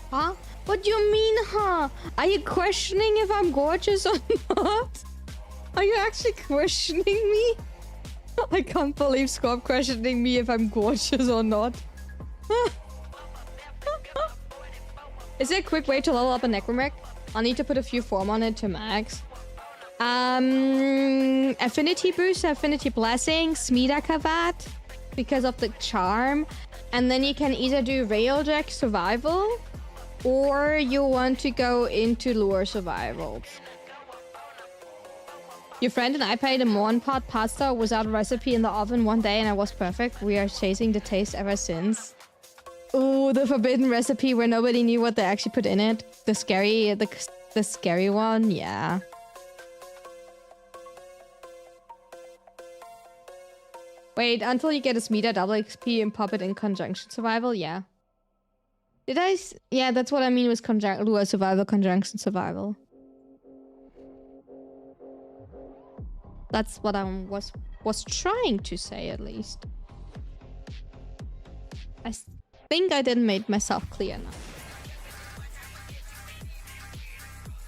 Huh? What do you mean, huh? Are you questioning if I'm gorgeous or not? Are you actually questioning me? I can't believe Scorp questioning me if I'm gorgeous or not. Is there a quick way to level up a necromech? I'll need to put a few form on it to max. Affinity boost, affinity blessing, Smita Kavat, because of the charm. And then you can either do Railjack survival, or you want to go into lure survival. Your friend and I made a morn pot pasta without a recipe in the oven one day and it was perfect. We are chasing the taste ever since. Ooh, the forbidden recipe where nobody knew what they actually put in it. The scary one, yeah. Wait, until you get a Smita double XP and pop it in conjunction survival, yeah. Did I? Yeah, that's what I mean with lure survival, conjunction survival. That's what I was trying to say, at least. I think I didn't make myself clear enough.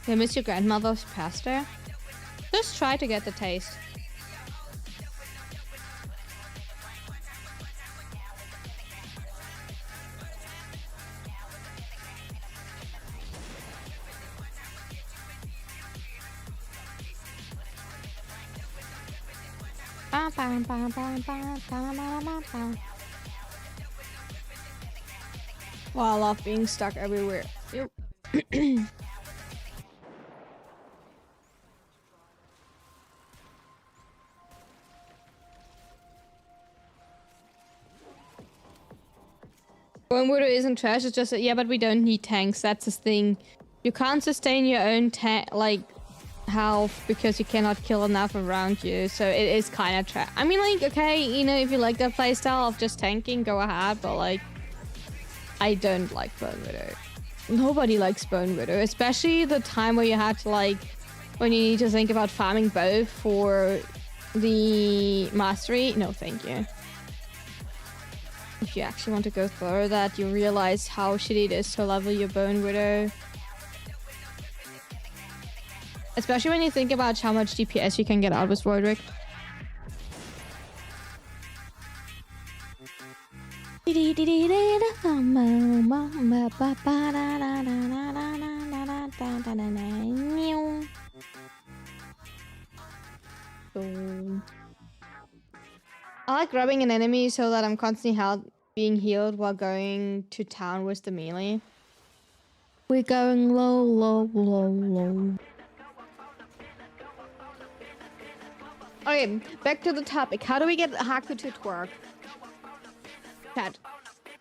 You miss your grandmother's pasta? Just try to get the taste. Wow, I love being stuck everywhere. Ew. Bone Widow isn't trash, it's just yeah, but we don't need tanks, that's the thing. You can't sustain your own health because you cannot kill enough around you, so it is kind of trash. I mean, like, okay, you know, if you like that playstyle of just tanking, go ahead, but like, I don't like Bone Widow. Nobody likes Bone Widow, especially the time where you had to, like, when you need to think about farming both for the mastery. No, thank you. If you actually want to go through that, you realize how shitty it is to level your Bone Widow. Especially when you think about how much DPS you can get out with Roderick. I like grabbing an enemy so that I'm constantly being healed while going to town with the melee. We're going low, low, low, low. Okay, back to the topic. How do we get Haku to twerk? Chat.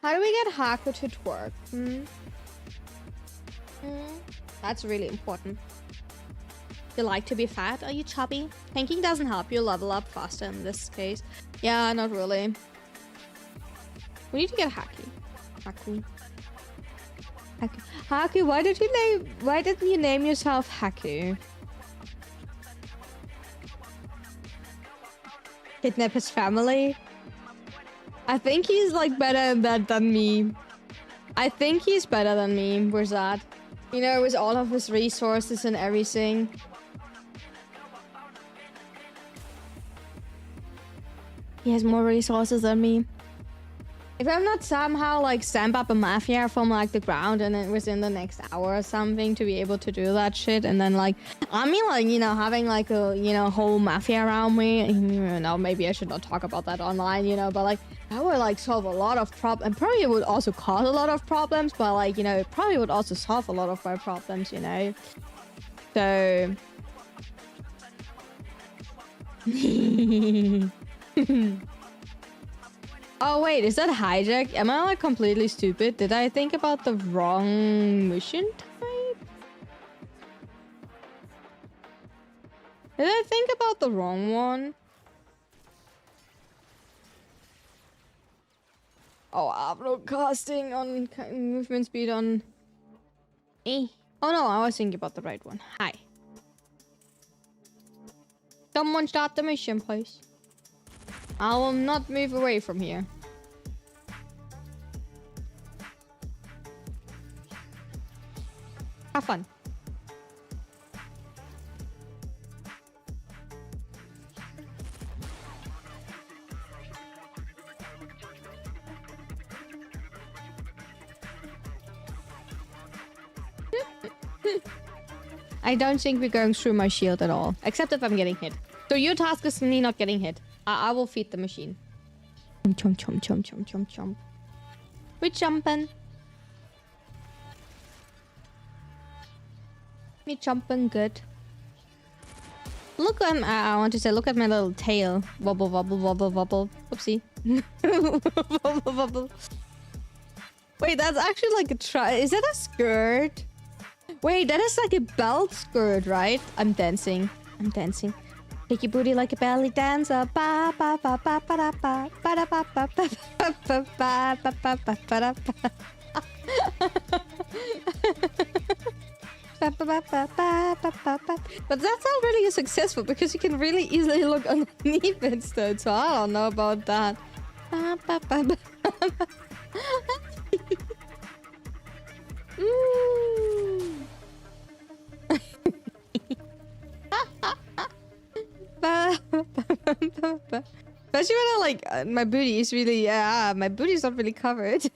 How do we get Haku to twerk? That's really important. You like to be fat? Are you chubby? Tanking doesn't help you level up faster in this case. Yeah, not really. We need to get Haku. Haku, why didn't you name yourself Haku? Kidnap his family. I think he's like better at that than me. I think he's better than me. Where's that? You know, with all of his resources and everything. He has more resources than me. If I'm not somehow like stamp up a mafia from like the ground and then within the next hour or something to be able to do that shit, and then like, I mean like, you know, having like a, you know, whole mafia around me, you know, maybe I should not talk about that online, you know, but like, that would like solve a lot of problems, and probably it would also cause a lot of problems, but like, you know, it probably would also solve a lot of my problems, you know. So... Oh wait, is that hijack? Am I like completely stupid? Did I think about the wrong mission type? Did I think about the wrong one? Oh, upload casting on movement speed on... Oh no, I was thinking about the right one. Hi. Someone start the mission, please. I will not move away from here. Have fun. I don't think we're going through my shield at all. Except if I'm getting hit. So your task is me not getting hit. I will feed the machine. Chomp, chomp, chomp, chomp, chomp, chomp. We're jumping. We're jumping good. Look at I want to say, look at my little tail. Wobble, wobble, wobble, wobble. Oopsie. Wobble, wobble. Wait, that's actually like a is that a skirt? Wait, that is like a belt skirt, right? I'm dancing. I'm dancing. Shake your booty like a belly dancer. Ba ba ba ba ba da ba ba da ba ba ba ba ba ba ba ba ba da ba. But that's not really successful because you can really easily look underneath it still, so I don't know about that. Especially when I like my booty is really my booty's not really covered.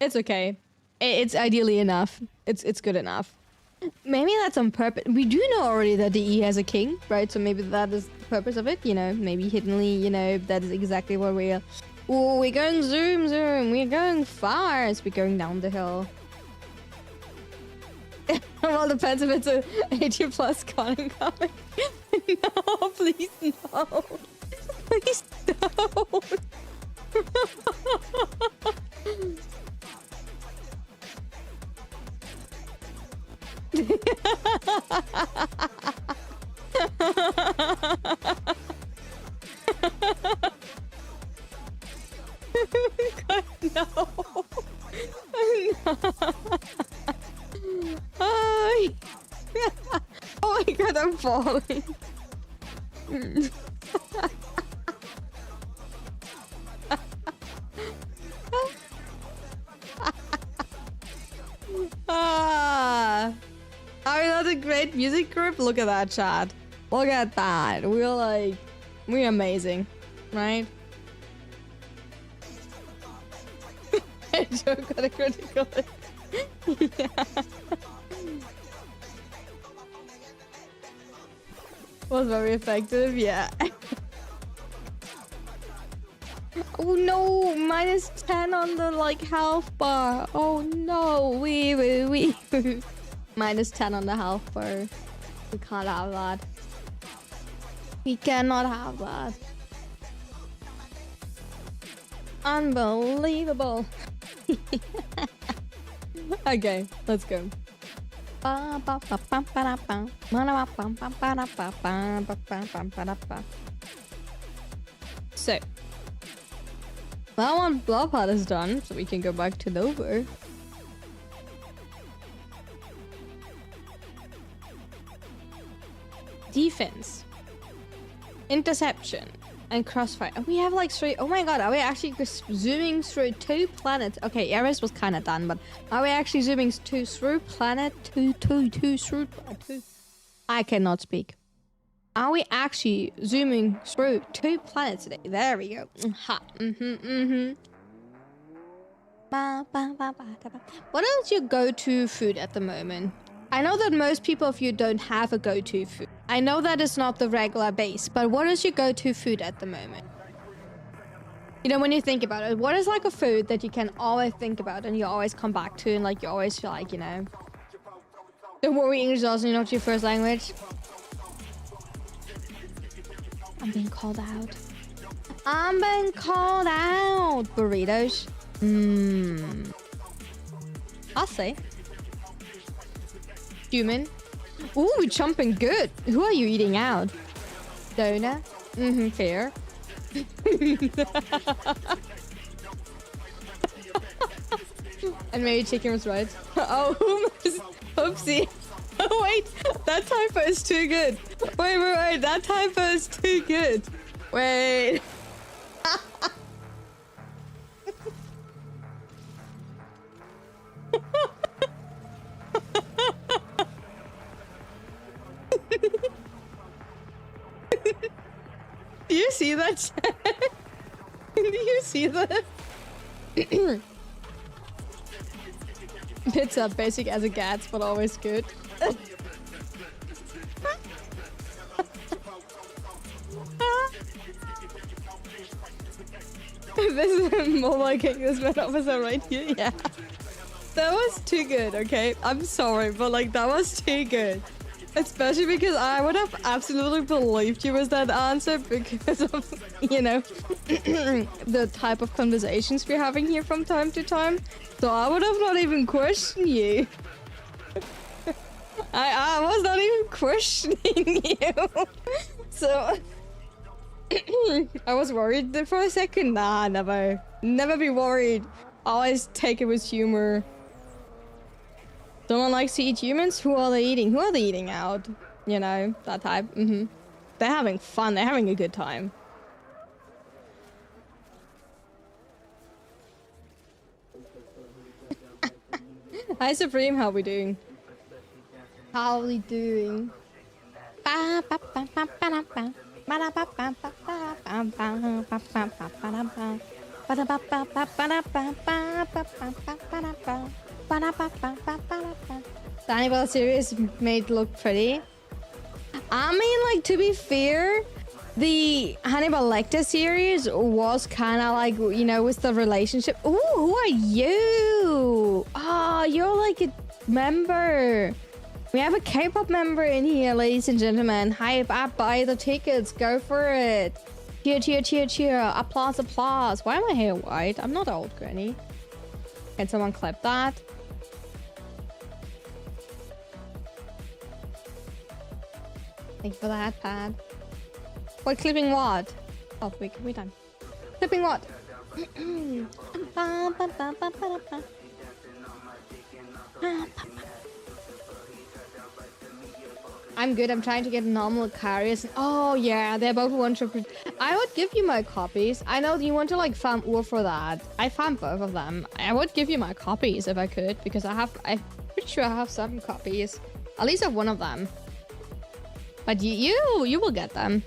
It's okay. It's ideally enough. It's good enough. Maybe that's on purpose. We do know already that the E has a king, right? So maybe that is the purpose of it. You know, maybe hiddenly, you know, that is exactly what we're... Oh, we're going zoom, zoom. We're going fast. We're going down the hill. Well, depends if it's a 80 plus Conan comic. No, please no. Please don't. God, no. No. Oh my god, I'm falling. Are we not a great music group? Look at that, chat. Look at that. We're amazing, right? Joe got a critical hit. Yeah. Was very effective, yeah. Oh no, minus 10 on the like health bar. Oh no, we. Minus 10 on the health bar. We can't have that. We cannot have that. Unbelievable. Okay, let's go. So, that one blob part is done, so we can go back to Dover. defense, interception, and crossfire. And we have like 3. Oh my god, are we actually zooming through 2 planets? Okay, Ares was kind of done, but are we actually zooming through planet 2 through 2? I cannot speak. Are we actually zooming through 2 planets today? There we go. Ha. What is your go-to food at the moment? I know that most people of you don't have a go-to food. I know that it's not the regular base, but what is your go-to food at the moment? You know, when you think about it, what is like a food that you can always think about and you always come back to and like you always feel like, you know... Don't worry, English is also not your first language. I'm being called out. I'm being called out! Burritos. I'll say. Human. Ooh, we're jumping good. Who are you eating out? Donut. Fair. And maybe chicken was right. Oh, oopsie. Oh, wait. That typo is too good. Wait. That typo is too good. Wait. Do you see that? Do you see that? Pizza, basic as it gets, but always good. This is mobile king, this man officer right here. Yeah. That was too good, okay? I'm sorry, but like that was too good. Especially because I would have absolutely believed you was that answer because of, you know, the type of conversations we're having here from time to time. So I would have not even questioned you. I was not even questioning you. So I was worried there for a second. Nah, never. Never be worried. Always take it with humor. Someone likes to eat humans? Who are they eating? Who are they eating out? You know, that type. They're having fun. They're having a good time. Hi, Supreme. How we doing? How we doing? The Hannibal series made look pretty. I mean, like, to be fair, the Hannibal Lecter series was kind of like, you know, with the relationship. Ooh, who are you? Oh, you're like a member. We have a K-pop member in here, ladies and gentlemen. Hype up, buy the tickets, go for it. Cheer, cheer, cheer, cheer. Applause, applause. Why am I hair white? I'm not old, Granny. Can someone clip that? Thank you for that, Pad. What, clipping what? Oh, wait, we're done. Clipping what? I'm good. I'm trying to get normal Carius. Oh, yeah. They're both one triple. I would give you my copies. I know you want to, like, farm Ur for that. I farmed both of them. I would give you my copies if I could, because I'm pretty sure I have 7 copies. At least of one of them. But you will get them.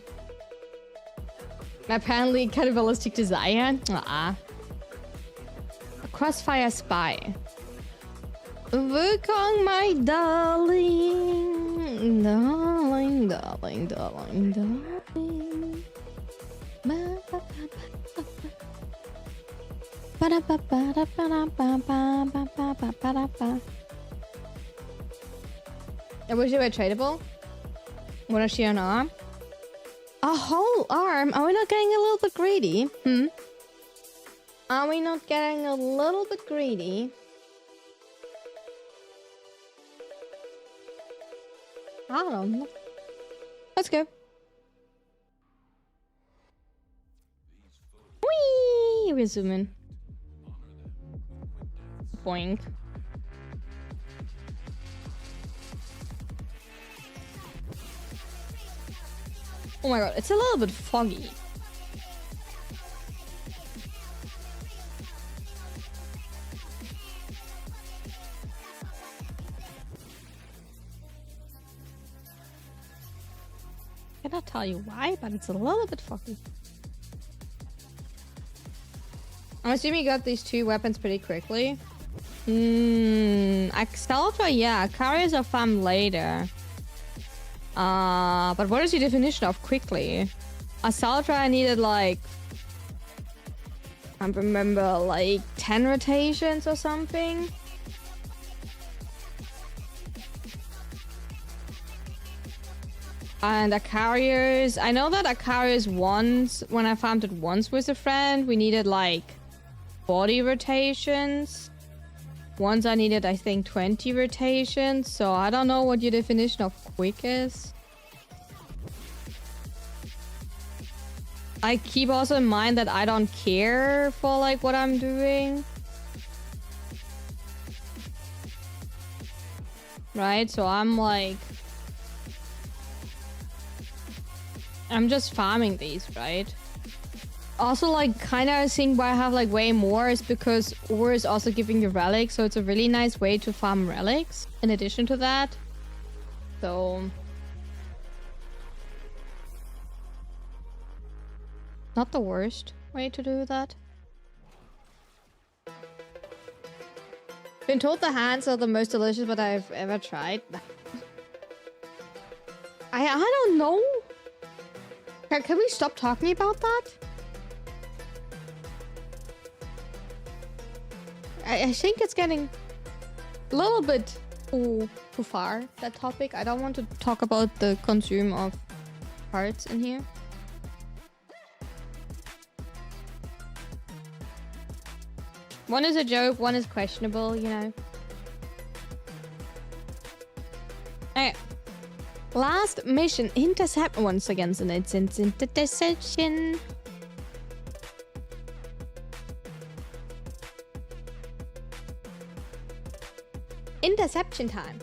Apparently, cannibalistic desire. A crossfire spy. Wukong, my darling, darling, darling, darling, darling. I wish they were tradable. Wanna share an arm? A whole arm? Are we not getting a little bit greedy? Are we not getting a little bit greedy? I don't know. Let's go. Whee! We're zooming. Boink. Oh my god, it's a little bit foggy. I cannot tell you why, but it's a little bit foggy. I'm assuming you got these two weapons pretty quickly. Axalta, yeah, carriers are farmed later. But what is your definition of quickly? Assaultra I needed like... I remember like 10 rotations or something. And Acarius, I know that Acarius once, when I farmed it once with a friend, we needed like 40 rotations. Once I needed, I think, 20 rotations. So I don't know what your definition of quick is. I keep also in mind that I don't care for like what I'm doing. Right? So I'm like... I'm just farming these, right? Also, like, kind of think why I have like way more is because ore is also giving you relics, so it's a really nice way to farm relics in addition to that. So... not the worst way to do that. Been told the hands are the most delicious but I've ever tried. I don't know. Can we stop talking about that? I think it's getting a little bit too far, that topic. I don't want to talk about the consume of parts in here. One is a joke, one is questionable, you know. Okay. Last mission, intercept once again, and it's interception. Interception time.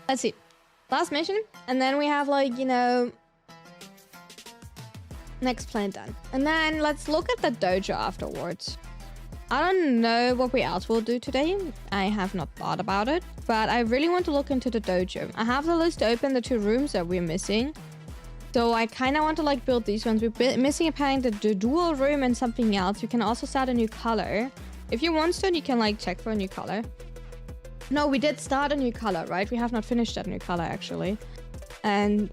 Let's see. Last mission, and then we have like, you know, next plan done. And then let's look at the dojo afterwards. I don't know what we else will do today. I have not thought about it, but I really want to look into the dojo. I have the list open, the 2 rooms that we're missing. So I kind of want to like build these ones. We're missing apparently the dual room and something else. You can also start a new color. If you want to, you can like check for a new color. No, we did start a new color, right? We have not finished that new color actually. And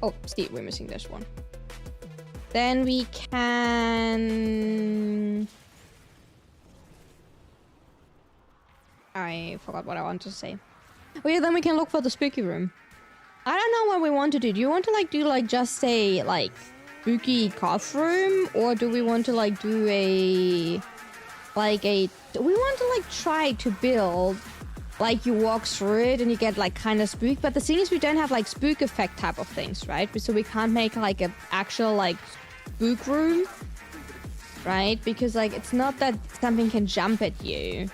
oh, see, we're missing this one. Then we can... I forgot what I wanted to say. Oh yeah, then we can look for the spooky room. I don't know what we want to do. Do you want to like do like just say like spooky cough room, or do we want to like do a like a... do we want to like try to build like you walk through it and you get like kind of spooked, but the thing is we don't have like spook effect type of things, right? So we can't make like an actual like spook room, right? Because like it's not that something can jump at you,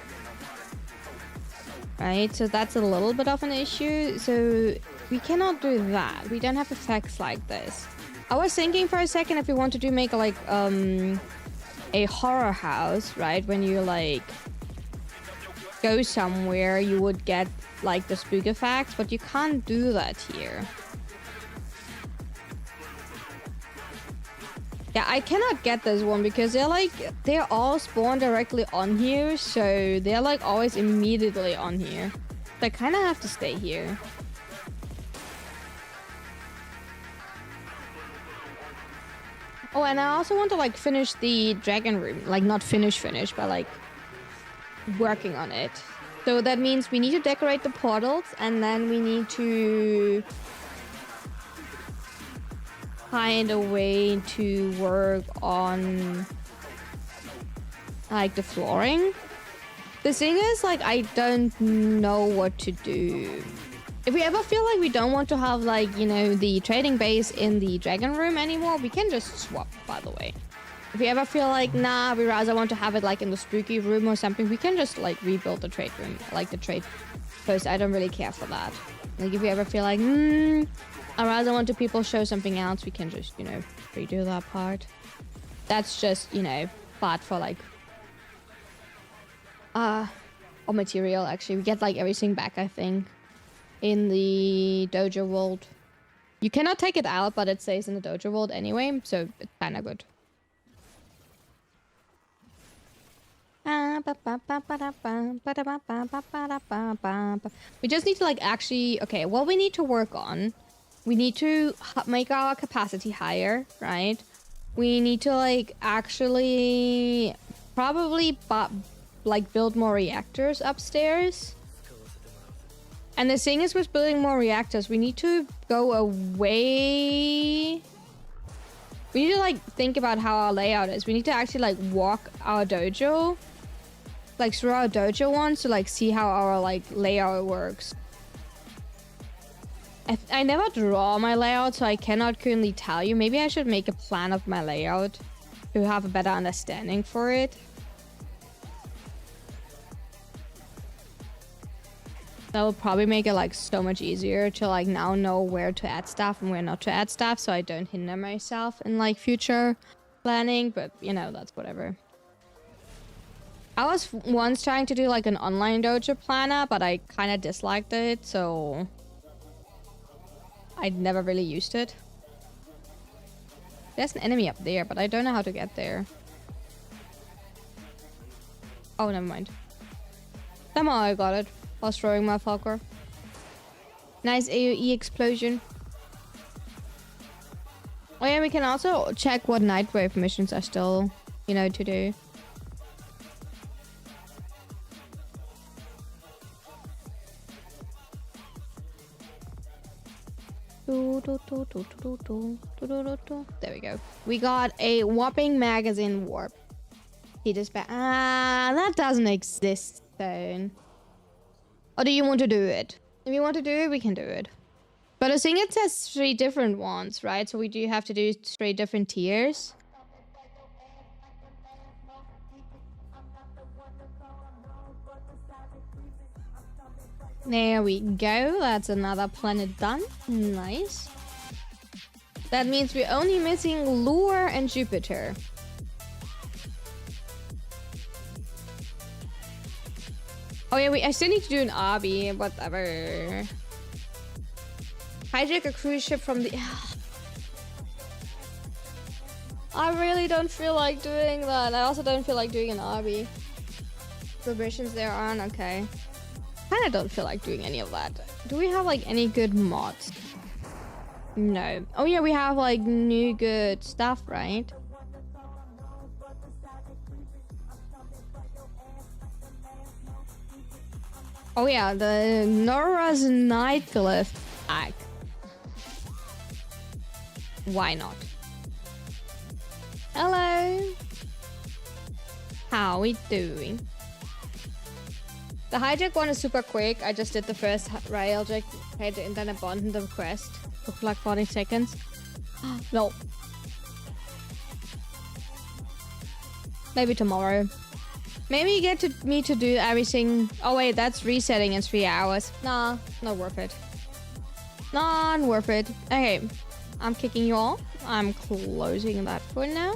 right? So that's a little bit of an issue. So we cannot do that. We don't have effects like this. I was thinking for a second if we want to do make like a horror house, right? When you like go somewhere, you would get like the spook effects, but you can't do that here. Yeah, I cannot get this one because they're all spawned directly on here, so they're like always immediately on here. So I kind of have to stay here. Oh, and I also want to like finish the dragon room, like not finish, but like working on it. So that means we need to decorate the portals, and then we need to find a way to work on like the flooring. The thing is, like, I don't know what to do. If we ever feel like we don't want to have, like, you know, the trading base in the dragon room anymore, we can just swap, by the way. If we ever feel like, nah, we rather want to have it, like, in the spooky room or something, we can just, like, rebuild the trade room, like, the trade post. I don't really care for that. Like, if we ever feel like, I rather want to people show something else, we can just, you know, redo that part. That's just, you know, part for, like, or material, actually. We get, like, everything back, I think, in the dojo world. You cannot take it out, but it stays in the dojo world anyway, so it's kind of good. We just need to, like, actually... Okay, what we need to work on... We need to make our capacity higher, right? We need to, like, actually... Probably... like, build more reactors upstairs. And the thing is, with building more reactors, we need to go away. We need to, like, think about how our layout is. We need to actually, like, walk our dojo. Like, through our dojo once to, like, see how our, like, layout works. I never draw my layout, so I cannot currently tell you. Maybe I should make a plan of my layout to have a better understanding for it. That will probably make it, like, so much easier to, like, now know where to add stuff and where not to add stuff, so I don't hinder myself in, like, future planning, but, you know, that's whatever. I was once trying to do, like, an online dojo planner, but I kind of disliked it, so I never really used it. There's an enemy up there, but I don't know how to get there. Oh, never mind. Somehow I got it. I was throwing my Falcor. Nice AoE explosion. Oh yeah, we can also check what Nightwave missions are still, you know, to do. There we go. We got a whopping magazine warp. He just that doesn't exist then. Or do you want to do it? If you want to do it, we can do it. But I think it says 3 different ones, right? So we do have to do 3 different tiers. There we go. That's another planet done. Nice. That means we're only missing Lure and Jupiter. Oh yeah, I still need to do an RB, whatever. Hijack a cruise ship from the... I really don't feel like doing that. I also don't feel like doing an RB. The missions there aren't okay. Kinda don't feel like doing any of that. Do we have, like, any good mods? No. Oh yeah, we have, like, new good stuff, right? Oh yeah, the Nora's Nightglyph pack. Why not? Hello. How we doing? The hijack one is super quick. I just did the first railjack, paid the internet bond in the quest. Took like 40 seconds. No. Maybe tomorrow. Maybe you get me to do everything. Oh wait, that's resetting in 3 hours. Nah, not worth it. Not worth it. Okay, I'm kicking you off. I'm closing that for now.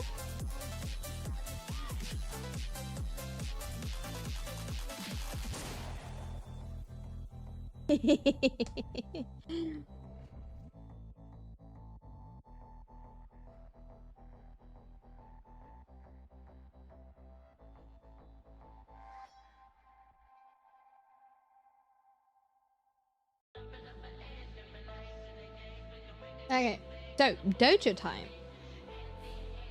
Okay, so dojo time.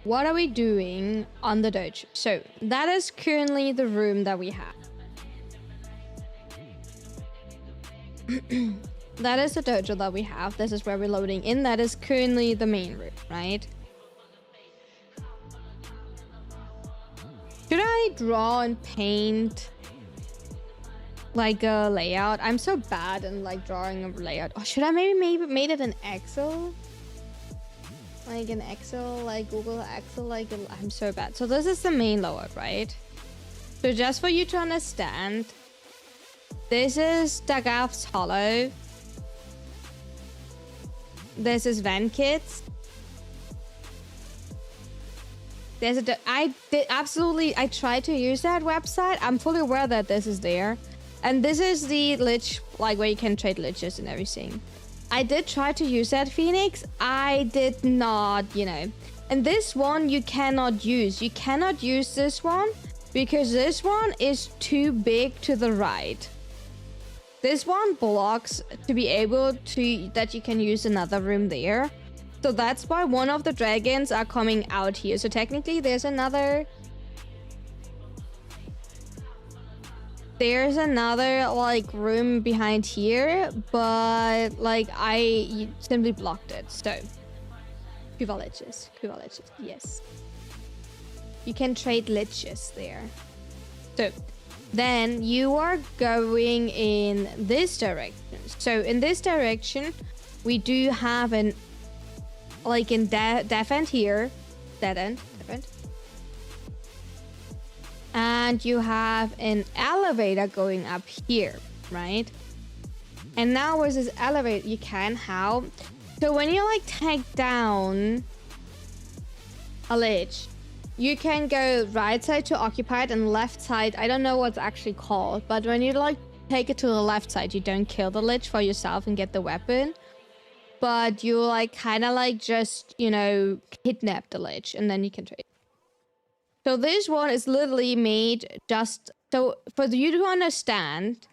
What are we doing on the dojo? So that is currently the room that we have. That is the dojo that we have. This is where we're loading in. That is currently the main room, right? Should I draw and paint like a layout. I'm so bad in like drawing a layout. Oh, should I maybe made it an Excel? Like an Excel, like Google Excel, like I'm so bad. So this is the main layout, right? So just for you to understand, this is Dagav's Hollow. This is Vankits. There's a. I tried to use that website. I'm fully aware that this is there, and this is the lich, like where you can trade liches and everything. I did try to use that, Phoenix. I did not, you know. And this one you cannot use. You cannot use this one because this one is too big to the right. This one blocks to be able to, that you can use another room there. So that's why one of the dragons are coming out here. So technically there's another like room behind here, but like I simply blocked it. So Kuva liches, yes. You can trade liches there. So then you are going in this direction. So in this direction, we do have an, like in deaf end here, dead end. And you have an elevator going up here, right? And now with this elevator, you can how? So when you like take down a lich, you can go right side to occupied and left side. I don't know what's actually called, but when you like take it to the left side, you don't kill the lich for yourself and get the weapon, but you like kind of like just, you know, kidnap the lich and then you can trade. So this one is literally made just so for you to understand.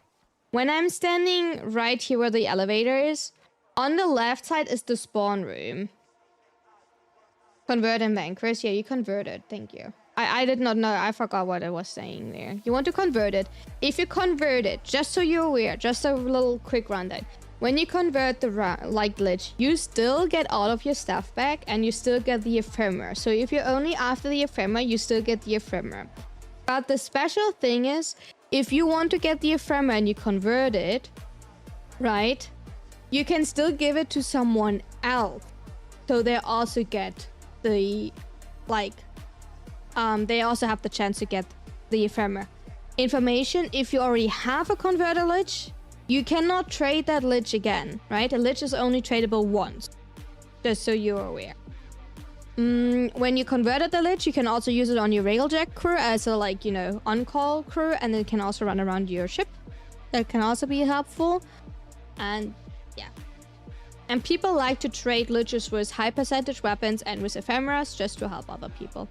When I'm standing right here where the elevator is, on the left side is the spawn room. Convert and vanquish. Yeah, you converted. Thank you. I did not know. I forgot what I was saying there. You want to convert it. If you convert it, just so you're aware, just a little quick rundown. When you convert the like lich, you still get all of your stuff back and you still get the ephemera. So if you're only after the ephemera, you still get the ephemera. But the special thing is, if you want to get the ephemera and you convert it, right, you can still give it to someone else. So they also get the, like, they also have the chance to get the ephemera. Information, if you already have a converter lich, you cannot trade that lich again, right? A lich is only tradable once, just so you're aware. When you converted the lich, you can also use it on your railjack crew as a, like, you know, on-call crew, and it can also run around your ship. That can also be helpful. And yeah. And people like to trade liches with high percentage weapons and with ephemeras just to help other people.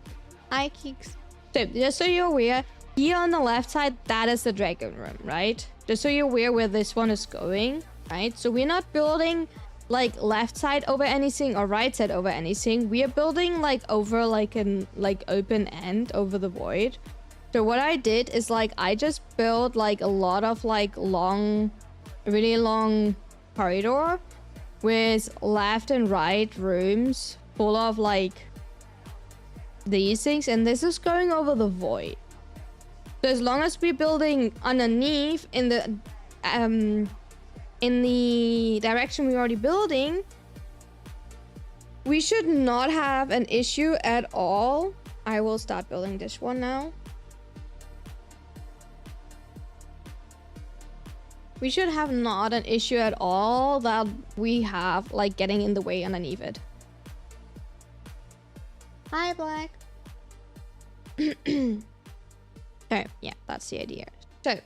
Hi, Keeks. So, just so you're aware, here on the left side, that is the dragon room, right? Just so you're aware where this one is going, right? So we're not building like left side over anything or right side over anything. We are building like over like an like open end over the void. So what I did is like I just built like a lot of like long, really long corridor with left and right rooms full of like these things, and this is going over the void. So as long as we're building underneath in the direction we're already building, we should not have an issue at all. I will start building this one now. We should have not an issue at all that we have like getting in the way underneath it. Hi, Black. So yeah, that's the idea. So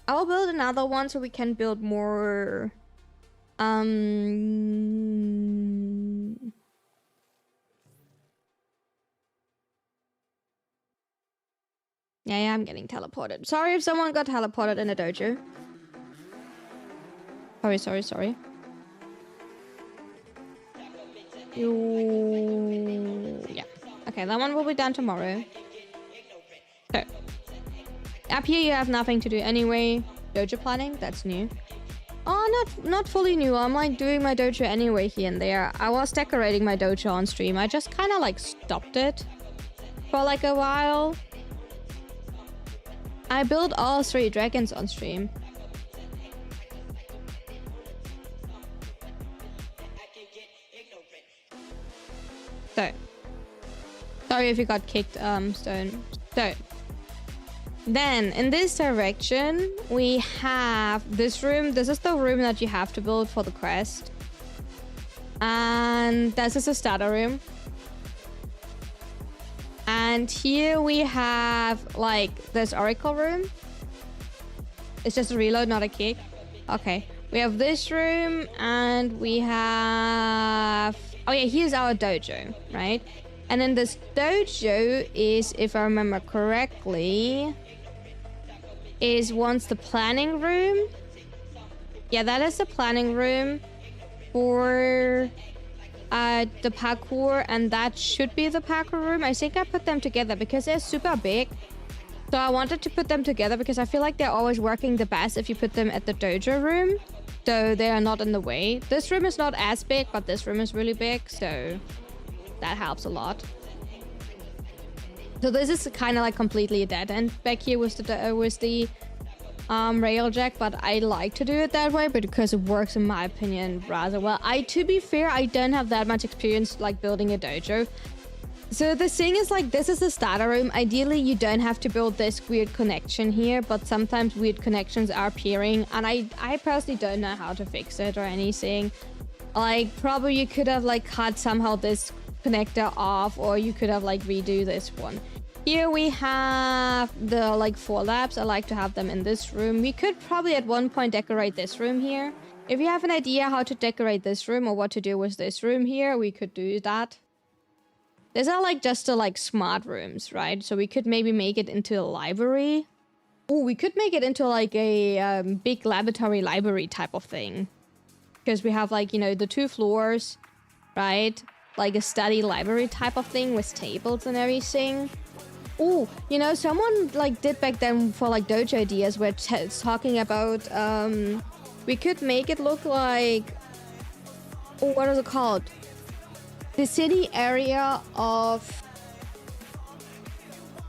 I'll build another one so we can build more yeah, I'm getting teleported. Sorry if someone got teleported in a dojo. Sorry. Yeah. Okay, that one will be done tomorrow. So up here you have nothing to do anyway. Dojo planning, that's new. Oh, not fully new. I'm like doing my dojo anyway here and there. I was decorating my dojo on stream. I just kind of like stopped it for like a while. I built all 3 dragons on stream. sorry if you got kicked, Stone. So then in this direction we have this room. This is the room that you have to build for the quest, and this is a starter room. And here we have like this oracle room. It's just a reload, not a kick. Okay, we have this room, and we have, oh yeah, here's our dojo, right? And then this dojo is, if I remember correctly, is once the planning room. Yeah, that is the planning room for the parkour, and that should be the parkour room. I think I put them together because they're super big. So I wanted to put them together because I feel like they're always working the best if you put them at the dojo room, so they are not in the way. This room is not as big, but this room is really big, so that helps a lot. So this is kind of like completely a dead end. Back here was the rail jack, but I like to do it that way because it works, in my opinion, rather well. To be fair, I don't have that much experience like building a dojo. So the thing is, like, this is a starter room. Ideally, you don't have to build this weird connection here, but sometimes weird connections are appearing, and I personally don't know how to fix it or anything. Like, probably you could have like cut somehow this connector off, or you could have like redo this one. Here we have the like 4 labs. I like to have them in this room. We could probably at one point decorate this room here. If you have an idea how to decorate this room or what to do with this room here, we could do that. These are like just the like smart rooms, right? So we could maybe make it into a library. Oh, we could make it into like a big laboratory library type of thing. Because we have like, you know, the 2 floors, right? Like a study library type of thing with tables and everything. Oh, you know, someone like did back then for like dojo ideas were talking about we could make it look like, oh, what is it called? The city area of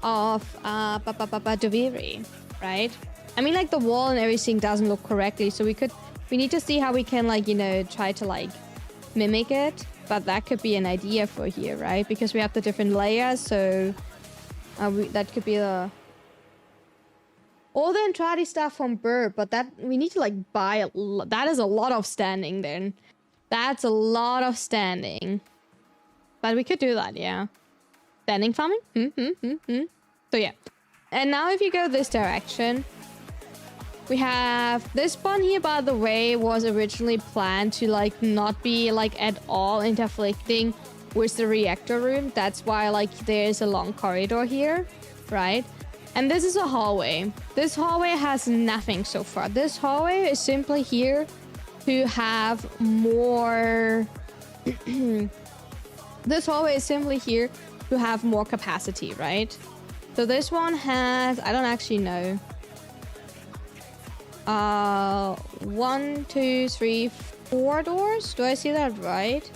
Doviri, right? I mean, like the wall and everything doesn't look correctly, so we need to see how we can, like, you know, try to like mimic it. But that could be an idea for here, right? Because we have the different layers, so that could be the all the Entradi stuff from Burr. But that we need to like buy that is a lot of standing. Then that's a lot of standing. But we could do that, yeah. Standing farming? So yeah. And now if you go this direction, we have this one here, by the way, was originally planned to like not be like at all interflicting with the reactor room. That's why like there's a long corridor here, right? And this is a hallway. This hallway has nothing so far. This hallway is simply here to have more... This hallway is simply here to have more capacity, right? So this one has... I don't actually know. 1, 2, 3, 4 doors? Do I see that right?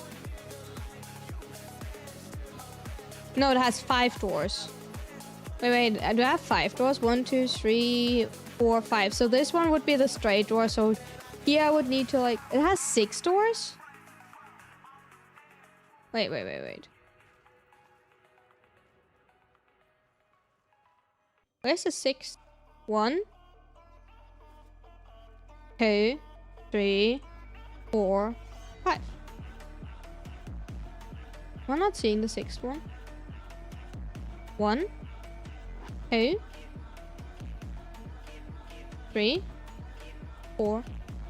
No, it has 5 doors. Wait, do I have 5 doors? 1, 2, 3, 4, 5. So this one would be the straight door. So here I would need to like... It has 6 doors? Wait. Where's the 6th? 1, 2, 3, 4, 5. I'm not seeing the 6th one. 1, 2, 3, 4,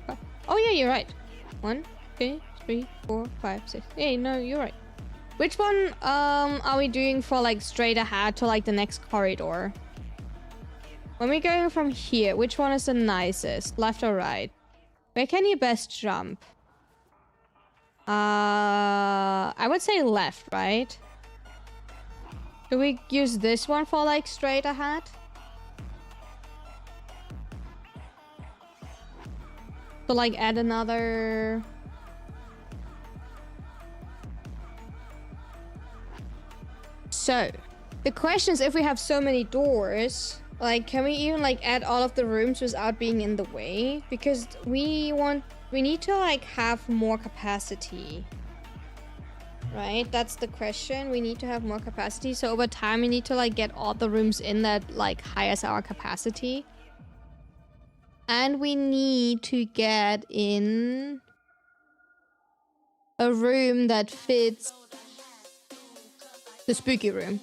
5. Oh yeah, you're right. 1, 2, 3, 4, 5, 6. Hey, no, you're right. Which one are we doing for like straight ahead to like the next corridor? When we're going from here, which one is the nicest? Left or right? Where can you best jump? I would say left, right? Do we use this one for like straight ahead? So like add another... So, the question is, if we have so many doors, like, can we even like add all of the rooms without being in the way? Because we need to like have more capacity. right? That's the question. We need to have more capacity. So over time, we need to like get all the rooms in that like highest our capacity. And we need to get in a room that fits the spooky room.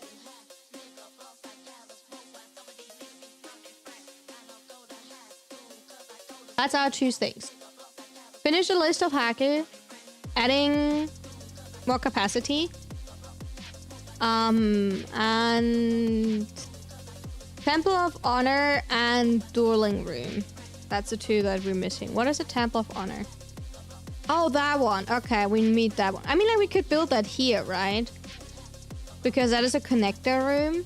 That's our two things. Finish the list of hacker, adding more capacity, and Temple of Honor and Dueling Room. That's the two that we're missing. What is a Temple of Honor? Oh, that one. Okay, we need that one. I mean, like, we could build that here, right? Because that is a connector room.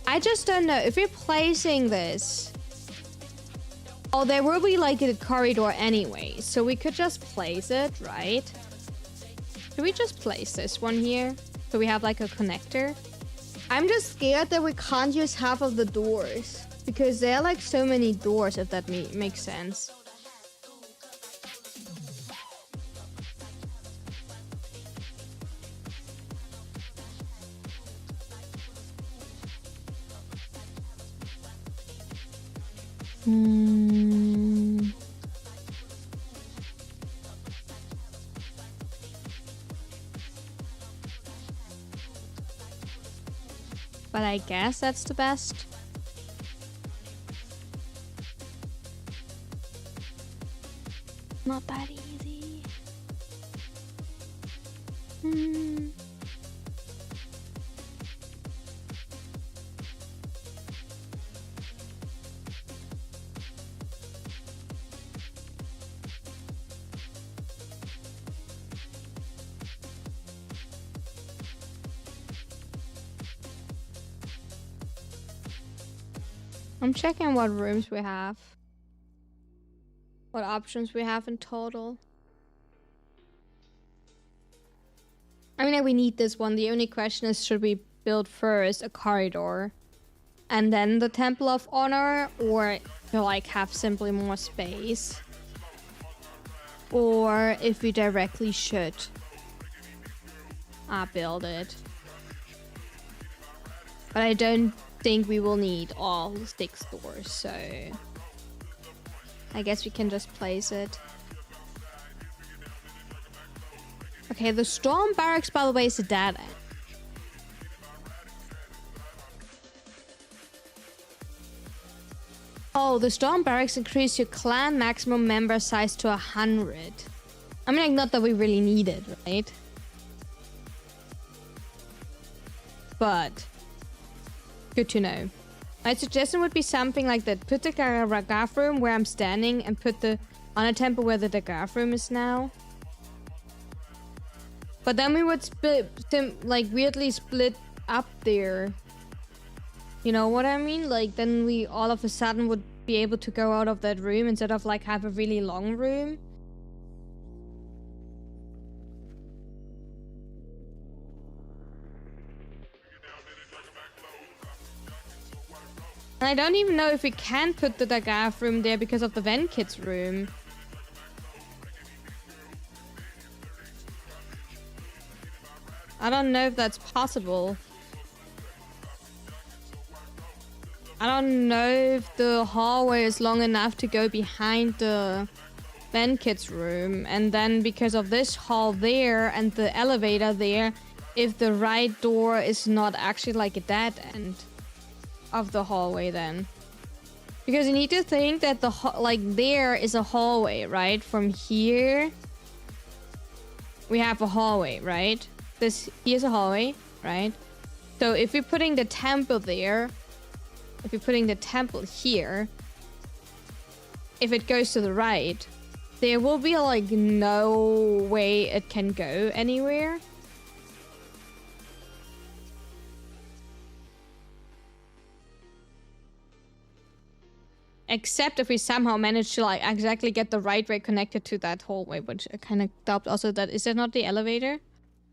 I just don't know. If we're placing this... Oh, there will be, like, a corridor anyway. So we could just place it, right? Can we just place this one here? So we have, like, a connector? I'm just scared that we can't use half of the doors. Because there are, like, so many doors, if that makes sense. But I guess that's the best. Not that easy. I'm checking what rooms we have. What options we have in total. I mean, we need this one. The only question is, should we build first a corridor and then the Temple of Honor, or to like have simply more space? Or if we directly should build it. But I don't think we will need all 6 doors, so I guess we can just place it. Okay, the Storm Barracks, by the way, is a dead end. Oh, the Storm Barracks increase your clan maximum member size to 100. I mean, like, not that we really need it, right? But good to know. My suggestion would be something like that. Put the Gargaff room where I'm standing and put the Honor Temple where the Gargaff room is now. But then we would like weirdly split up there. You know what I mean? Like then we all of a sudden would be able to go out of that room instead of like have a really long room. And I don't even know if we can put the Gargaff room there because of the Vent Kids room. I don't know if that's possible. I don't know if the hallway is long enough to go behind the Vent Kids room. And then because of this hall there and the elevator there, if the right door is not actually like a dead end of the hallway then. Because you need to think that the like there is a hallway, right? From here we have a hallway, right? Here's a hallway, right? So if we're putting the temple there, if we're putting the temple here, if it goes to the right, there will be like no way it can go anywhere. Except if we somehow manage to like exactly get the right way connected to that hallway, which I kind of doubt also that. Is that not the elevator?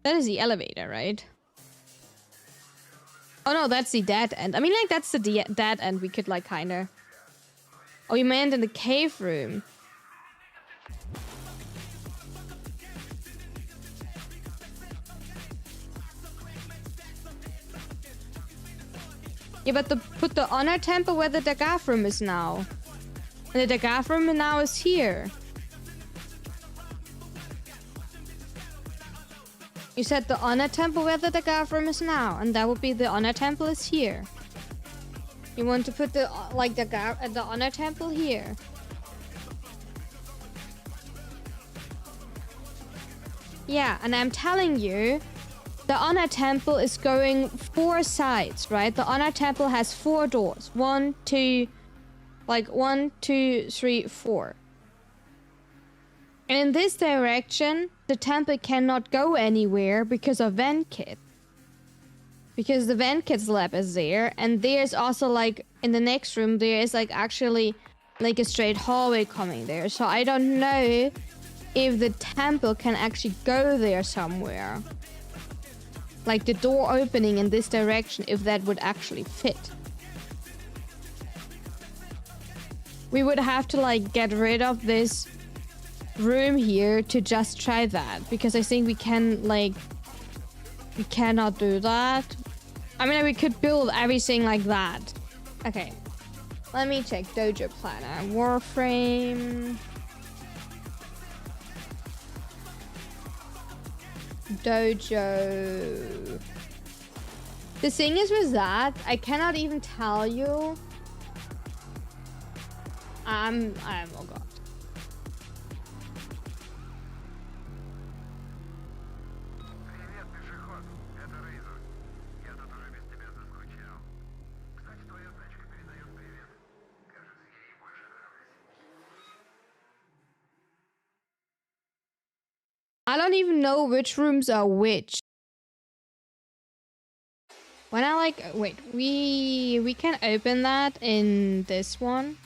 That is the elevator, right? Oh no, that's the dead end. I mean, like, that's the dead end. We could, like, kind of... Oh, you meant in the cave room. Yeah, but put the honor temple where the Dagaf room is now. And the Dagaf room now is here. You said the honor temple where the Dagaf room is now, and that would be the honor temple is here. You want to put the the honor temple here. Yeah, and I'm telling you, the honor temple is going 4 sides, right? The honor temple has 4 doors. 1, 2, 1, 2, 3, 4. And in this direction, the temple cannot go anywhere because of Venkit. Because the Venkit's lab is there, and there's also like in the next room there is like actually like a straight hallway coming there. So I don't know if the temple can actually go there somewhere. Like the door opening in this direction, if that would actually fit. We would have to like get rid of this room here to just try that, because I think we cannot do that. I mean, we could build everything like that. Okay, let me check dojo planner, warframe, dojo. The thing is with that, I cannot even tell you. Oh god. I don't even know which rooms are which. When I wait, we can open that in this one.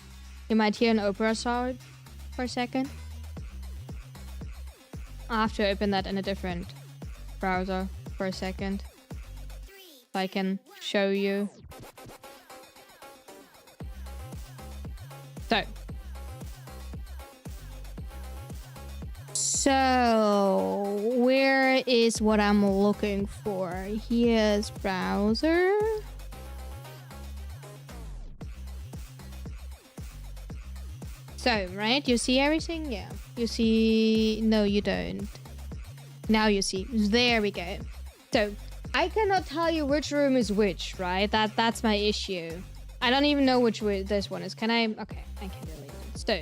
You might hear an opera sound for a second. I'll have to open that in a different browser for a second, so I can show you. So, where is what I'm looking for? Here's browser. So, right? You see everything? Yeah. You see... No, you don't. Now you see. There we go. So, I cannot tell you which room is which, right? That's my issue. I don't even know which way this one is. Can I... Okay, I can delete it. So,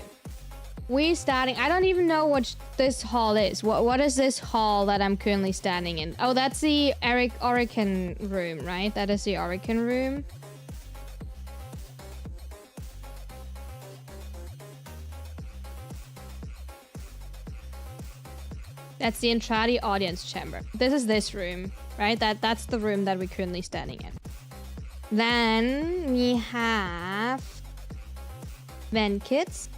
we're starting... I don't even know what this hall is. What is this hall that I'm currently standing in? Oh, that's the Orican room, right? That is the Orican room. That's the Entradi audience chamber. This is this room, right? That's the room that we're currently standing in. Then we have Venkits.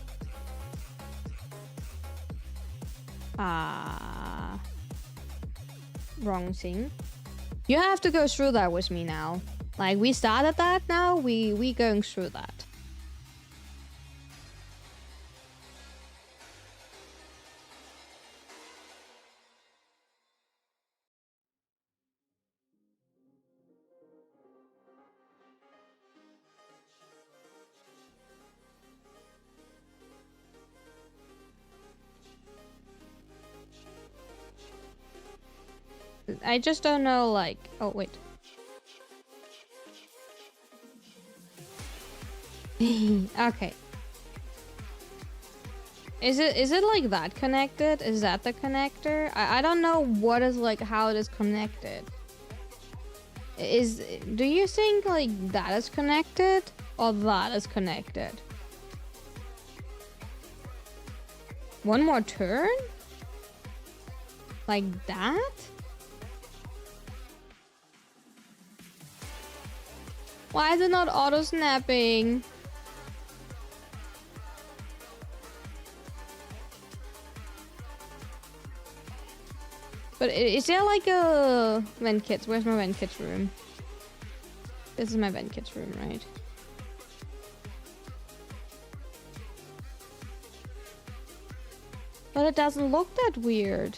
Wrong thing. You have to go through that with me now. Like, we started that now, we going through that. I just don't know, like... Oh, wait. Okay. Is it like that connected? Is that the connector? I don't know what is, like, how it is connected. Do you think, like, that is connected? Or that is connected? One more turn? Like that? Why is it not auto-snapping? But is there like a Venkits? Where's my Venkits room? This is my Venkits room, right? But it doesn't look that weird.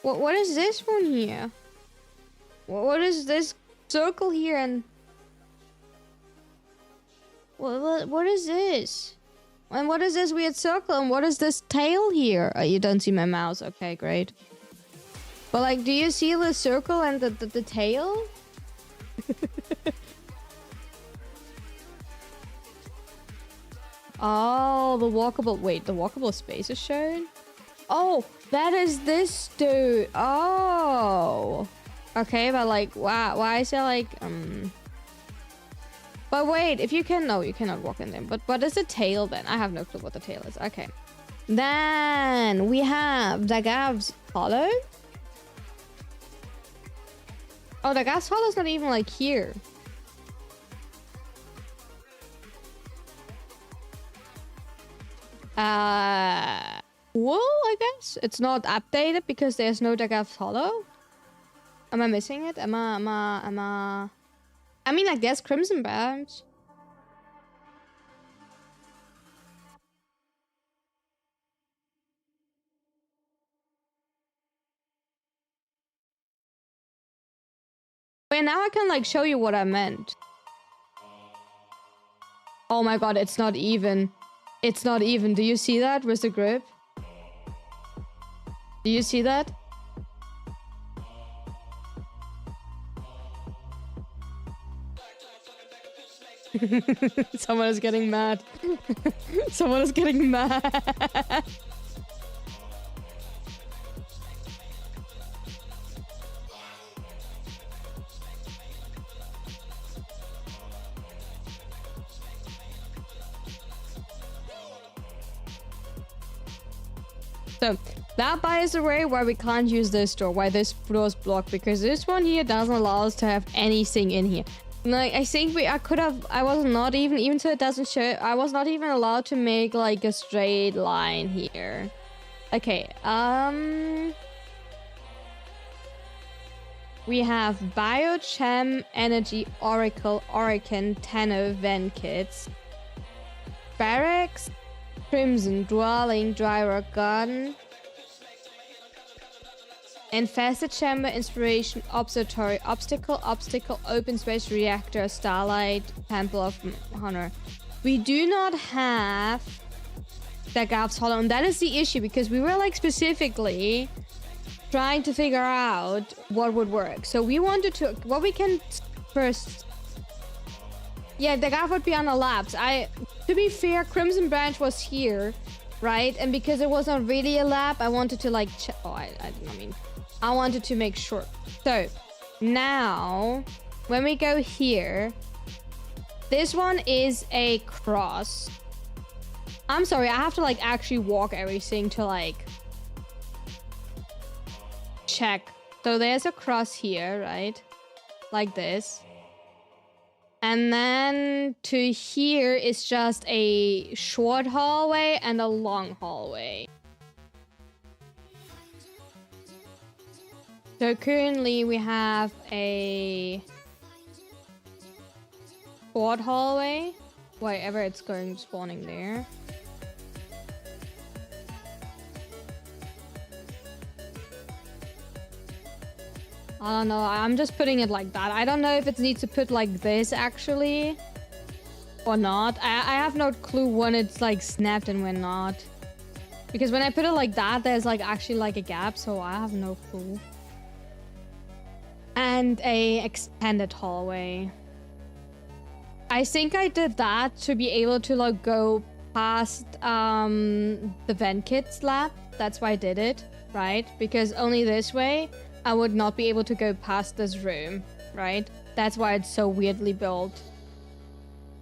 What is this one here? What is this circle here and... What is this? And what is this weird circle? And what is this tail here? Oh, you don't see my mouse. Okay, great. But like, do you see the circle and the tail? Oh, the walkable... Wait, the walkable space is shown? Oh, that is this dude. Oh. Okay, but like, why is there like... But wait, if you can... No, you cannot walk in there. But what is the tail then? I have no clue what the tail is. Okay. Then we have Dagav's Hollow. Oh, Dagav's Hollow is not even like here. Well, I guess it's not updated because there's no Dagav's Hollow. Am I missing it? Am I... I mean, I guess Crimson Badge. Wait, now I can like show you what I meant. Oh my god, it's not even. It's not even. Do you see that with the grip? Do you see that? Someone is getting mad. Someone is getting mad. So that bias array why we can't use this door, why this door is blocked, because this one here doesn't allow us to have anything in here. Like, I think I was not even so it doesn't show, I was not even allowed to make like a straight line here. Okay, we have Biochem, Energy, Oracle, Oricon, Tenno, Venkits, Barracks, Crimson, Dwelling, Dry Rock Garden, Infested Chamber, Inspiration, Observatory, Obstacle, Open Space, Reactor, Starlight, Temple of Honor. We do not have Dagav's Hollow, and that is the issue, because we were like specifically trying to figure out what would work. So we wanted to... What we can first... Yeah, Dagav would be on a lapse. To be fair, Crimson Branch was here, right? And because it was not really a lap, I wanted to like... I wanted to make sure. So, now, when we go here, this one is a cross. I'm sorry, I have to like actually walk everything to like check. So there's a cross here, right? Like this. And then to here is just a short hallway and a long hallway. So currently we have a short hallway, wherever it's going spawning there. I don't know, I'm just putting it like that. I don't know if it needs to put like this actually or not. I have no clue when it's like snapped and when not. Because when I put it like that, there's like actually like a gap, so I have no clue. And a expanded hallway. I think I did that to be able to like go past the Venkits lab. That's why I did it, right? Because only this way I would not be able to go past this room, right? That's why it's so weirdly built.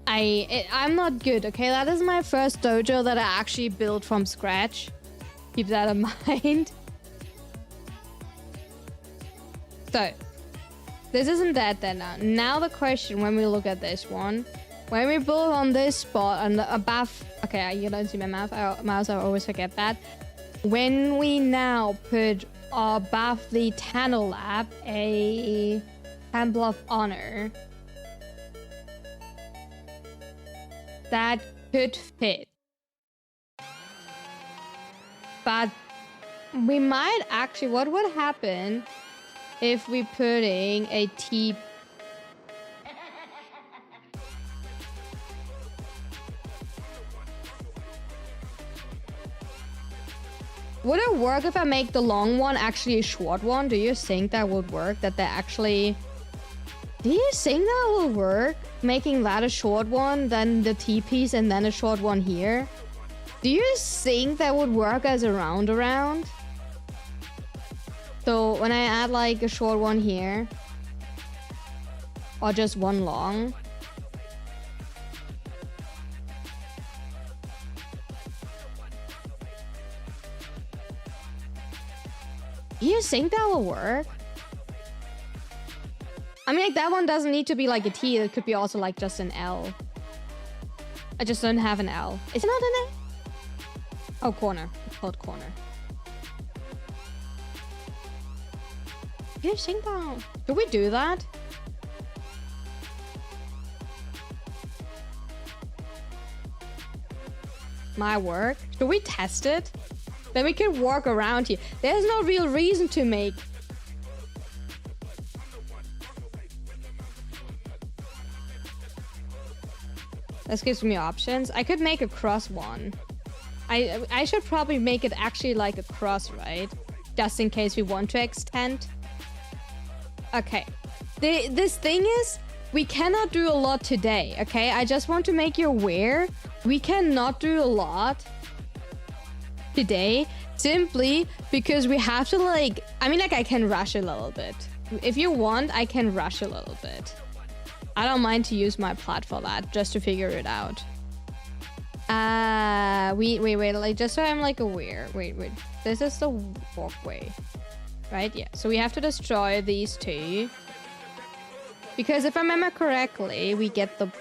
I'm not good, okay? That is my first dojo that I actually built from scratch. Keep that in mind. So, this isn't that then now. Now the question when we look at this one, when we build on this spot and above, okay, you don't see my mouse, I always forget that. When we now put above the Tanno lab a Temple of Honor, that could fit. But We might actually... What would happen if we putting a T... Would it work if I make the long one actually a short one? Do you think that would work? That they actually... Do you think that will work? Making that a short one, then the T-piece, and then a short one here? Do you think that would work as a round around? So when I add like a short one here, or just one long, do you think that will work? I mean, like, that one doesn't need to be like a T. It could be also like just an L. I just don't have an L. Is it not an L? Oh, corner. It's called corner. Do you think that? Do we do that? My work? Should we test it? Then we can work around here. There's no real reason to make... This gives me options. I could make a cross one. I should probably make it actually like a cross, right? Just in case we want to extend. Okay. This thing is, we cannot do a lot today, okay? I just want to make you aware. We cannot do a lot today, simply because we have to, like... I mean, like, I can rush a little bit. If you want, I can rush a little bit. I don't mind to use my plot for that, just to figure it out. Wait, like, just so I'm, like, aware. Wait. This is the walkway, right? Yeah, so we have to destroy these two. Because if I remember correctly, we get the...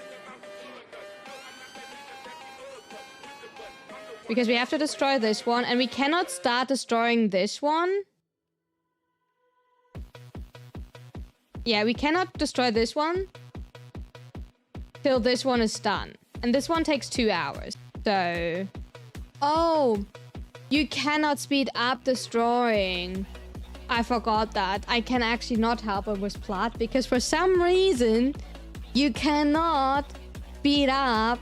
Because we have to destroy this one, and we cannot start destroying this one. Yeah, we cannot destroy this one till this one is done. And this one takes 2 hours. So... Oh! You cannot speed up destroying. I forgot that. I can actually not help it with plot, because for some reason, you cannot speed up...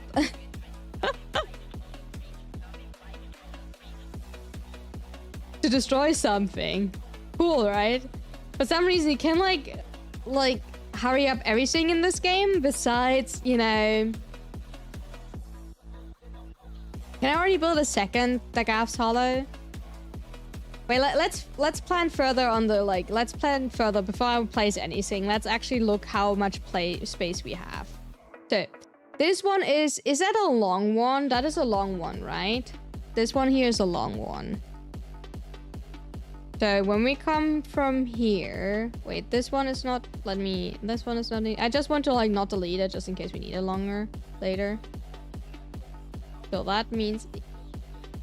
to destroy something. Cool, right? For some reason, you can, like, hurry up everything in this game, besides, you know... Can I already build a second Dagaf's Hollow? Wait, let's plan further on the, like, let's plan further before I place anything. Let's actually look how much play space we have. So, this one is that a long one? That is a long one, right? This one here is a long one. So when we come from here, wait, this one is not, this one is not, I just want to, like, not delete it just in case we need it longer later. So that means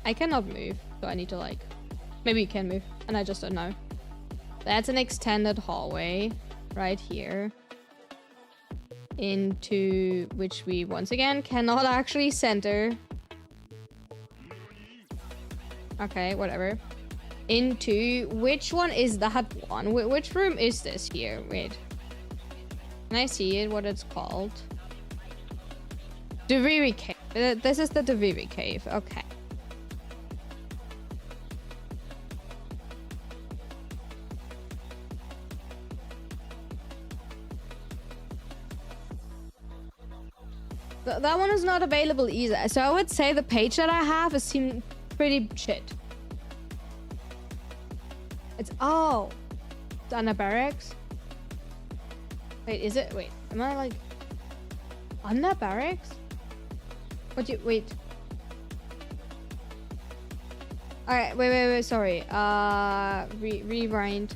I cannot move. So I need to, like, maybe you can move and I just don't know. That's an extended hallway right here. Into which we once again cannot actually center. Okay, whatever. Into which one is that one? Which room is this here? Wait. Can I see it? What it's called? Deviri Cave. This is the Deviri Cave. Okay. That one is not available either. So I would say the page that I have is pretty shit. It's... Oh! It's on a barracks? Wait, is it? Wait, am I, like... on that barracks? What do you... Wait. Alright, wait, sorry. Rewind.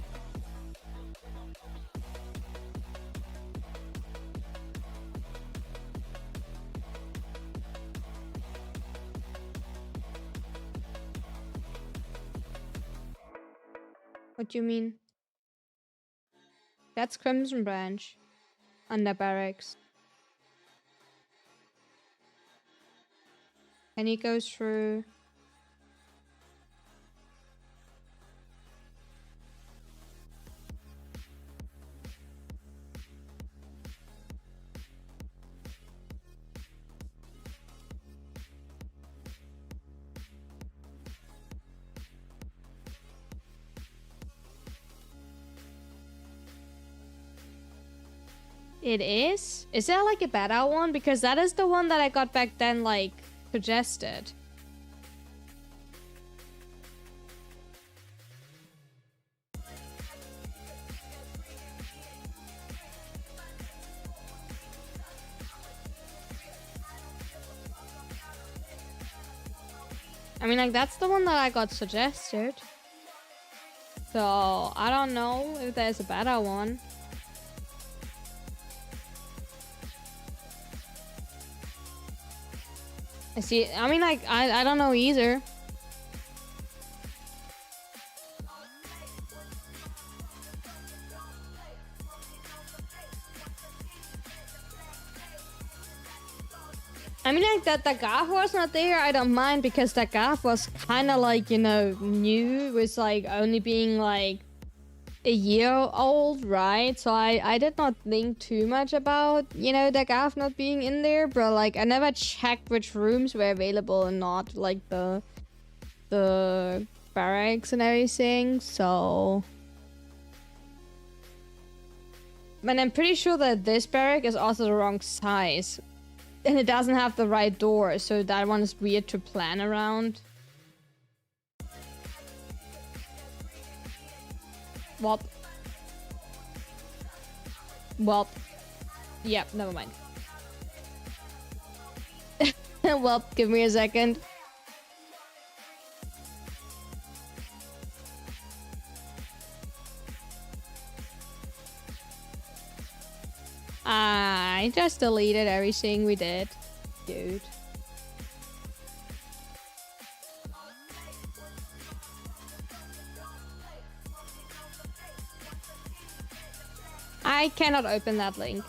What do you mean? That's Crimson Branch. Under barracks. And he goes through... it is? Is there like a better one? Because that is the one that I got back then, like, suggested. I mean, like, that's the one that I got suggested. So, I don't know if there's a better one. I see. I mean, like, I don't know either. I mean, like, that the gaff was not there, I don't mind, because the gaff was kind of like, you know, new, with like only being like a year old, right? So I did not think too much about, you know, the gaff not being in there, but like I never checked which rooms were available and not, like the barracks and everything, so. And I'm pretty sure that this barrack is also the wrong size. And it doesn't have the right door, so that one is weird to plan around. What? Well, yep, never mind. Well, give me a second. I just deleted everything we did, dude. I cannot open that link.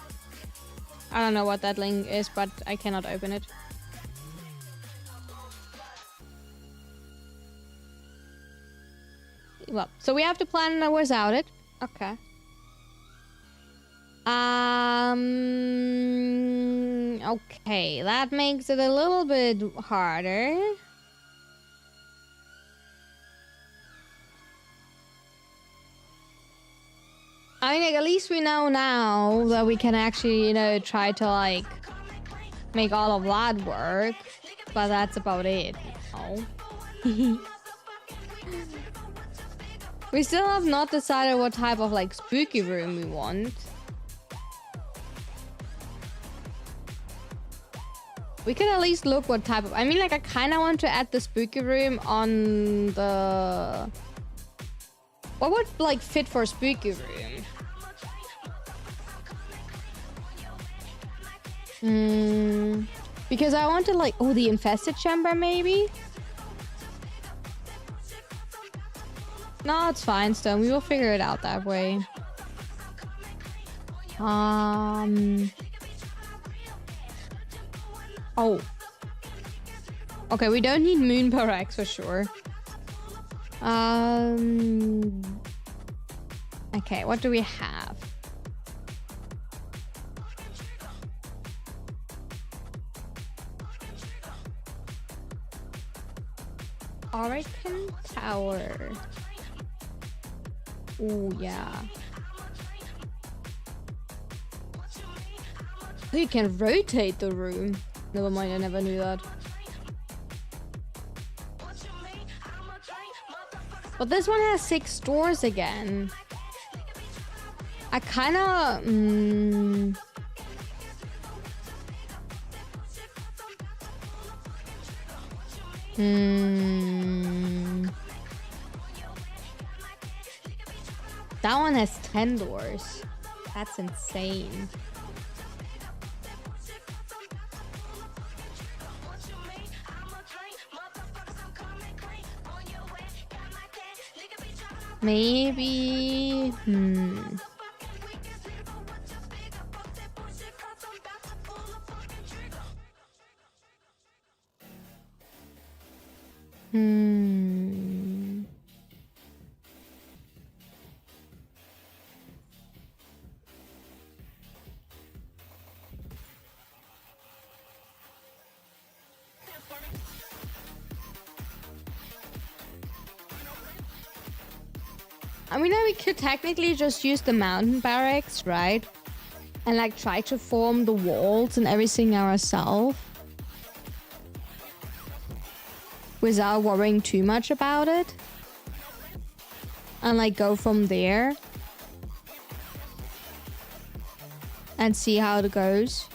I don't know what that link is, but I cannot open it. Well, so we have to plan without it. Okay. Okay, that makes it a little bit harder. I mean, like, at least we know now that we can actually, you know, try to, like, make all of that work. But that's about it, you know? We still have not decided what type of, like, spooky room we want. We can at least look what type of... I mean, like, I kind of want to add the spooky room on the... What would, like, fit for spooky room? Because I wanted, like... Oh, the infested chamber, maybe? No, it's fine, Stone. We will figure it out that way. Oh. Okay, we don't need moon barracks for sure. Okay, what do we have? Oracle Tower. Oh, yeah. You can rotate the room. Never mind, I never knew that. But this one has 6 doors again. I kinda... That one has 10 doors. That's insane. Maybe... I mean, we could technically just use the mountain barracks, right? and like try to form the walls and everything ourselves without worrying too much about it, and like go from there and see how it goes,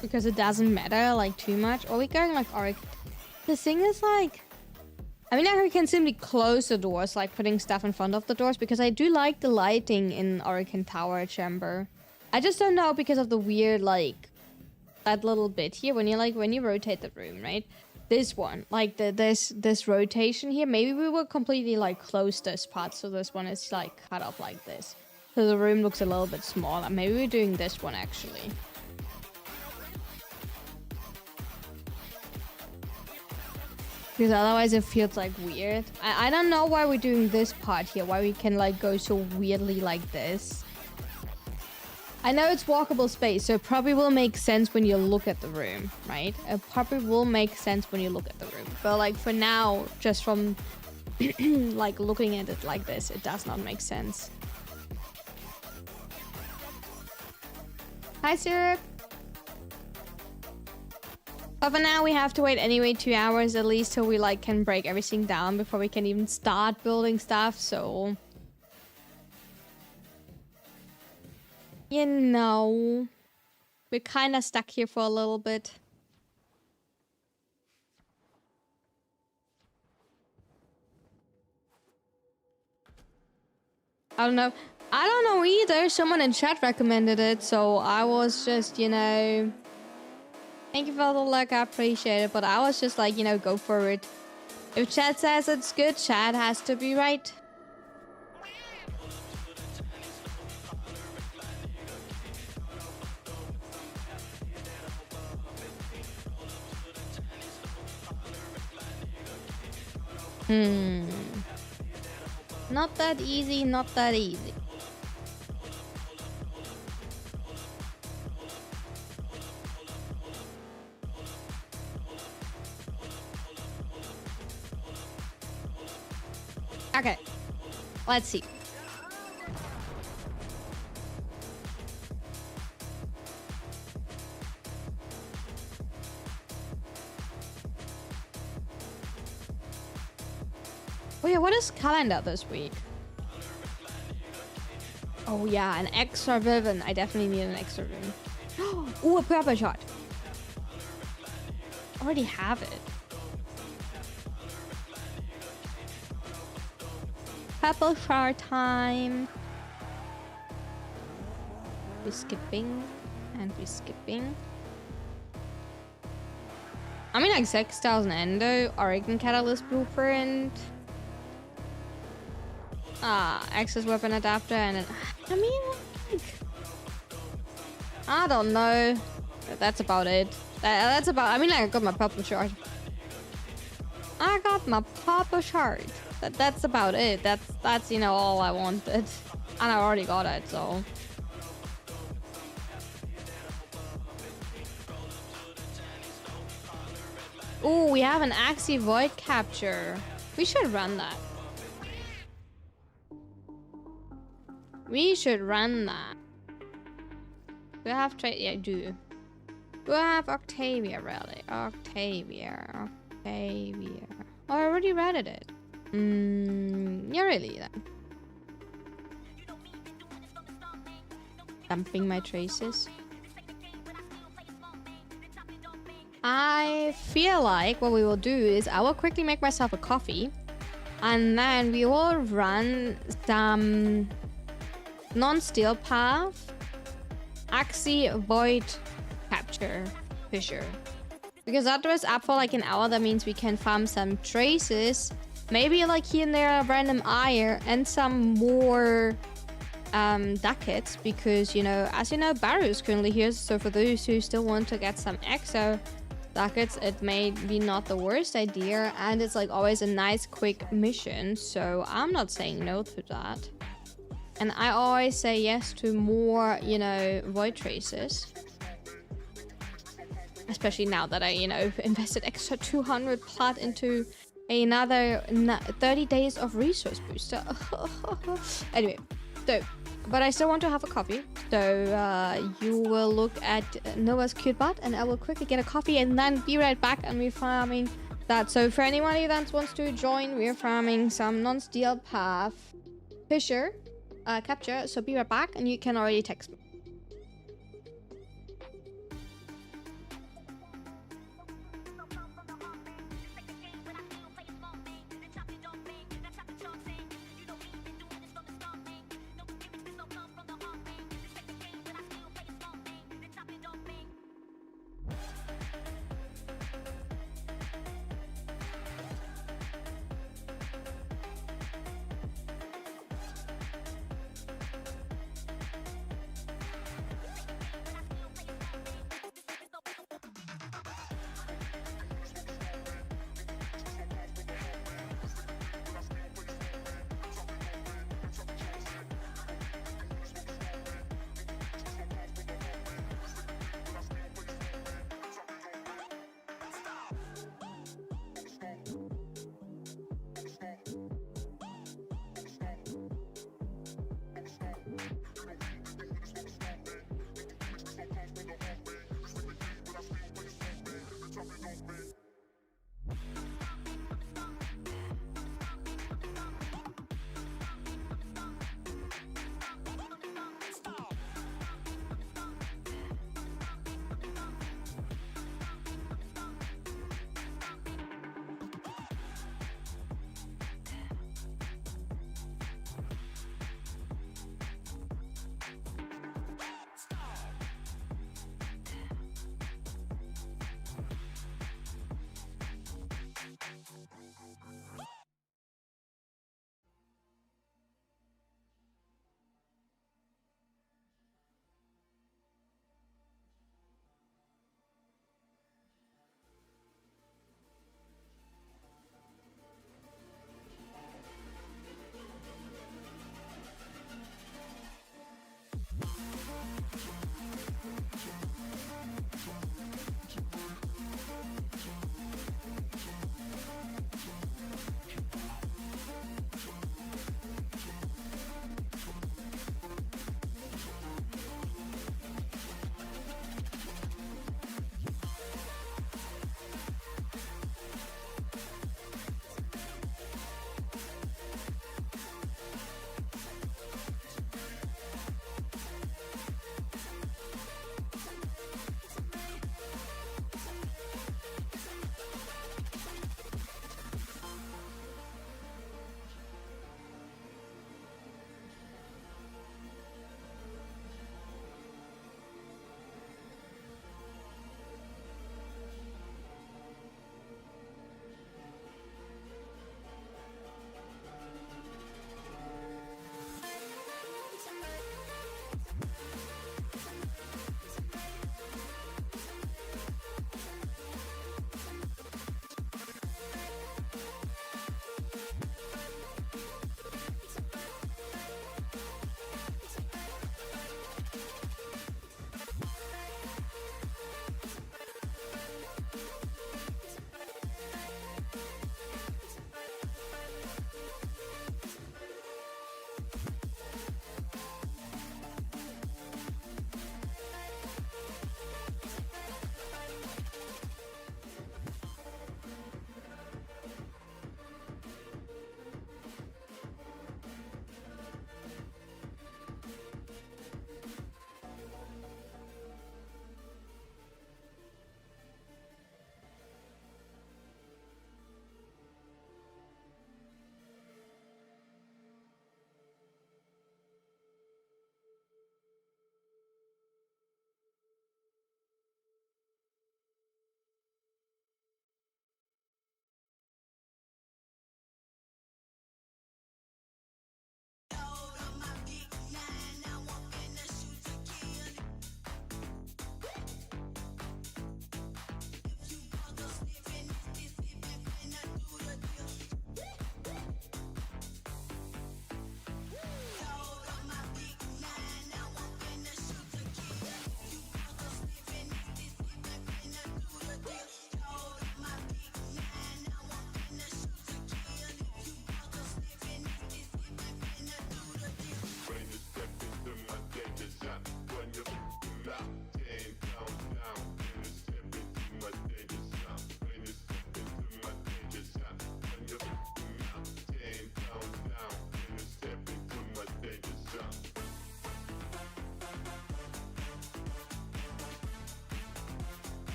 because it doesn't matter like too much. Or we going like the thing is like, I mean, I can simply close the doors, like putting stuff in front of the doors, because I do like the lighting in Oracle Tower Chamber. I just don't know because of the weird, like, that little bit here when you rotate the room, right? This one, like this rotation here, maybe we will completely like close this part, so this one is like cut up like this, so the room looks a little bit smaller. Maybe we're doing this one actually. Because otherwise it feels like weird. I don't know why we're doing this part here, why we can like go so weirdly like this. I know it's walkable space, so it probably will make sense when you look at the room, right? It probably will make sense when you look at the room. But like for now, just from like looking at it like this, it does not make sense. Hi, Syrup. But for now, we have to wait anyway 2 hours at least till we like can break everything down before we can even start building stuff, so... You know... We're kinda stuck here for a little bit. I don't know. I don't know either. Someone in chat recommended it, so I was just, you know... Thank you for the luck, I appreciate it, but I was just like, you know, go for it. If chat says it's good, chat has to be right. Not that easy, not that easy. Okay, let's see. Oh yeah, what is calendar this week? Oh yeah, an extra ribbon. I definitely need an extra ribbon. Oh, a purple shot. Already have it. Purple shard time. We're skipping and we're skipping. I mean, like 6,000 endo, Oregon Catalyst Blueprint. Access weapon adapter, and then I mean, like, I don't know. That's about it. That's about. I mean, I got my purple shard. I got my purple shard. That's about it. That's you know all I wanted, and I already got it. So. Oh, we have an Axie Void Capture. We should run that. We should run that. Do I have yeah, I do. Do I have Octavia really? Octavia. Oh, I already read it. Yeah, really then. Dumping my traces. I feel like what we will do is I will quickly make myself a coffee, and then we will run some non-steel path Axie Void Capture Fisher, because after it's up for like an hour, that means we can farm some traces, maybe like here and there a random ire and some more ducats, because you know, as you know, Baru is currently here, so for those who still want to get some exo ducats, it may be not the worst idea, and it's like always a nice quick mission, so I'm not saying no to that. And I always say yes to more, you know, void traces. Especially now that I, you know, invested extra 200 plat into another 30 days of resource booster. Anyway, so, but I still want to have a coffee. So you will look at Noah's cute butt, and I will quickly get a coffee and then be right back, and we're farming that. So for anybody that wants to join, we're farming some non-steel path fisher capture. So be right back, and you can already text me.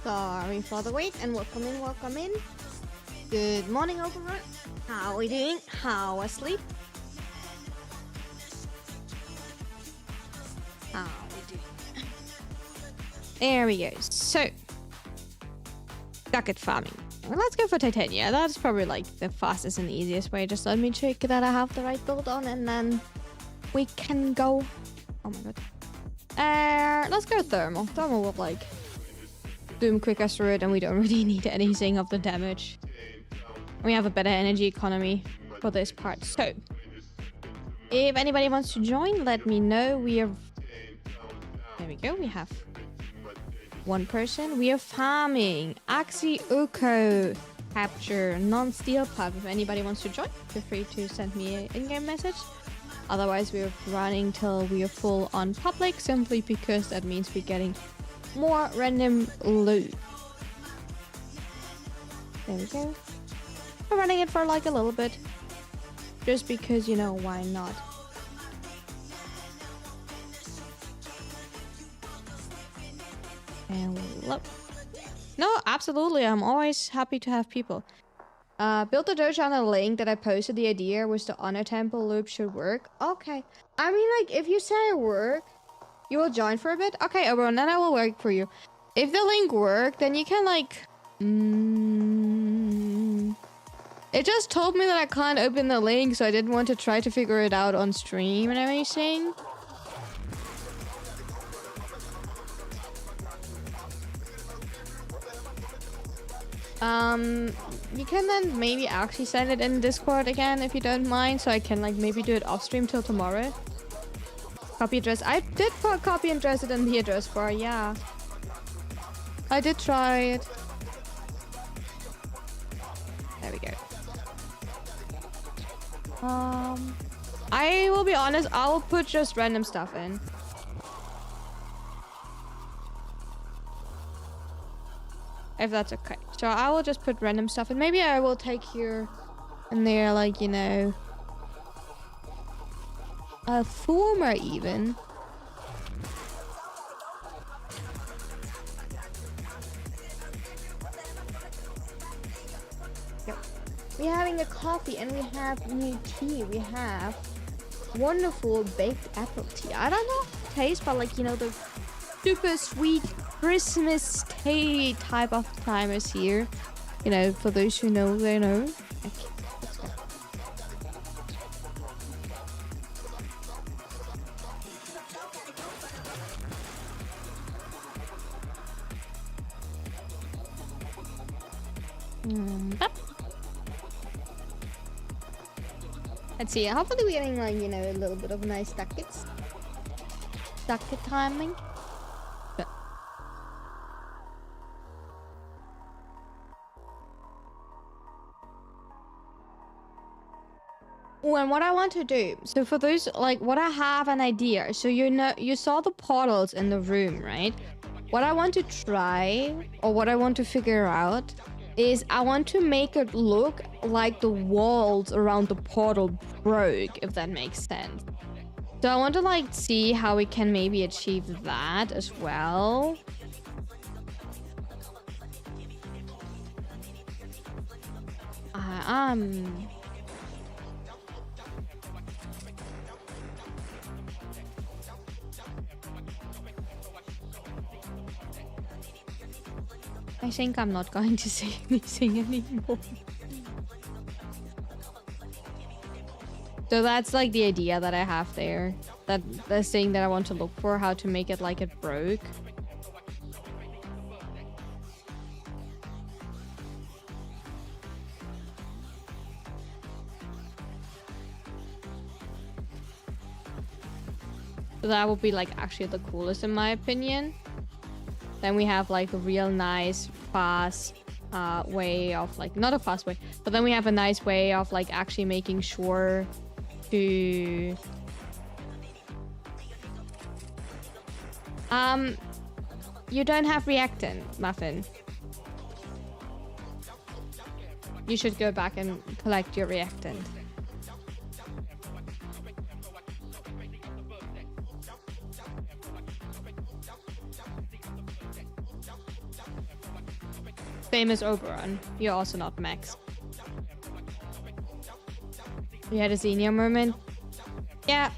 Sorry for the wait and welcome in, welcome in. Good morning, everyone. How are we doing? How was sleep? How are we doing? There we go. So, ducat farming. Well, let's go for titania. That's probably like the fastest and easiest way. Just let me check that I have the right build on and then we can go. Oh my god. Let's go thermal. Thermal will like doom quicker through it and we don't really need anything of the damage. We have a better energy economy for this part. So, if anybody wants to join, let me know. We are... There we go. We have one person. We are farming Axie Uko capture non-steel pipe. If anybody wants to join, feel free to send me an in-game message. Otherwise, we're running till we are full on public, simply because that means we're getting more random loot. There we go. We're running it for like a little bit. Just because, you know, why not? Hello. No, absolutely. I'm always happy to have people. Build the dojo on a link that I posted. The idea was the honor temple loop should work. Okay. I mean, like, if you say work, you will join for a bit? Okay, everyone, then I will work for you. If the link worked, then you can, like... It just told me that I can't open the link, so I didn't want to try to figure it out on stream and everything. You can then maybe actually send it in Discord again if you don't mind, so I can like maybe do it off stream till tomorrow. Copy address. I did copy and address it in the address bar, yeah. I did try it. There we go. I will be honest, I will put just random stuff in. If that's okay. So I will just put random stuff in. Maybe I will take here and there, like, you know, a former even. Yep. We're having a coffee and we have new tea. We have wonderful baked apple tea. I don't know the taste, but like, you know, the super sweet Christmas tea type of time is here. You know, for those who know, they know. Okay, let's go. Let's see. Hopefully we're getting like, you know, a little bit of nice ducats. Ducat timing. Oh, and what I want to do, so for those, like, what I have an idea. So, you know, you saw the portals in the room, right? What I want to try, or what I want to figure out, is I want to make it look like the walls around the portal broke, if that makes sense. So I want to, like, see how we can maybe achieve that as well. I think I'm not going to say anything anymore. So that's like the idea that I have there. That the thing that I want to look for, how to make it like it broke. So that would be like actually the coolest in my opinion. Then we have like a real nice fast way of like, not a fast way, but then we have a nice way of like actually making sure to you don't have reactant, Muffin. You should go back and collect your reactant. Famous Oberon. You're also not Max. You had a senior moment? Yeah,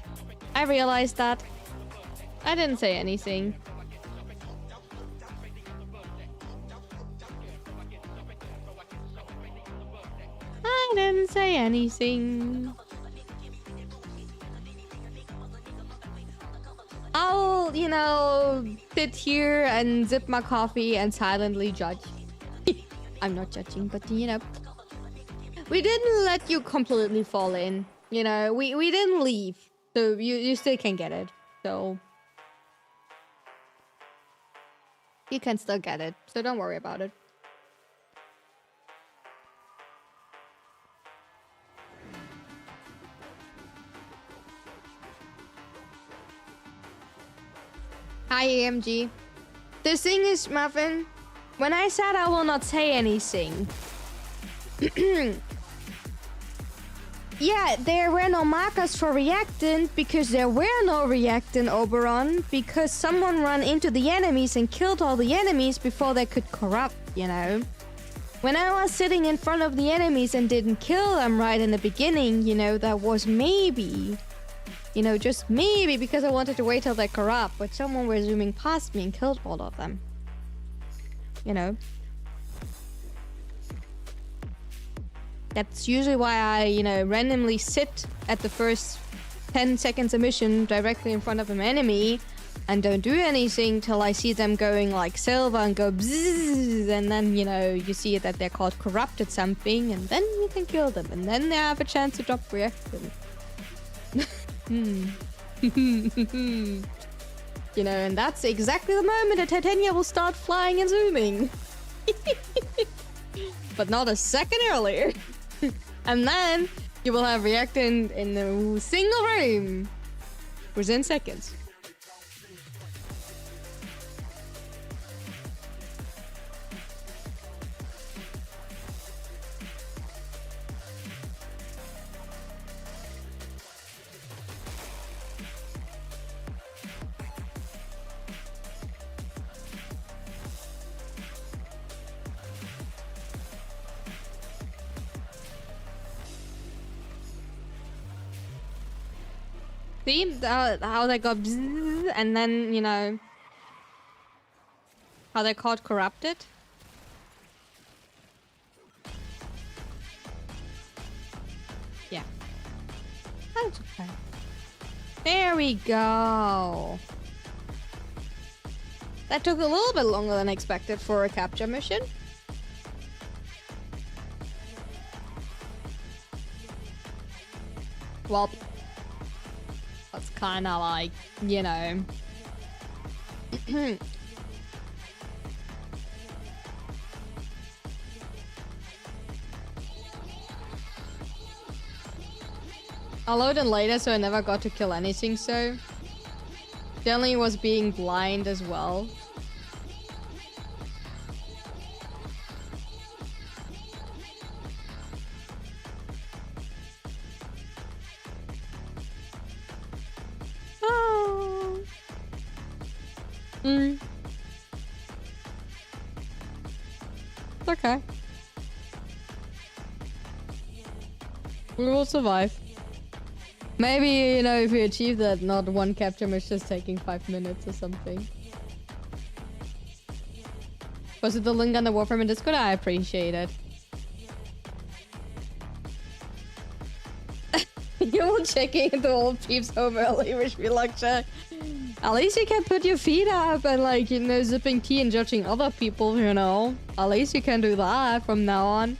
I realized that. I didn't say anything. I didn't say anything. I'll, you know, sit here and sip my coffee and silently judge. I'm not judging, but you know. We didn't let you completely fall in. You know, we didn't leave. So you still can get it. So you can still get it. So don't worry about it. Hi, AMG. The thing is, Muffin, when I said I will not say anything, yeah, there were no markers for reactant because there were no reactant, Oberon, because someone ran into the enemies and killed all the enemies before they could corrupt, you know? When I was sitting in front of the enemies and didn't kill them right in the beginning, you know, that was maybe... You know, just maybe because I wanted to wait till they corrupt, but someone was zooming past me and killed all of them. You know? That's usually why I, you know, randomly sit at the first 10 seconds of mission directly in front of an enemy and don't do anything till I see them going like silver and go bzzz, and then, you know, you see that they're called corrupted something, and then you can kill them, and then they have a chance to drop reaction. You know, and that's exactly the moment that Titania will start flying and zooming. But not a second earlier. And then you will have reactant in a single room within seconds. See how they go bzzz, and then, you know, how they called corrupted? Yeah. That's okay. There we go. That took a little bit longer than expected for a capture mission. Well, that's kind of like, you know. I'll load in later, so I never got to kill anything, so... Definitely was being blind as well. Oh. It's okay. We will survive. Maybe, you know, if we achieve that, not one capture mission just taking 5 minutes or something. Was it the link on the Warframe in Discord? I appreciate it. You were checking into old peeps home early, wish me luck, Jack. At least you can put your feet up and, like, you know, sipping tea and judging other people, you know. At least you can do that from now on.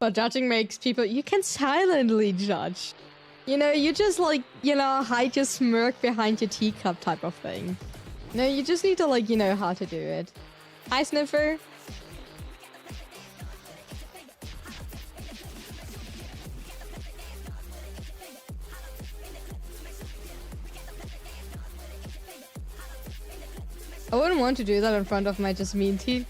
But judging makes people... You can silently judge. You know, you just, like, you know, hide your smirk behind your teacup type of thing. No, you just need to, like, you know how to do it. Hi, Sniffer. I wouldn't want to do that in front of my just mean tea.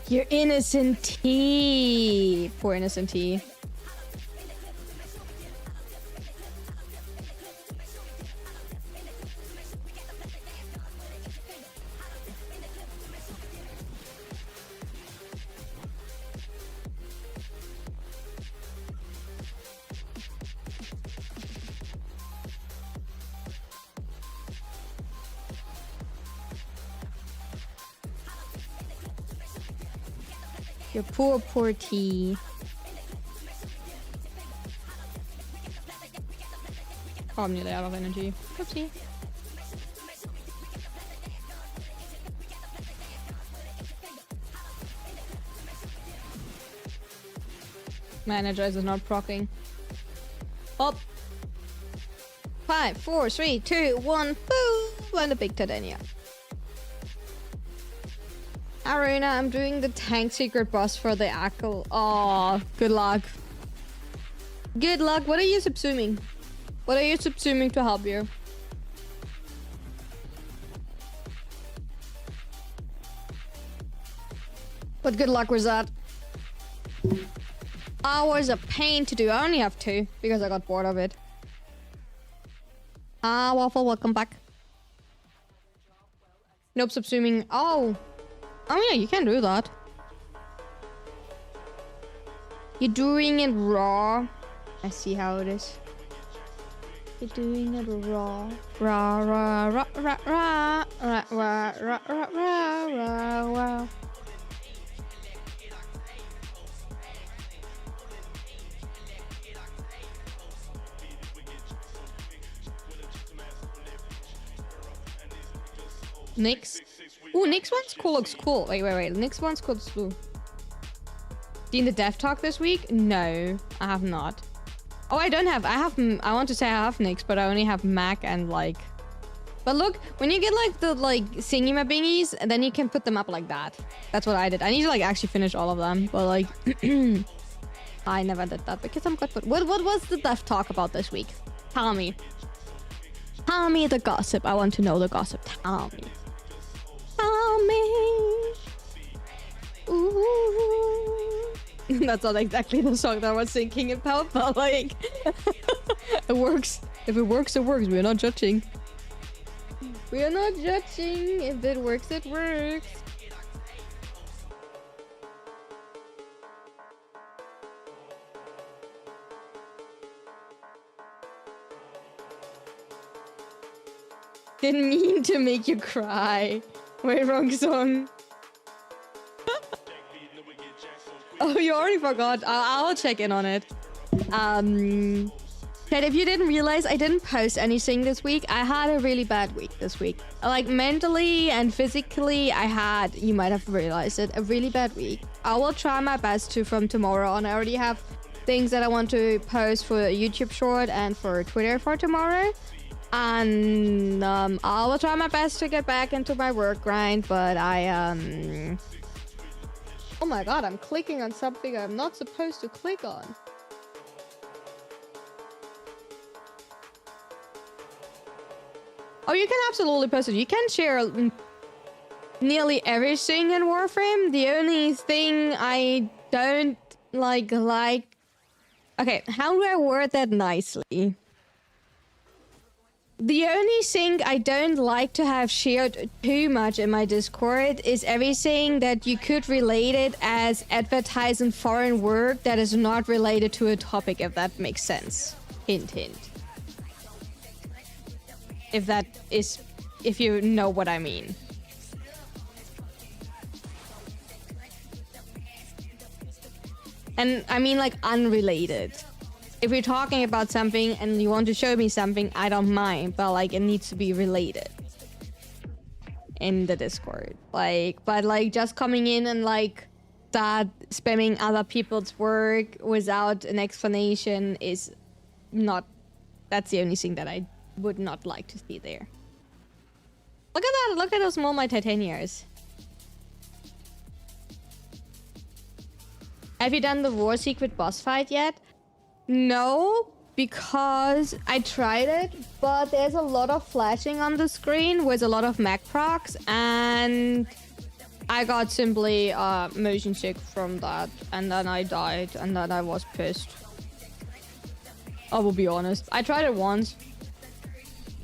You're innocent tea. Poor innocent tea. Your poor tea. Oh, I'm nearly out of energy. Oopsie. My energizer's not proccing. Up. 5, 4, 3, 2, 1. Boom! And a big Titania. Aruna, I'm doing the tank secret boss for the Akkel. Oh, good luck. Good luck. What are you subsuming? What are you subsuming to help you? But good luck with that. Was a pain to do. I only have 2 because I got bored of it. Waffle, welcome back. Nope, subsuming. Oh yeah, you can do that. You're doing it raw. I see how it is. You're doing it raw. Raw, raw, raw, raw, raw, raw, raw, raw, raw, raw, raw. Nyx. Ooh, Nyx one's cool looks cool. Wait. Nyx one's cool too. Seen the dev talk this week? No, I have not. Oh, I want to say I have Nyx, but I only have Mac and like... But look, when you get like the Singima bingies, and then you can put them up like that. That's what I did. I need to like actually finish all of them, but like... I never did that because I'm good. But what was the dev talk about this week? Tell me. Tell me the gossip. I want to know the gossip. Tell me. Tell me. Ooh. That's not exactly the song that I was singing in Pal, but like... it works. If it works, it works. We're not judging. We are not judging. If it works, it works. Didn't mean to make you cry. Wait, wrong song. Oh, you already forgot. I'll check in on it. Chat, if you didn't realize, I didn't post anything this week. I had a really bad week this week. Like, mentally and physically, I had, you might have realized it, a really bad week. I will try my best to from tomorrow on. I already have things that I want to post for YouTube short and for Twitter for tomorrow. And I will try my best to get back into my work grind, but I oh my god, I'm clicking on something I'm not supposed to click on. Oh, you can absolutely post it. You can share nearly everything in Warframe. The only thing I don't like... Okay, how do I word that nicely? The only thing I don't like to have shared too much in my Discord is everything that you could relate it as advertising foreign work that is not related to a topic, if that makes sense. Hint, hint. If you know what I mean. And I mean like unrelated. If you're talking about something and you want to show me something, I don't mind, but like it needs to be related in the Discord. Like, but like just coming in and like start spamming other people's work without an explanation is not, that's the only thing that I would not like to see there. Look at that, look at how small my Titania is. Have you done the War Secret boss fight yet? No, because I tried it, but there's a lot of flashing on the screen with a lot of Mac procs, and I got simply motion sick from that, and then I died, and then I was pissed. I will be honest. I tried it once,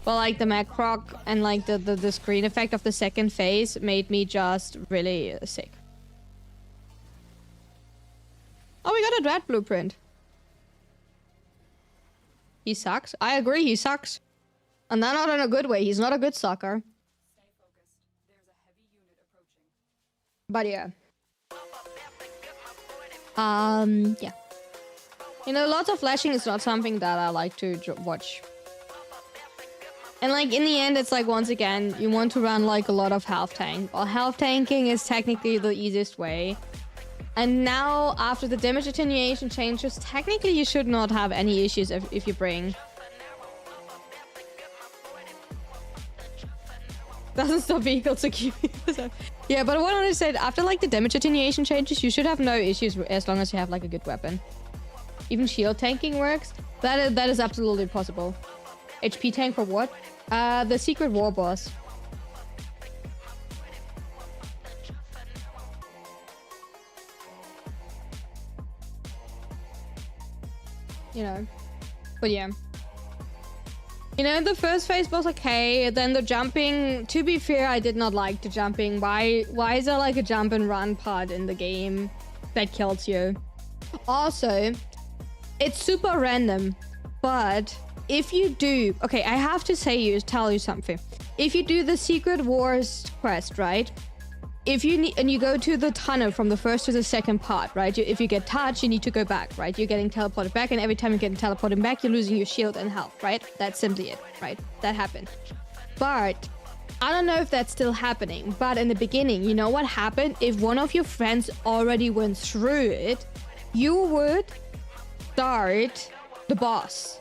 but like the Mac proc and like the screen effect of the second phase made me just really sick. Oh, we got a Dread blueprint. He sucks. I agree, he sucks. And not in a good way. He's not a good sucker.
Stay focused. There's a heavy unit approaching.
But yeah. Yeah. You know, lots of flashing is not something that I like to watch. And like in the end, it's like, once again, you want to run like a lot of health tank. Well, health tanking is technically the easiest way. And now, after the damage attenuation changes, technically you should not have any issues if you bring. Doesn't stop vehicles to keep. Yeah, but what I want to say, after like the damage attenuation changes, you should have no issues as long as you have like a good weapon. Even shield tanking works. That is absolutely possible. HP tank for what? The secret war boss. You know, but yeah. You know, the first phase was okay, then the jumping, to be fair, I did not like the jumping. Why is there like a jump and run part in the game that kills you? Also, it's super random, but if you do, okay, I have to tell you something. If you do the Secret Wars quest, right? If you need, and you go to the tunnel from the first to the second part, right? If you get touched, you need to go back, right? You're getting teleported back, and every time you're getting teleported back, you're losing your shield and health, right? That's simply it, right? That happened. But I don't know if that's still happening, but in the beginning, you know what happened? If one of your friends already went through it, you would start the boss,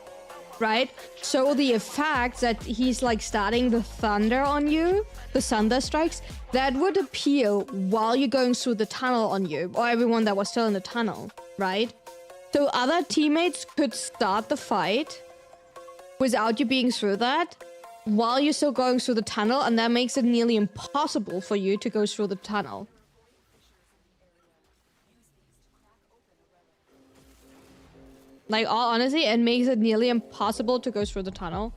right? So the effect that he's like starting the thunder on you, the thunder strikes, that would appear while you're going through the tunnel on you, or everyone that was still in the tunnel, right? So other teammates could start the fight without you being through that while you're still going through the tunnel, and that makes it nearly impossible for you to go through the tunnel. Like, all honesty, it makes it nearly impossible to go through the tunnel.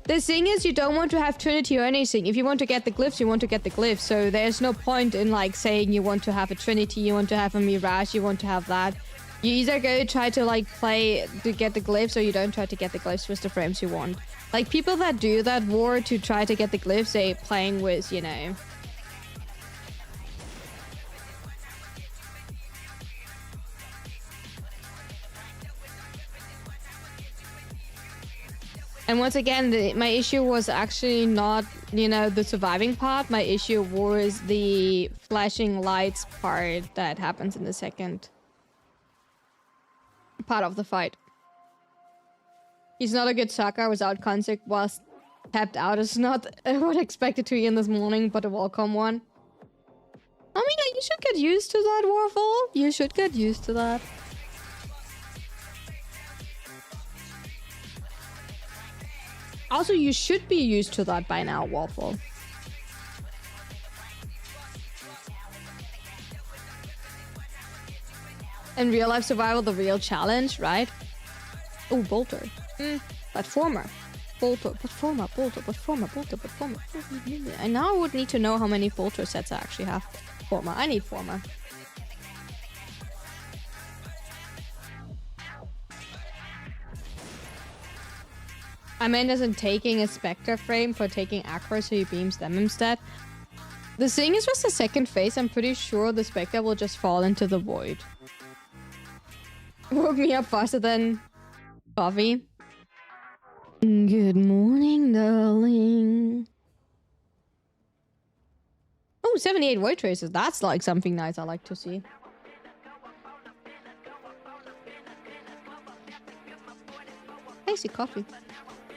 The thing is, you don't want to have Trinity or anything. If you want to get the glyphs, you want to get the glyphs. So there's no point in like saying you want to have a Trinity, you want to have a Mirage, you want to have that. You either go try to like play to get the glyphs, or you don't try to get the glyphs with the frames you want. Like people that do that war to try to get the glyphs, they playing with, you know, and once again, my issue was actually not, you know, the surviving part. My issue was the flashing lights part that happens in the second part of the fight. He's not a good sucker without concept, was tapped out. Is not what I expected to in this morning, but a welcome one. I mean, you should get used to that, Warful. You should get used to that. Also, you should be used to that by now, Waffle. In real life survival, the real challenge, right? Oh, Bolter. Platformer. Bolter, platformer, Bolter, platformer, Bolter, platformer. And now I would need to know how many Bolter sets I actually have. Former. I need Former. Amanda's in taking a Spectre frame for taking aggro, so he beams them instead. The thing is, with the second phase, I'm pretty sure the Spectre will just fall into the void. Woke me up faster than coffee. Good morning, darling. Oh, 78 void traces. That's like something nice I like to see. Tasty coffee.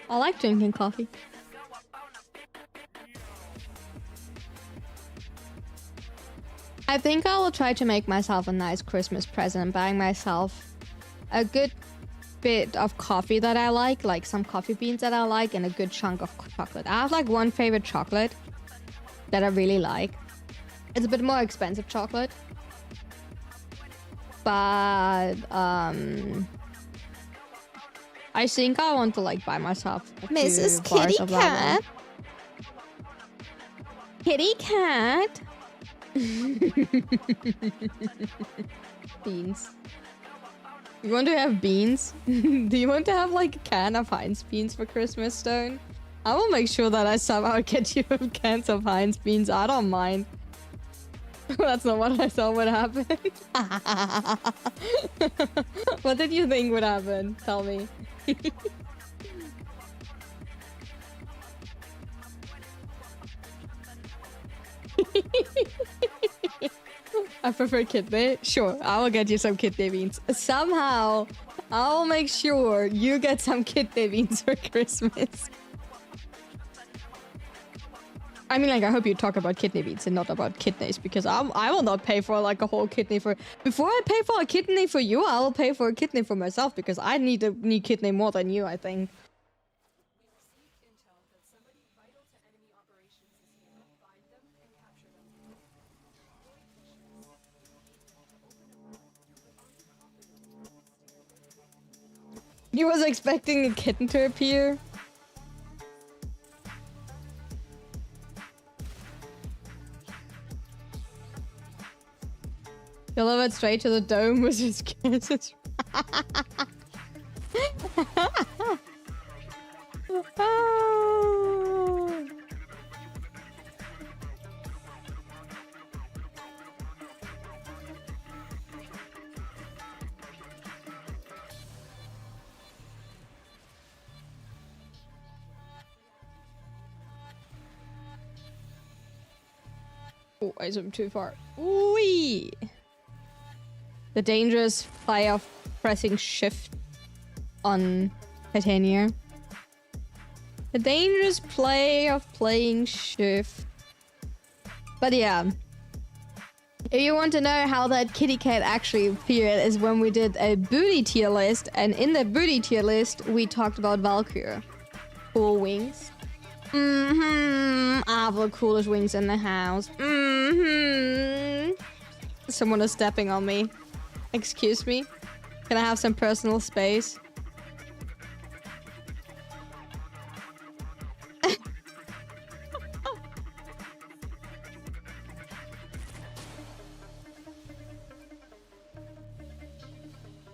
I like drinking coffee. I think I will try to make myself a nice Christmas present, buying myself a good bit of coffee that I like some coffee beans that I like, and a good chunk of chocolate. I have like one favorite chocolate that I really like. It's a bit more expensive chocolate, but I think I want to like buy myself a
Mrs.
few bars
Kitty
of that
Cat.
one. Kitty cat. Beans. You want to have beans? Do you want to have like a can of Heinz beans for Christmas, Stone? I will make sure that I somehow get you cans of Heinz beans. I don't mind. That's not what I thought would happen. What did you think would happen? Tell me. I prefer kidney. Sure, I will get you some kidney beans. Somehow, I will make sure you get some kidney beans for Christmas. I mean, like, I hope you talk about kidney beans and not about kidneys, because I will not pay for like a whole kidney for... Before I pay for a kidney for you, I will pay for a kidney for myself, because I need kidney more than you, I think.
We received intel that somebody vital to enemy operations is here. Find them and capture them.
You was expecting a kitten to appear? You'll it straight to the dome, which is scares. Oh, I zoomed too far. Ooh-wee! The dangerous play of pressing shift on Titania. The dangerous play of playing shift. But yeah. If you want to know how that kitty cat actually appeared, is when we did a booty tier list, and in the booty tier list we talked about Valkyrie. Cool wings. I have the coolest wings in the house. Someone is stepping on me. Excuse me? Can I have some personal space?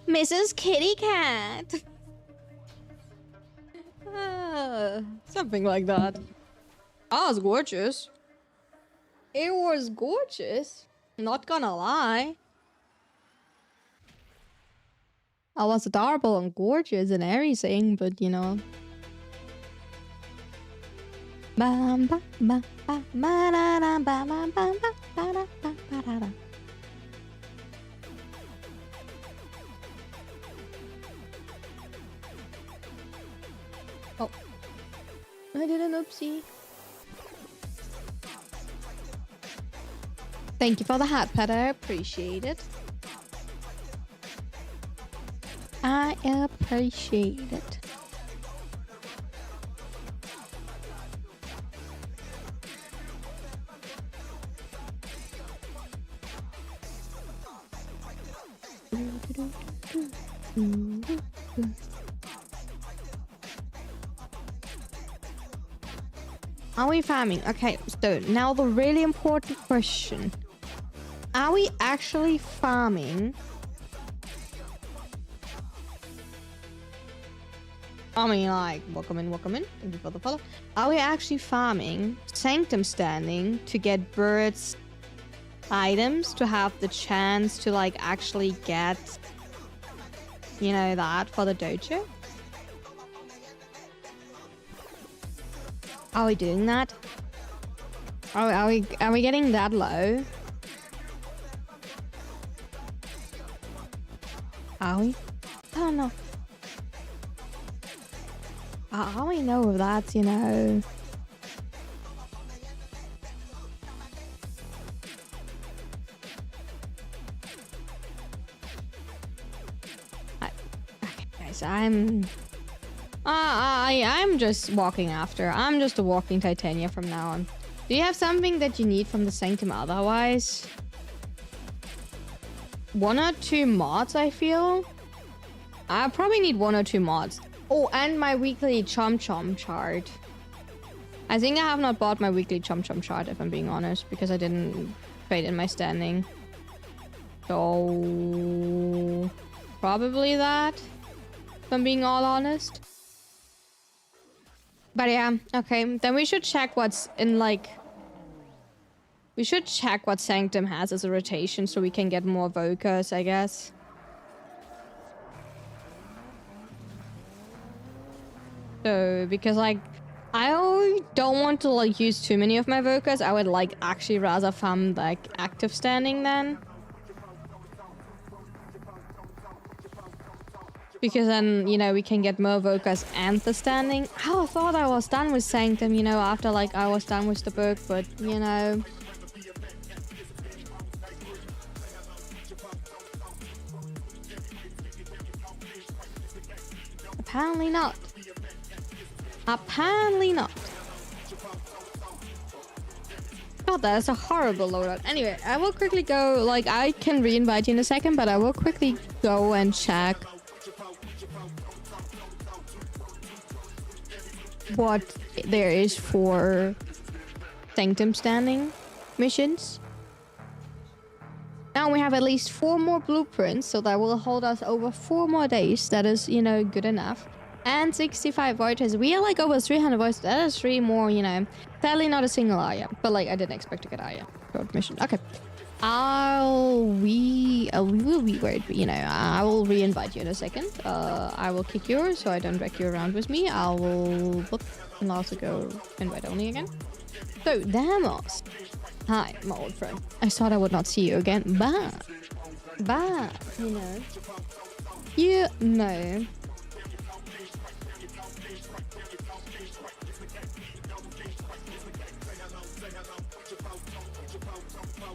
Mrs. Kitty Cat.
Something like that. Oh, it's gorgeous. It was gorgeous. Not gonna lie. I was adorable and gorgeous and everything, but you know. Bam, ba, ba, ba, ba, da, da, ba, ba, ba, ba, ba, da, ba, ba, da, da. Oh. I did an oopsie. Thank you for the hat pet, I appreciate it. I appreciate it. Are we farming? Okay, so now the really important question. Are we actually farming? I mean, like, welcome in, welcome in. Thank you for the follow. Are we actually farming Sanctum Standing to get birds items to have the chance to, like, actually get, you know, that for the dojo? Are we doing that? Are we getting that low? Are we? I don't know. How we know if that's, you know... guys, I'm just walking after. I'm just a walking Titania from now on. Do you have something that you need from the Sanctum otherwise? 1 or 2 mods, I feel. I probably need 1 or 2 mods. Oh, and my weekly Chom Chom chart. I think I have not bought my weekly Chom Chom chart, if I'm being honest, because I didn't trade in my standing. So... probably that, if I'm being all honest. But yeah, okay. Then we should check what's in, like... we should check what Sanctum has as a rotation so we can get more Vokers, I guess. So, because, like, I don't want to, like, use too many of my Vokers. I would, like, actually rather farm, like, active standing then. Because then, you know, we can get more Vokers and the standing. Oh, I thought I was done with Sanctum, you know, after, like, I was done with the book, but, you know... apparently not. Apparently not. God, that is a horrible loadout. Anyway, I will quickly go, like, I can re-invite you in a second, but I will quickly go and check what there is for Sanctum standing missions. Now we have at least 4 more blueprints, so that will hold us over 4 more days. That is, you know, good enough. And 65 voyages. We are like over 300 voyages. That is 3 more, you know. Sadly not a single Aya, but like I didn't expect to get Aya. Short mission. Okay. We will be where it, you know, I will re-invite you in a second. I will kick yours so I don't drag you around with me. I will look and also go invite only again. So, Damos. Hi, my old friend. I thought I would not see you again, but, you know.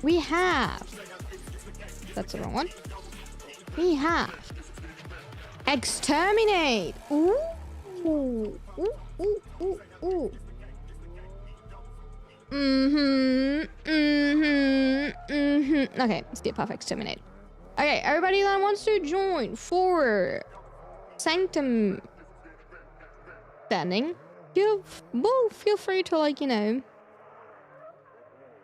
We have, that's the wrong one. We have Exterminate. Ooh, ooh, ooh, ooh, ooh. Okay, Steel Puff Exterminate. Okay, everybody that wants to join for Sanctum standing, feel free to, like, you know,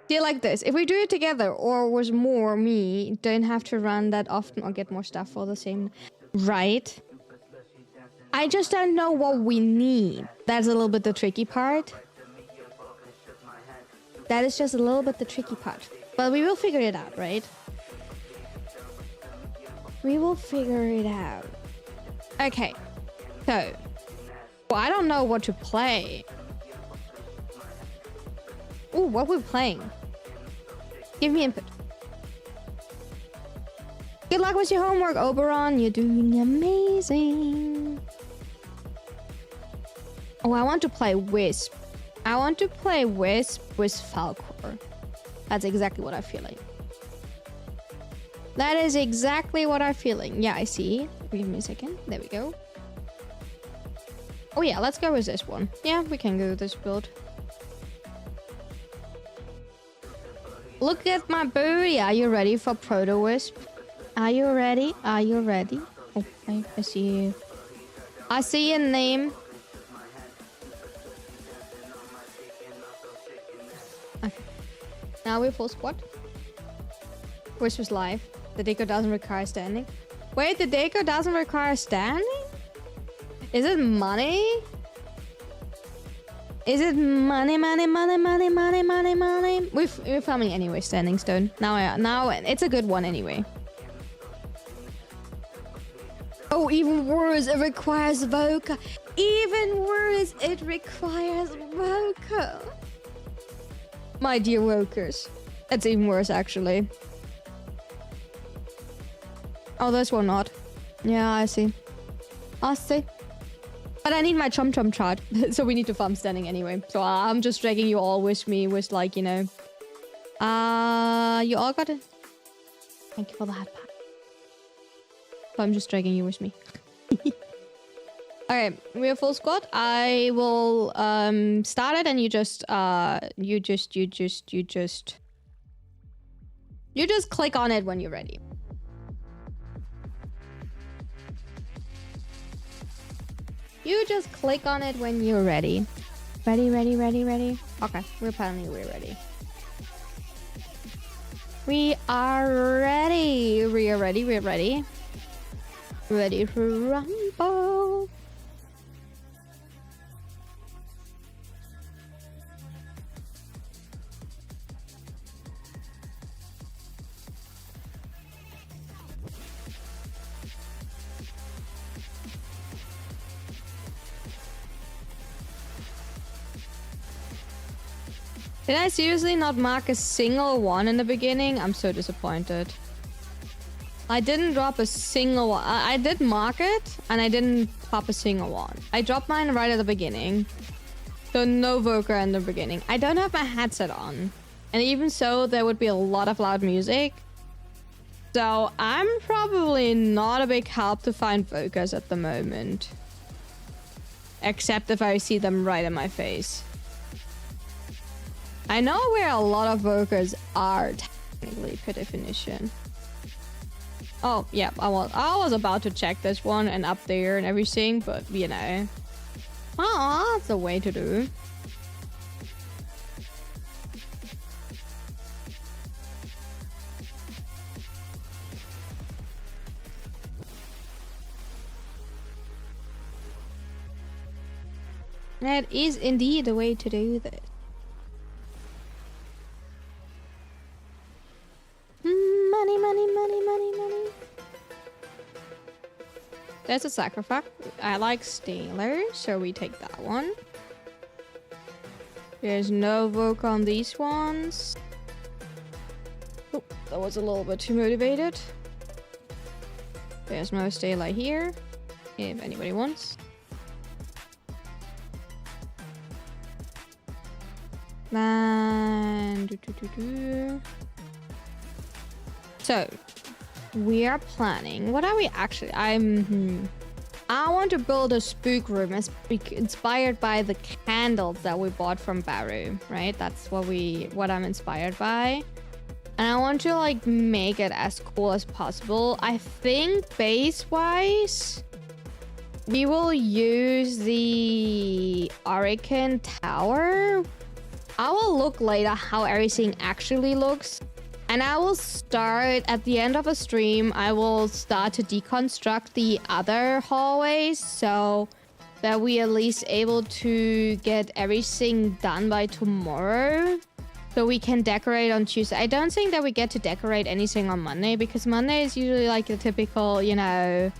feel like this. If we do it together or was more me, don't have to run that often or get more stuff for the same, right? I just don't know what we need. That's a little bit the tricky part. That is just a little bit the tricky part. But we will figure it out, right? We will figure it out. Okay. So. Well, I don't know what to play. Ooh, what we're playing. Give me input. Good luck with your homework, Oberon. You're doing amazing. Oh, I want to play Wisp. I want to play Wisp with Falcor. That's exactly what I'm feeling. That is exactly what I'm feeling. Yeah, I see. Give me a second. There we go. Oh yeah, let's go with this one. Yeah, we can go with this build. Look at my booty. Are you ready for Proto Wisp? Are you ready? Are you ready? Oh, I see you. I see your name. Okay. Now we're full squad. Wisp is live. The deco doesn't require standing. Wait, the deco doesn't require standing? Is it money? Is it money? We're farming anyway, standing stone. Now it's a good one anyway. Oh, even worse, it requires Voca. Even worse, it requires Voca. My dear Wokers. That's even worse, actually. Oh, this one not. Yeah, I see. I see. But I need my Chum Chum chart, so we need to farm standing anyway. So I'm just dragging you all with me with, like, you know. You all got it. Thank you for the hat pack. So I'm just dragging you with me. Okay, we are full squad. I will start it, and you just click on it when you're ready. You just click on it when you're ready. Ready, ready, ready, ready. Okay, we're ready. We are ready. We are ready. We're ready. Ready for rumble. Did I seriously not mark a single one in the beginning? I'm so disappointed. I didn't drop a single one. I did mark it, and I didn't pop a single one. I dropped mine right at the beginning. So no Voker in the beginning. I don't have my headset on. And even so, there would be a lot of loud music. So I'm probably not a big help to find Vokers at the moment. Except if I see them right in my face. I know where a lot of Vokers are, technically, per definition. Oh, yeah, I was about to check this one and up there and everything, but, you know. Oh, that's a way to do. That is indeed a way to do this. Money, money, money, money, money. There's a sacrifice. I like Staler, so we take that one. There's no Voke on these ones. Oh, that was a little bit too motivated. There's no Staler here, if anybody wants. And so we are planning. What are we actually? I want to build a spook room inspired by the candles that we bought from Baru, right? That's what I'm inspired by. And I want to like make it as cool as possible. I think base-wise, we will use the Hurricane Tower. I will look later how everything actually looks. And I will start at the end of a stream. I will start to deconstruct the other hallways so that we at least able to get everything done by tomorrow. So we can decorate on Tuesday. I don't think that we get to decorate anything on Monday because Monday is usually like the typical, you know,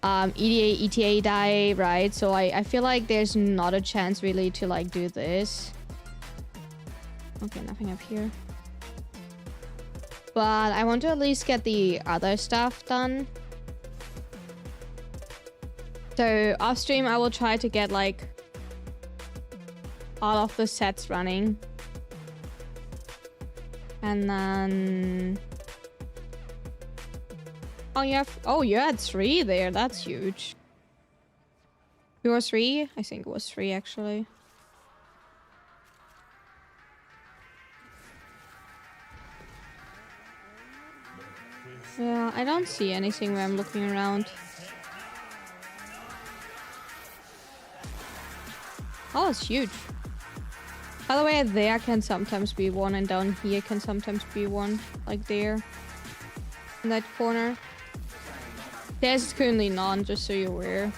EDA, ETA day, right? So I feel like there's not a chance really to like do this. Okay, nothing up here. But I want to at least get the other stuff done. So off stream, I will try to get like all of the sets running. And then... Oh, you had 3 there. That's huge. Your 3? I think it was 3 actually. Yeah, I don't see anything when I'm looking around. Oh, it's huge. By the way, there can sometimes be one, and down here can sometimes be one. Like there. In that corner. There's currently none, just so you're aware.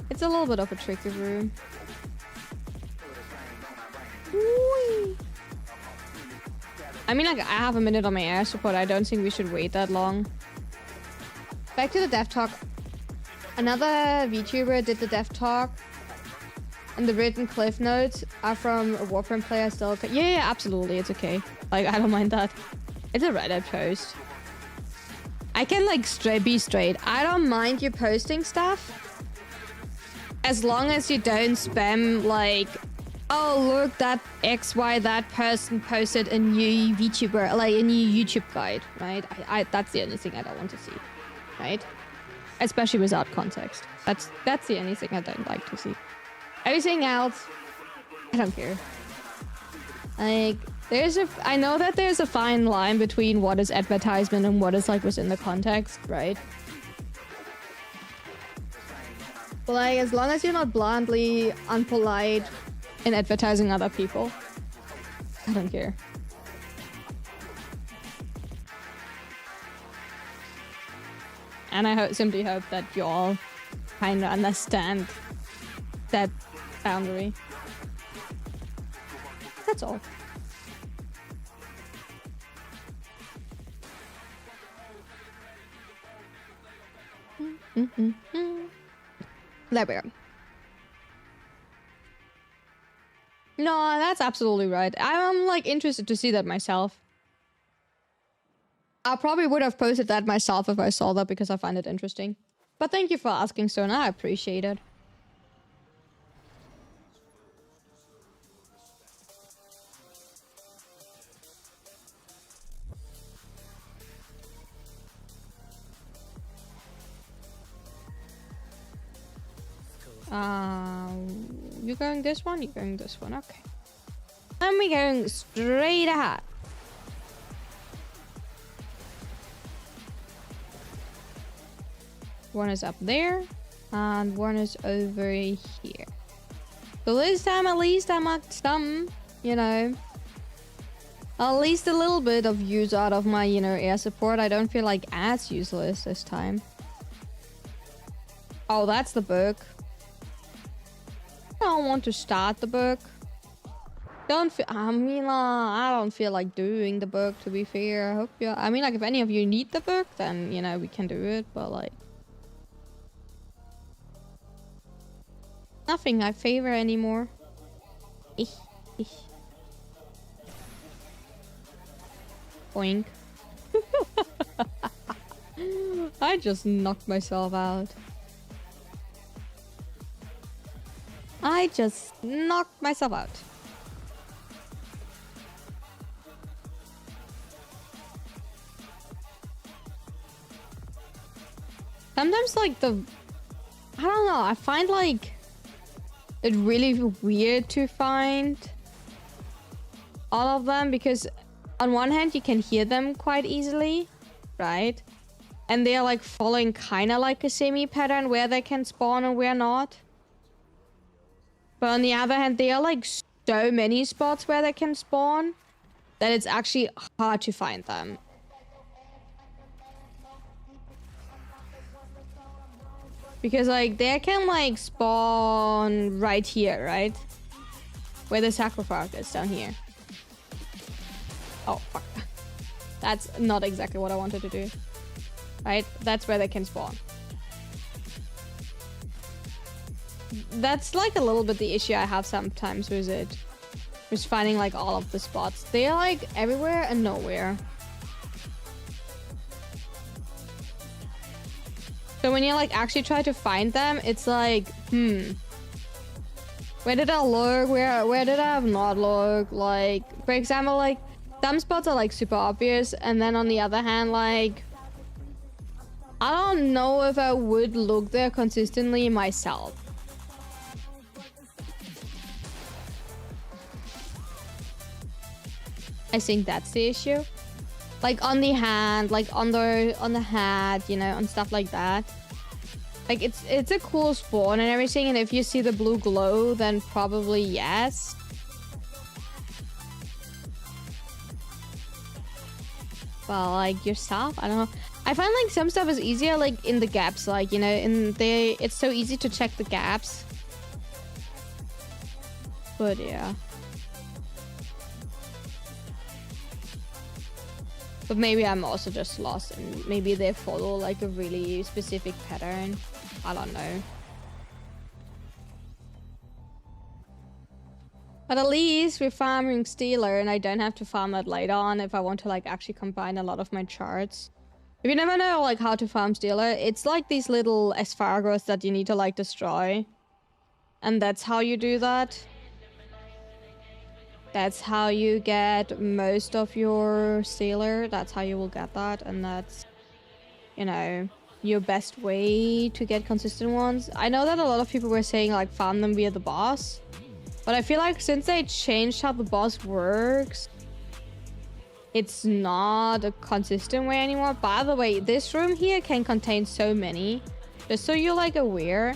It's a little bit of a tricky room. Whee! I mean, like, I have a minute on my air support. I don't think we should wait that long. Back to the dev talk. Another VTuber did the dev talk. And the written cliff notes are from a Warframe player still. Yeah, absolutely. It's okay. Like, I don't mind that. It's a Reddit post. I can, like, be straight. I don't mind you posting stuff. As long as you don't spam, like... Oh, look, that XY, that person posted a new VTuber, like a new YouTube guide, right? That's the only thing I don't want to see, right? Especially without context. That's the only thing I don't like to see. Everything else, I don't care. Like, I know that there's a fine line between what is advertisement and what is like within the context, right? But like, as long as you're not bluntly unpolite in advertising other people, I don't care. And I simply hope that you all kind of understand that boundary. That's all. There we go. No, that's absolutely right. I'm like interested to see that myself. I probably would have posted that myself if I saw that because I find it interesting. But thank you for asking, Stone. I appreciate it. You're going this one? You're going this one. Okay. And we're going straight ahead. One is up there, and one is over here. So this time, at least I marked some, you know, at least a little bit of use out of my, you know, air support. I don't feel like as useless this time. Oh, that's the book. I don't want to start the book. I don't feel like doing the book, to be fair. I hope you... I mean, like, if any of you need the book, then, you know, we can do it, but, like... Nothing I favor anymore. Boink. I just knocked myself out. I just knocked myself out. Sometimes, like, I don't know, I find, like, it really weird to find all of them because on one hand, you can hear them quite easily, right? And they're, like, following kind of like a semi-pattern where they can spawn and where not. But on the other hand, there are like so many spots where they can spawn that it's actually hard to find them. Because like they can like spawn right here, right? Where the sacrifice is, down here. Oh, fuck. That's not exactly what I wanted to do. Right? That's where they can spawn. That's like a little bit the issue I have sometimes with it. With finding like all of the spots. They're like everywhere and nowhere. So when you like actually try to find them, it's like, where did I look? Where did I have not look? Like, for example, like some spots are like super obvious, and then on the other hand, like I don't know if I would look there consistently myself. I think that's the issue. Like on the hand, like on the hat, you know, and stuff like that. Like it's a cool spawn and everything, and if you see the blue glow, then probably yes. Well, like yourself, I don't know. I find like some stuff is easier like in the gaps, like, you know, it's so easy to check the gaps. But yeah. But maybe I'm also just lost and maybe they follow like a really specific pattern. I don't know. But at least we're farming Stealer and I don't have to farm that later on if I want to like actually combine a lot of my charts. If you never know like how to farm Stealer, it's like these little asparagus that you need to like destroy. And that's how you do that. That's how you get most of your Stealer. That's how you will get that. And that's, you know, your best way to get consistent ones. I know that a lot of people were saying like farm them via the boss, but I feel like since they changed how the boss works, it's not a consistent way anymore. By the way, this room here can contain so many. Just so you're like aware,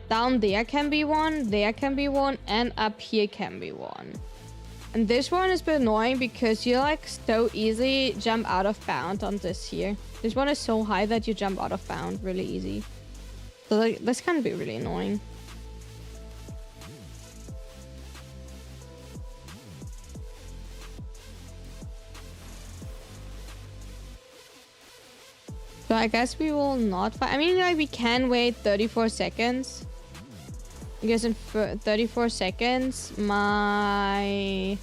down there can be one, there can be one, and up here can be one. And this one is a bit annoying because you like so easily jump out of bound on this here. This one is so high that you jump out of bound really easy. So like, this can be really annoying. So I guess we will not fight. I mean, like, we can wait 34 seconds. Because in 34 seconds, my...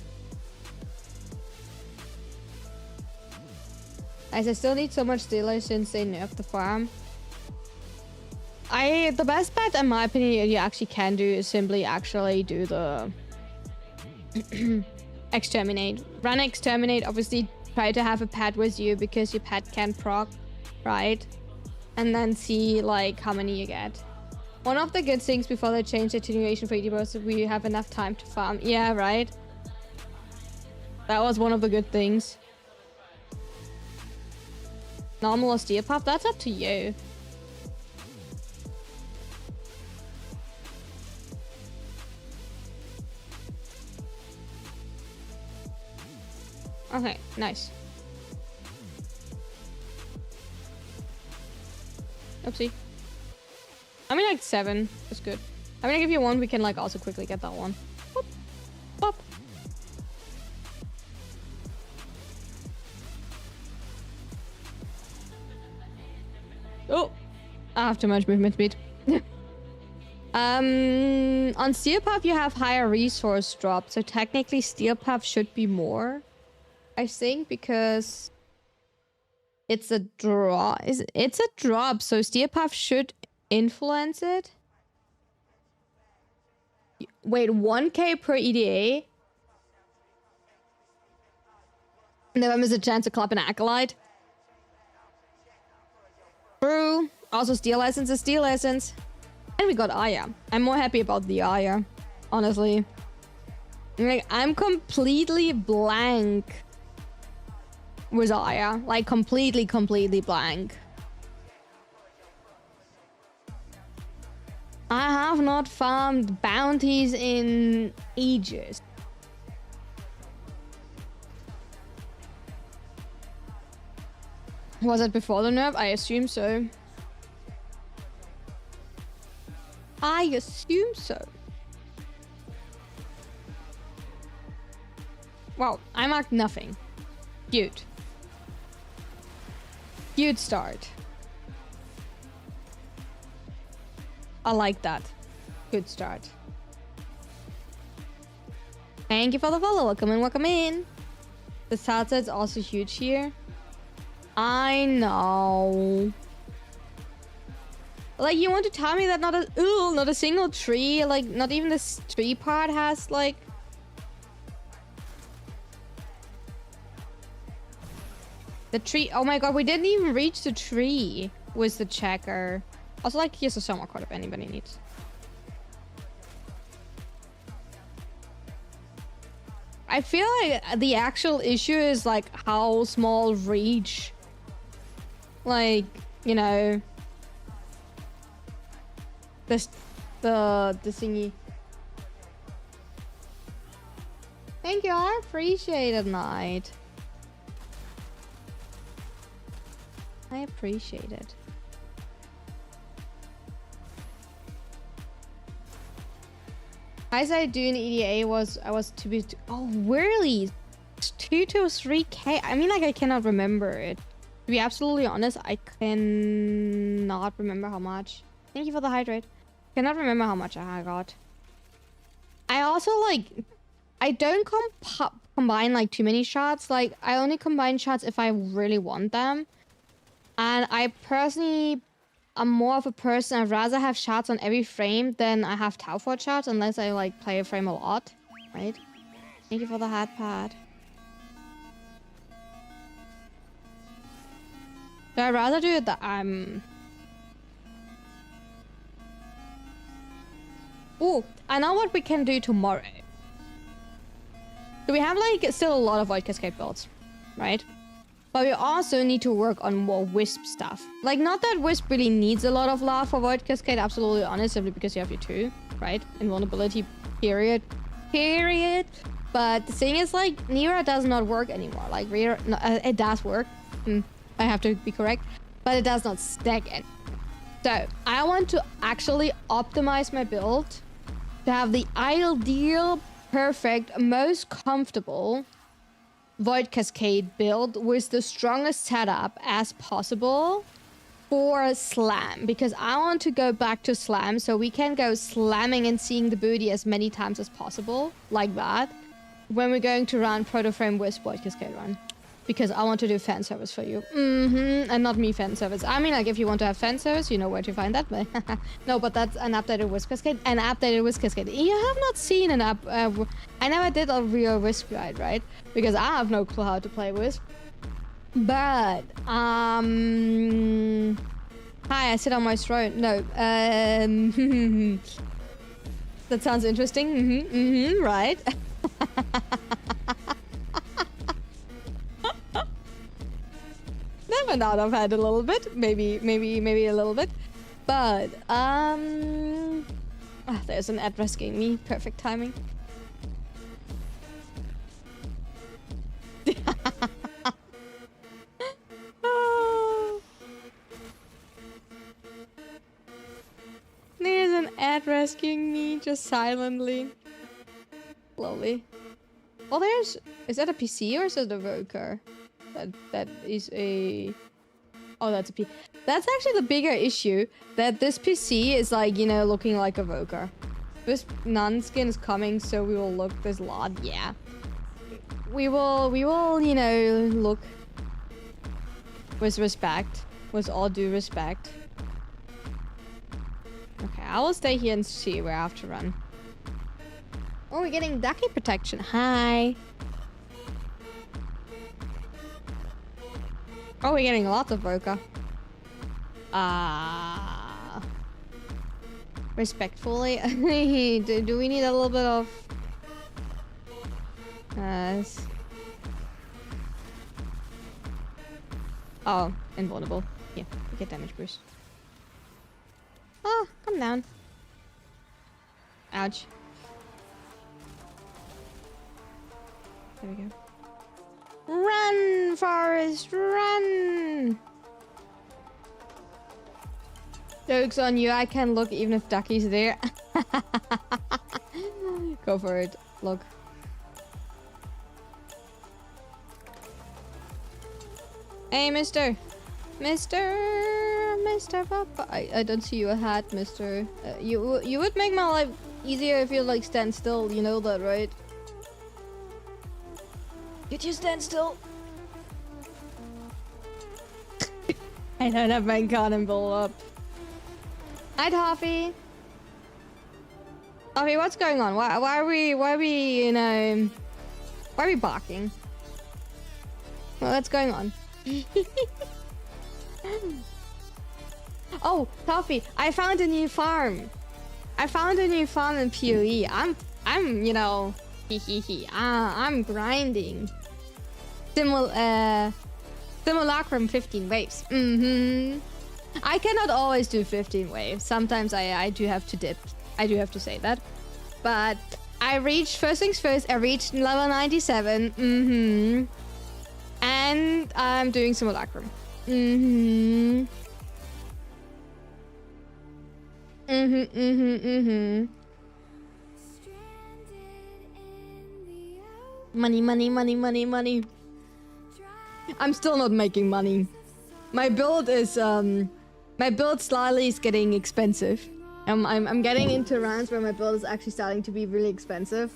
As I still need so much delay since they nerfed the farm. The best bet, in my opinion, you actually can do is simply actually do the... exterminate. Run exterminate, obviously try to have a pet with you because your pet can proc, right? And then see, like, how many you get. One of the good things before they change the attenuation for ED was that we have enough time to farm. Yeah, right? That was one of the good things. Normal or steel puff? That's up to you. Okay, nice. Oopsie. I mean, like 7. That's good. I mean, if you want, we can like also quickly get that one. Boop. Boop. Oh, I have too much movement speed. On Steel Puff, you have higher resource drop, so technically Steel Puff should be more, I think, because it's a drop. It's a drop, so Steel Puff should influence it. Wait, 1k per EDA? Never miss a chance to clap an acolyte. True. Also, steel essence is steel essence. And we got Aya. I'm more happy about the Aya, honestly. Like, I'm completely blank with Aya. Like, completely blank. I have not farmed bounties in ages. Was it before the nerf? I assume so. I assume so. Well, I marked nothing. Cute. Cute start. I like that. Good start. Thank you for the follow. Welcome in, welcome in. The salsa is also huge here. I know. Like, you want to tell me that not a single tree, like, not even this tree part has, like... The tree... Oh my god, we didn't even reach the tree with the checker. Also, like, here's a summer card if anybody needs. I feel like the actual issue is, like, how small reach... Like, you know... The thingy. Thank you, I appreciate it, Knight. I appreciate it. I said doing EDA was to be oh really 2 to 3k. I mean, like, I cannot remember it. To be absolutely honest, I cannot remember how much. Thank you for the hydrate. Cannot remember how much I got. I also, like, I don't combine like too many shots. Like, I only combine shots if I really want them. And I personally am more of a person, I'd rather have shots on every frame than I have Tau Fort shots, unless I like play a frame a lot, right? Thank you for the hat pad. So I'd rather do it that Ooh, I know what we can do tomorrow. So we have like still a lot of Void Cascade builds, right? But we also need to work on more Wisp stuff. Like, not that Wisp really needs a lot of love for Void Cascade, absolutely honest, simply because you have your 2, right? Invulnerability, period. Period. But the thing is, like, Nira does not work anymore. Like, no, it does work. I have to be correct. But it does not stack it. So, I want to actually optimize my build to have the ideal, perfect, most comfortable Void Cascade build with the strongest setup as possible for Slam, because I want to go back to Slam so we can go slamming and seeing the booty as many times as possible, like that, when we're going to run Proto Frame with Void Cascade run. Because I want to do fan service for you. And not me fan service. I mean, like, if you want to have fan service, you know where to find that. No, but that's an updated Wisp Cascade. An updated Wisp Cascade. You have not seen an up... I never did a real Wisp guide, right? Because I have no clue how to play Wisp. But, Hi, I sit on my throne. No, that sounds interesting. Right. That went out of hand a little bit. Maybe a little bit. But, there's an ad rescuing me. Perfect timing. There's an ad rescuing me just silently. Slowly. Oh, there's... Is that a PC or is it a Voker? That is a... Oh, that's a P. That's actually the bigger issue. That this PC is like, you know, looking like a Voker. This non-skin is coming, so we will look this lot. Yeah. We will, you know, look with respect. With all due respect. Okay, I will stay here and see where I have to run. Oh, we're getting ducky protection. Hi. Oh, we're getting lots of Voka. Respectfully. do we need a little bit of... Oh, invulnerable. Yeah, we get damage boost. Oh, come down. Ouch. There we go. Run, Forest, run! Joke's on you, I can look even if Ducky's there. Go for it, look. Hey, mister! Mister Papa. I don't see your hat, mister. You would make my life easier if you, like, stand still, you know that, right? Did you stand still? I don't have my cannonball up. Hi, Toffee. Toffee, what's going on? Why are we, you know... Why are we barking? Well, what's going on? Oh, Toffee, I found a new farm. I found a new farm in PoE. I'm, you know... I'm grinding. Simulacrum 15 waves. I cannot always do 15 waves. Sometimes I do have to dip. I do have to say that. But I reached, first things first, I reached level 97. And I'm doing Simulacrum. Money. I'm still not making money. My build is my build slightly is getting expensive. I'm getting into rounds where my build is actually starting to be really expensive.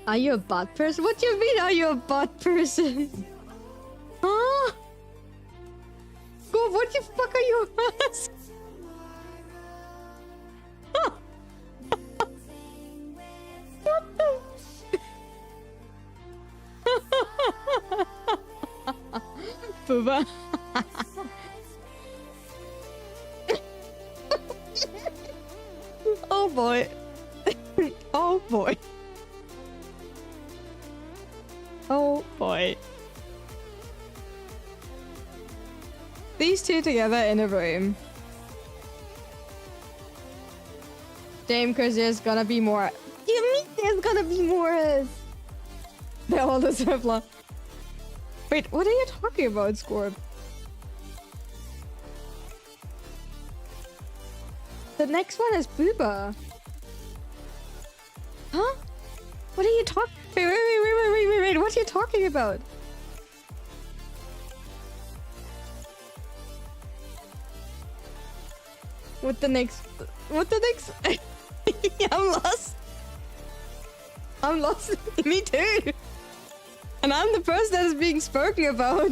Are you a bot person? What do you mean, are you a bot person? Huh? Go, what the fuck are you asking? Pooba. boy. Oh boy. Oh boy. These two together in a room. Damn, cause there's gonna be more. You mean there's gonna be more? They're all the similar. Wait, what are you talking about, Scorp? The next one is Booba. Huh? What are you talking? Wait! What are you talking about? What the next? I'm lost. I'm lost. Me too. And I'm the person that is being spoken about.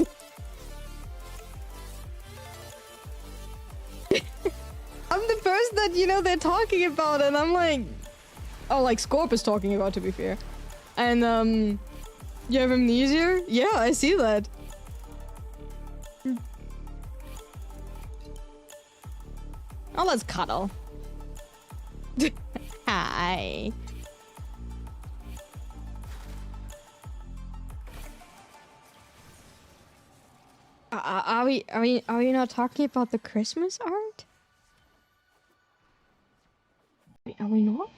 I'm the person that, you know, they're talking about, and I'm like... Oh, like Scorp is talking about, to be fair. And, you have amnesia? Yeah, I see that. Oh, let's cuddle. Hi. Are we not talking about the Christmas art? Are we not?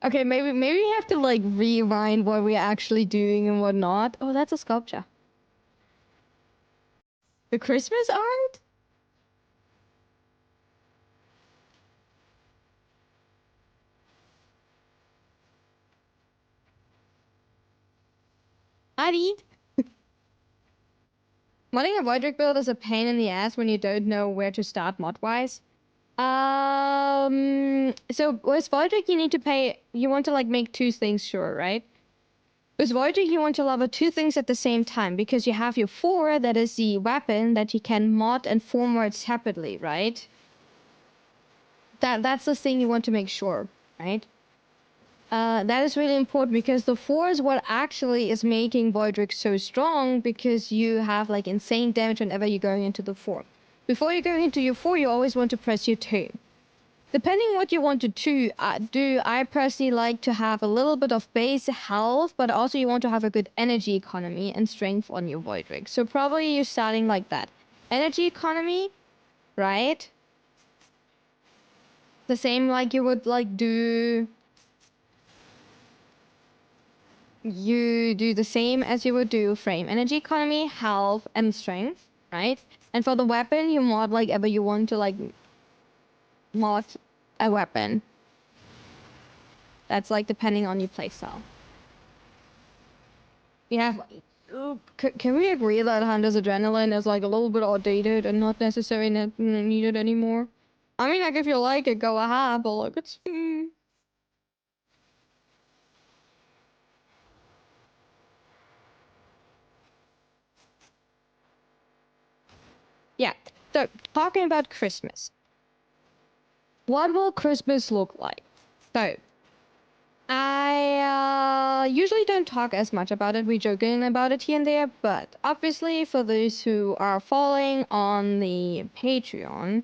Okay, maybe we have to like rewind what we're actually doing and what not. Oh, that's a sculpture. The Christmas art? Adi. Modding a Voidric build is a pain in the ass when you don't know where to start mod-wise. So with Voidric you need to pay, you want to like make two things sure, right? With Voidric you want to level two things at the same time, because you have your 4, that is the weapon that you can mod and forward separately, right? That's the thing you want to make sure, right? That is really important, because the 4 is what actually is making Voidric so strong, because you have like insane damage whenever you're going into the 4. Before you go into your 4, you always want to press your 2. Depending what you want to do, I personally like to have a little bit of base health, but also you want to have a good energy economy and strength on your Voidric. So probably you're starting like that. Energy economy, right? The same like you would like do... You do the same as you would do frame. Energy economy, health, and strength, right? And for the weapon, you mod like ever you want to like mod a weapon. That's like depending on your playstyle. We have... Can we agree that Hunter's Adrenaline is like a little bit outdated and not necessarily needed anymore? I mean, like if you like it, go ahead, but like it's... Yeah, so talking about Christmas. What will Christmas look like? So, I usually don't talk as much about it. We joking about it here and there, but obviously for those who are following on the Patreon,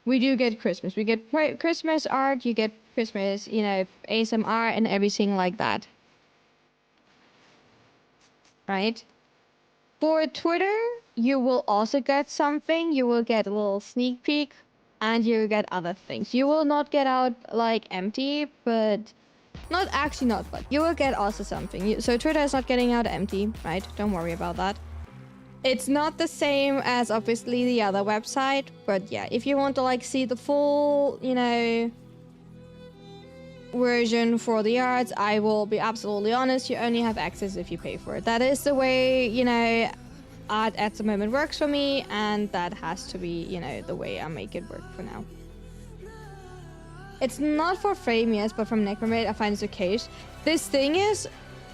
we do get Christmas. We get Christmas art, you get Christmas, you know, ASMR and everything like that. Right? For Twitter, you will also get something. You will get a little sneak peek, and you get other things. You will not get out like empty, but not actually not, but you will get also something. So Twitter is not getting out empty, right? Don't worry about that. It's not the same as obviously the other website, but yeah, if you want to like see the full, you know, version for the arts, I will be absolutely honest, you only have access if you pay for it. That is the way, you know, art at the moment works for me, and that has to be, you know, the way I make it work for now. It's not for Framius, but from Necromate I find it's okay. This thing is,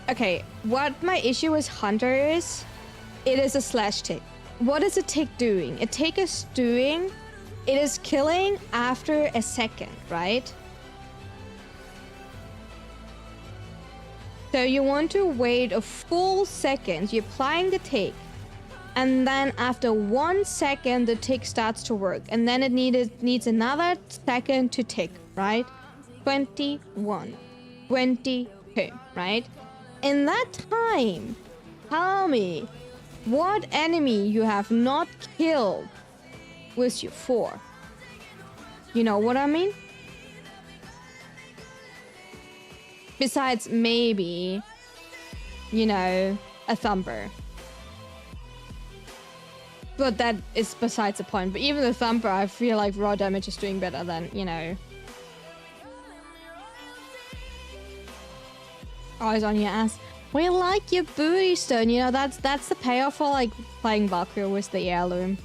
okay, what my issue with Hunter is, it is a slash tick. What is a tick doing? A tick is doing, it is killing after a second, right? So you want to wait a full second. You're applying the tick. And then after 1 second, the tick starts to work. And then it needs another second to tick, right? 21, 22, right? In that time, tell me what enemy you have not killed with your 4. You know what I mean? Besides maybe, you know, a thumper. But that is besides the point. But even the thumper, I feel like raw damage is doing better than, you know. Eyes on your ass. We like your booty stone. You know, that's the payoff for like playing Valkyrie with the heirloom.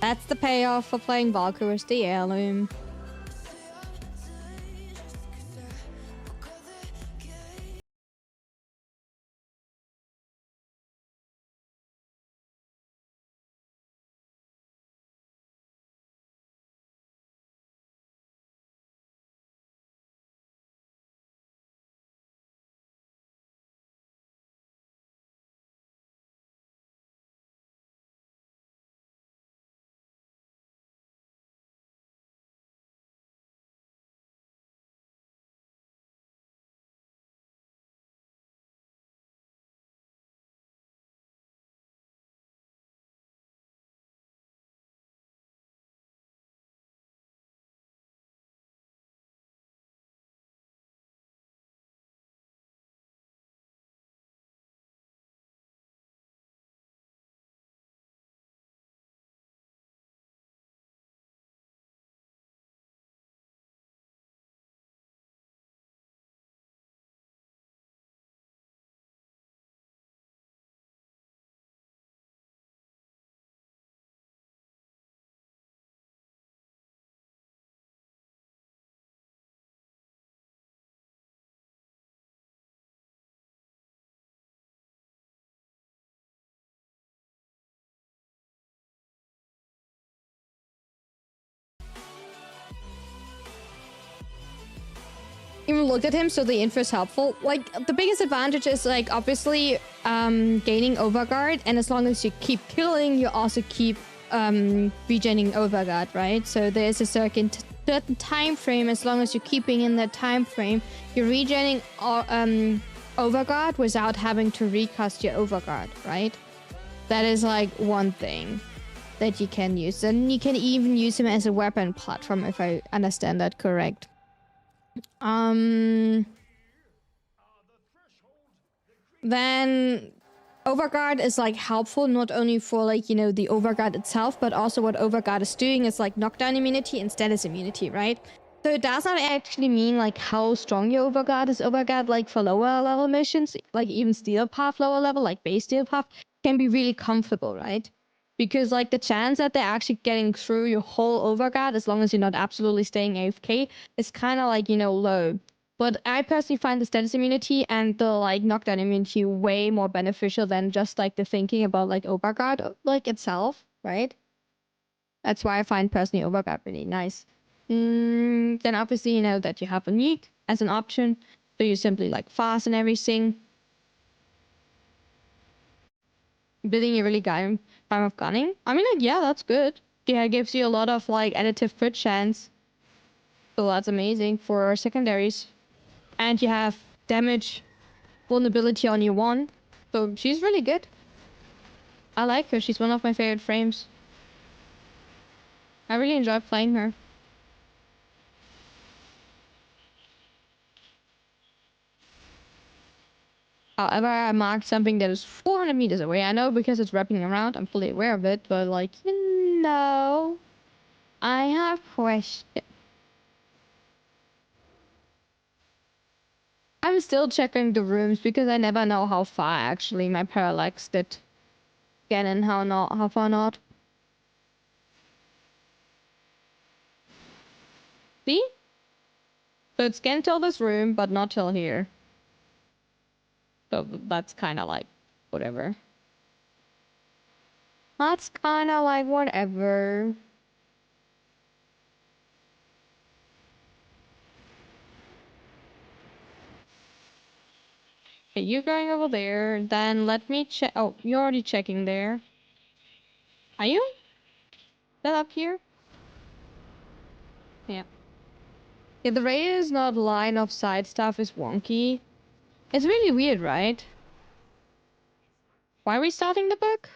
That's the payoff for playing Valkyrie with the heirloom. Even looked at him, so the info is helpful. Like, the biggest advantage is, like, obviously, gaining overguard, and as long as you keep killing, you also keep, regening overguard, right? So there's a certain time frame, as long as you're keeping in that time frame, you're regening, overguard without having to recast your overguard, right? That is, like, one thing that you can use. And you can even use him as a weapon platform, if I understand that correct. Then overguard is like helpful not only for like, you know, the overguard itself, but also what overguard is doing is like knockdown immunity and status immunity, right? So it does not actually mean like how strong your overguard is. Overguard, like for lower level missions, like even steel path lower level, like base steel path, can be really comfortable, right? Because like the chance that they're actually getting through your whole overguard, as long as you're not absolutely staying AFK, is kind of like, you know, low. But I personally find the status immunity and the like knockdown immunity way more beneficial than just like the thinking about like overguard like itself, right? That's why I find personally overguard really nice. Then obviously you know that you have a nuke as an option, so you simply like fast and everything. Building a really time of gunning. I mean, like, yeah, that's good. Yeah, it gives you a lot of like additive crit chance. So that's amazing for secondaries. And you have damage vulnerability on your one. So she's really good. I like her. She's one of my favorite frames. I really enjoy playing her. However, I marked something that is 400 meters away. I know because it's wrapping around. I'm fully aware of it. But like, you know, I have questions. I'm still checking the rooms because I never know how far actually my parallax did get and how far not. See? So it scanned till this room, but not till here. So that's kind of like whatever. That's kind of like whatever. Okay, you're going over there. Then let me check. Oh, you're already checking there. Are you? Is that up here? Yeah. Yeah, the radius not line of sight stuff is wonky. It's really weird, right? Why are we starting the book?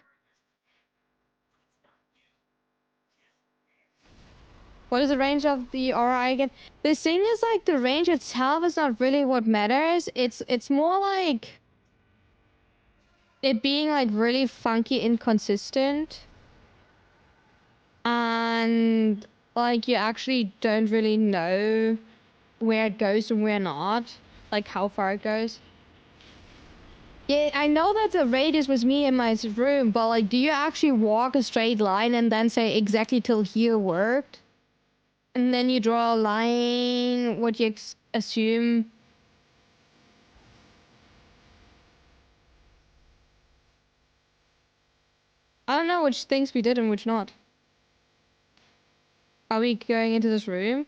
What is the range of the aura again? The thing is, like, the range itself is not really what matters. It's more like it being like really funky, inconsistent, and like you actually don't really know where it goes and where not, like how far it goes. Yeah, I know that the radius was me in my room, but like, do you actually walk a straight line and then say exactly till here worked? And then you draw a line, what you assume. I don't know which things we did and which not. Are we going into this room?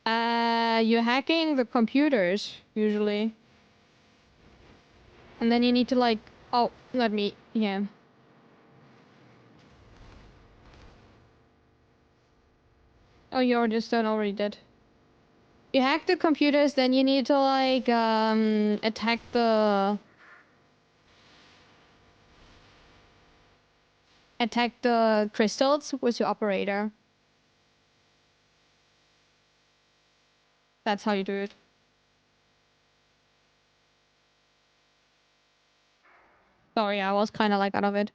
You're hacking the computers, usually. And then you need to like, oh, let me, yeah. Oh, you're just done already dead. You hack the computers, then you need to like, attack the crystals with your operator. That's how you do it. Sorry, I was kind of like out of it.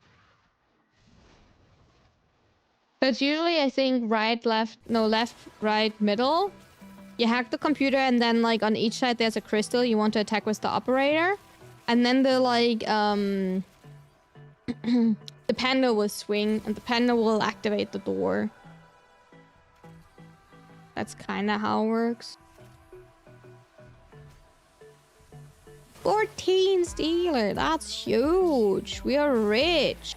So it's usually, I think, right, left, no, left, right, middle. You hack the computer and then like on each side there's a crystal you want to attack with the operator. And then the like, the panda will swing and the panda will activate the door. That's kind of how it works. 14 Steeler, that's huge. We are rich.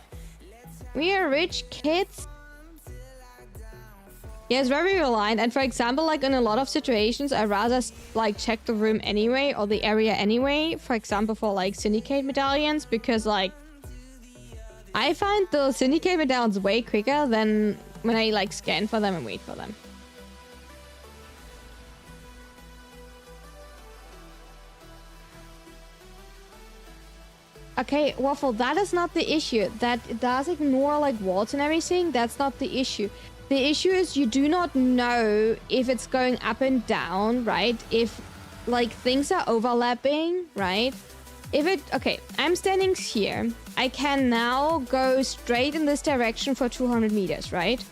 We are rich kids. Yeah, it's very reliant. And for example, like in a lot of situations, I rather like check the room anyway or the area anyway. For example, for like syndicate medallions, because like I find the syndicate medallions way quicker than when I like scan for them and wait for them. Okay, Waffle, that is not the issue. That it does ignore like walls and everything. That's not the issue. The issue is you do not know if it's going up and down, right? If like things are overlapping, right? If it, okay, I'm standing here. I can now go straight in this direction for 200 meters, right?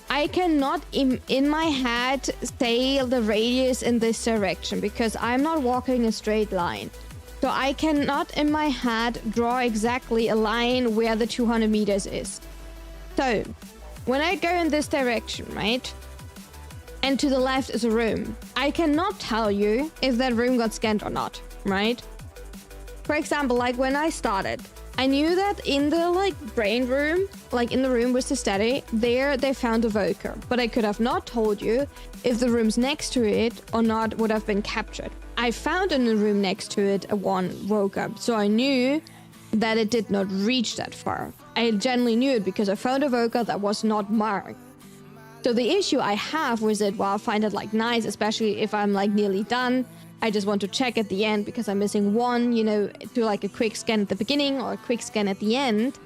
I cannot in my head say the radius in this direction because I'm not walking a straight line. So I cannot in my head draw exactly a line where the 200 meters is. So when I go in this direction, right? And to the left is a room. I cannot tell you if that room got scanned or not, right? For example, like when I started, I knew that in the like brain room, like in the room with the study, there they found a Voker. But I could have not told you if the rooms next to it or not would have been captured. I found in the room next to it a one Voker, so I knew that it did not reach that far. I generally knew it because I found a Voker that was not marked. So the issue I have with it, well, I find it like nice, especially if I'm like nearly done. I just want to check at the end because I'm missing one, you know, do like a quick scan at the beginning or a quick scan at the end.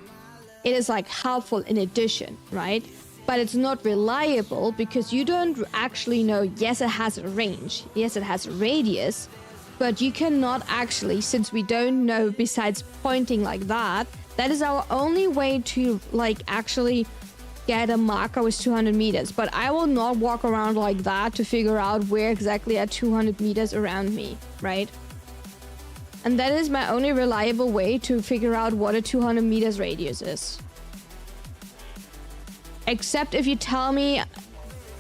It is like helpful in addition, right? But it's not reliable because you don't actually know, yes, it has a range, yes, it has a radius, but you cannot actually, since we don't know besides pointing like that, that is our only way to like actually get a marker with 200 meters. But I will not walk around like that to figure out where exactly at 200 meters around me, right? And that is my only reliable way to figure out what a 200 meters radius is. Except if you tell me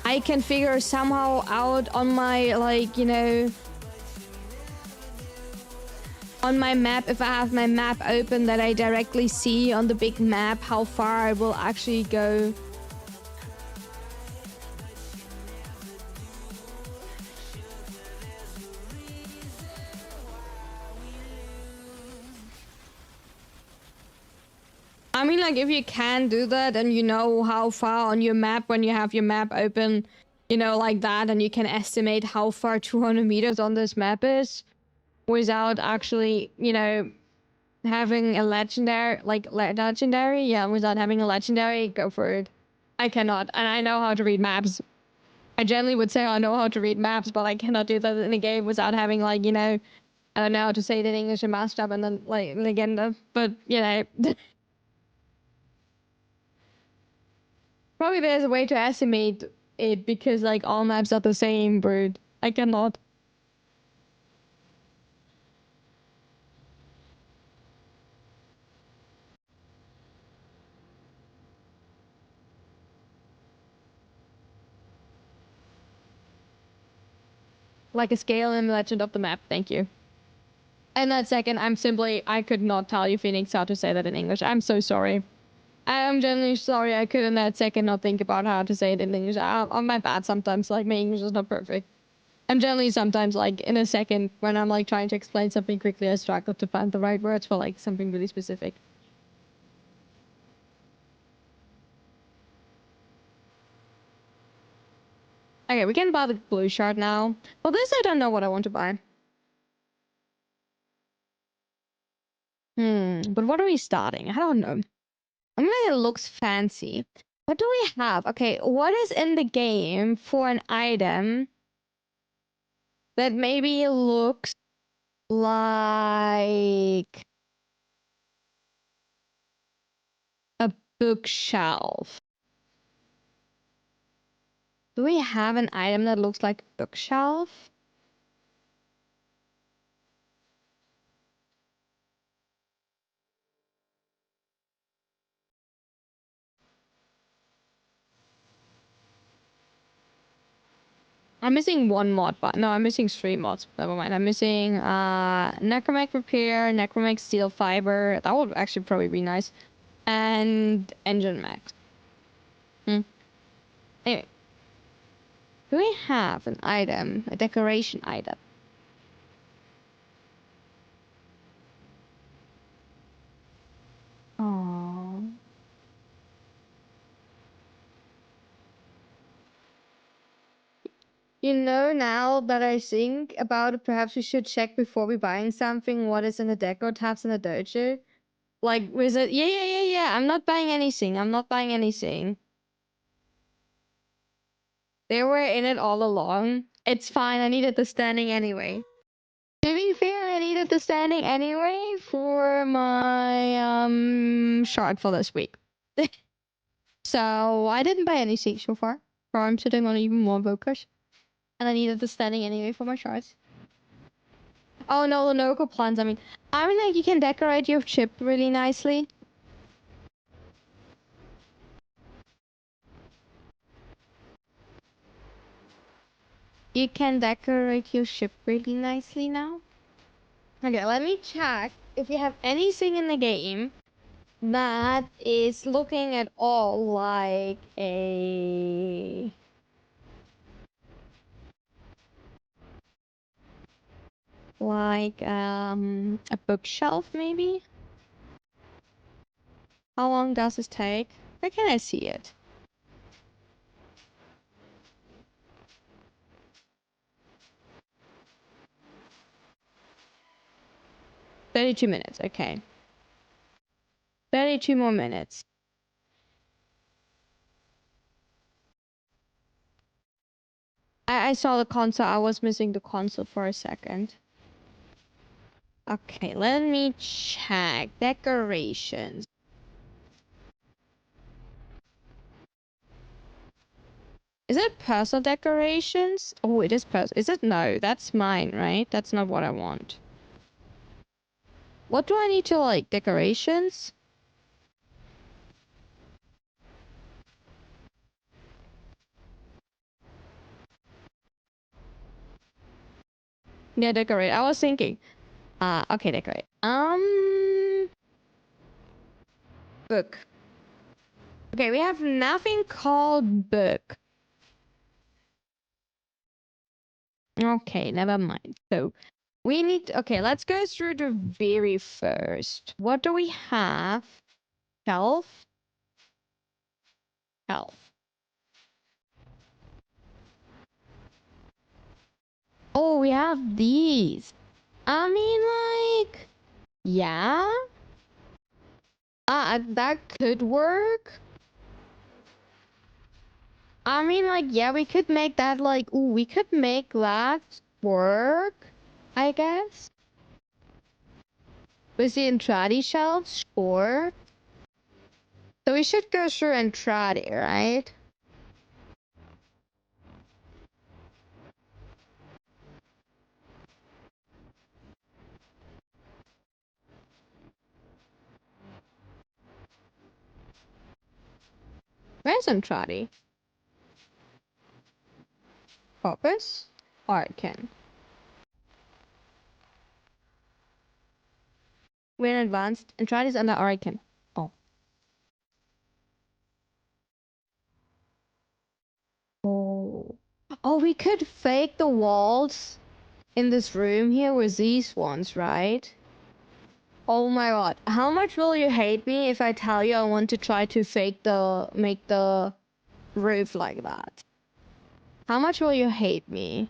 I can figure somehow out on my, like, you know, on my map, if I have my map open, that I directly see on the big map how far I will actually go. like if you can do that and you know how far on your map when you have your map open, you know, like that, and you can estimate how far 200 meters on this map is without actually, you know, having a legendary, like legendary, yeah, without having a legendary, go for it. I cannot, and I know how to read maps. I generally would say I know how to read maps, but I cannot do that in a game without having, like, you know, I don't know how to say it in English and master and then like legenda, but you know. Probably there's a way to estimate it because like all maps are the same, but I cannot. Like a scale in Legend of the Map, thank you. And that second, I could not tell you, Phoenix, how to say that in English. I'm so sorry. I am genuinely sorry I could in that second not think about how to say it in English. I'm my bad sometimes, like my English is not perfect. I'm generally sometimes like in a second when I'm like trying to explain something quickly, I struggle to find the right words for like something really specific. Okay, we can buy the blue shard now. Well, this I don't know what I want to buy. But what are we starting? I don't know. I mean, it looks fancy. What do we have? Okay, what is in the game for an item that maybe looks like a bookshelf? Do we have an item that looks like a bookshelf? I'm missing one mod, but no, I'm missing 3 mods. Never mind. I'm missing Necromech Repair, Necromech Steel Fiber. That would actually probably be nice. And Engine Max. Anyway. Do we have an item, a decoration item? Oh. You know, now that I think about it, perhaps we should check before we buying something what is in the deco tabs in the dojo. Like, was it? Yeah. I'm not buying anything. I'm not buying anything. They were in it all along. It's fine. I needed the standing anyway. To be fair, I needed the standing anyway for my shard for this week. So I didn't buy anything so far. So I'm sitting on even more vocus. And I needed the standing anyway for my shards. Oh no, the local plants. I mean like you can decorate your ship really nicely. You can decorate your ship really nicely now. Okay, let me check if you have anything in the game that is looking at all like a a bookshelf maybe. How long does this take? Where can I see it? 32 minutes, okay. 32 more minutes. I saw the console. I was missing the console for a second. Okay, let me check. Decorations. Is it personal decorations? Oh, it is personal. Is it? No, that's mine, right? That's not what I want. What do I need to like? Decorations? Yeah, decorate. I was thinking. Okay, decorate. Book. Okay, we have nothing called book. Okay, never mind. So we need, okay, let's go through the very first. What do we have Shelf. Shelf. Oh, we have these. I mean, like, yeah. That could work. I mean, like, yeah, we could make that, like, ooh, we could make that work, I guess. With the Entrati shelves, sure. So we should go through Entrati, right? Where's Entrati? Focus? Arcan. We're in advanced. Entrati's under Arcan. Oh. Oh. Oh, we could fake the walls in this room here with these ones, right? Oh my god. How much will you hate me if I tell you I want to try to make the roof like that? How much will you hate me?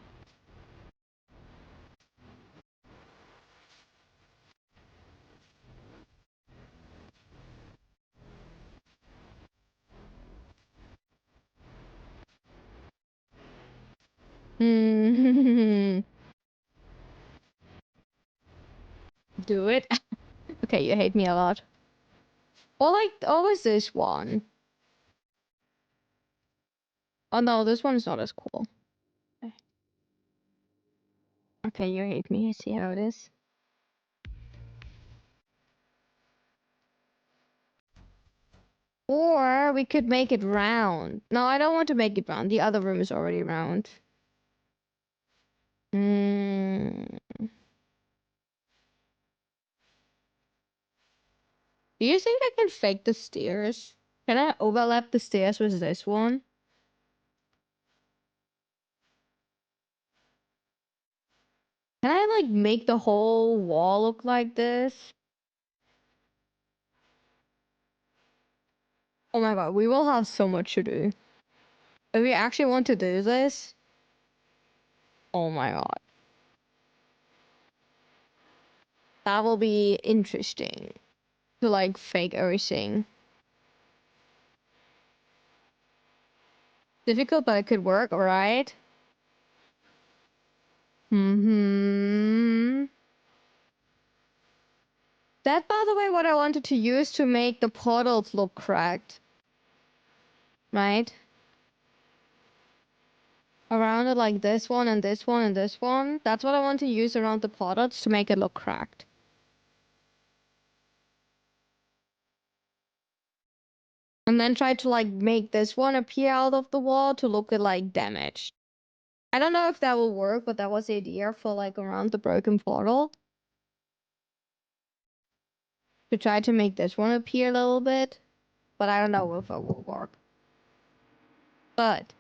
Hmm. Do it. Okay, you hate me a lot. Or like, always this one. Oh no, this one's not as cool. Okay, you hate me. I see how it is. Or we could make it round. No, I don't want to make it round. The other room is already round. Hmm. Do you think I can fake the stairs? Can I overlap the stairs with this one? Can I like make the whole wall look like this? Oh my god, we will have so much to do. If we actually want to do this, oh my god. That will be interesting to like fake everything. Difficult, but it could work, alright? Hmm. That, by the way, what I wanted to use to make the portals look correct. Right? Around it like this one and this one and this one. That's what I want to use around the portals to make it look cracked. And then try to like make this one appear out of the wall to look like damaged. I don't know if that will work, but that was the idea for like around the broken portal. To try to make this one appear a little bit. But I don't know if it will work. But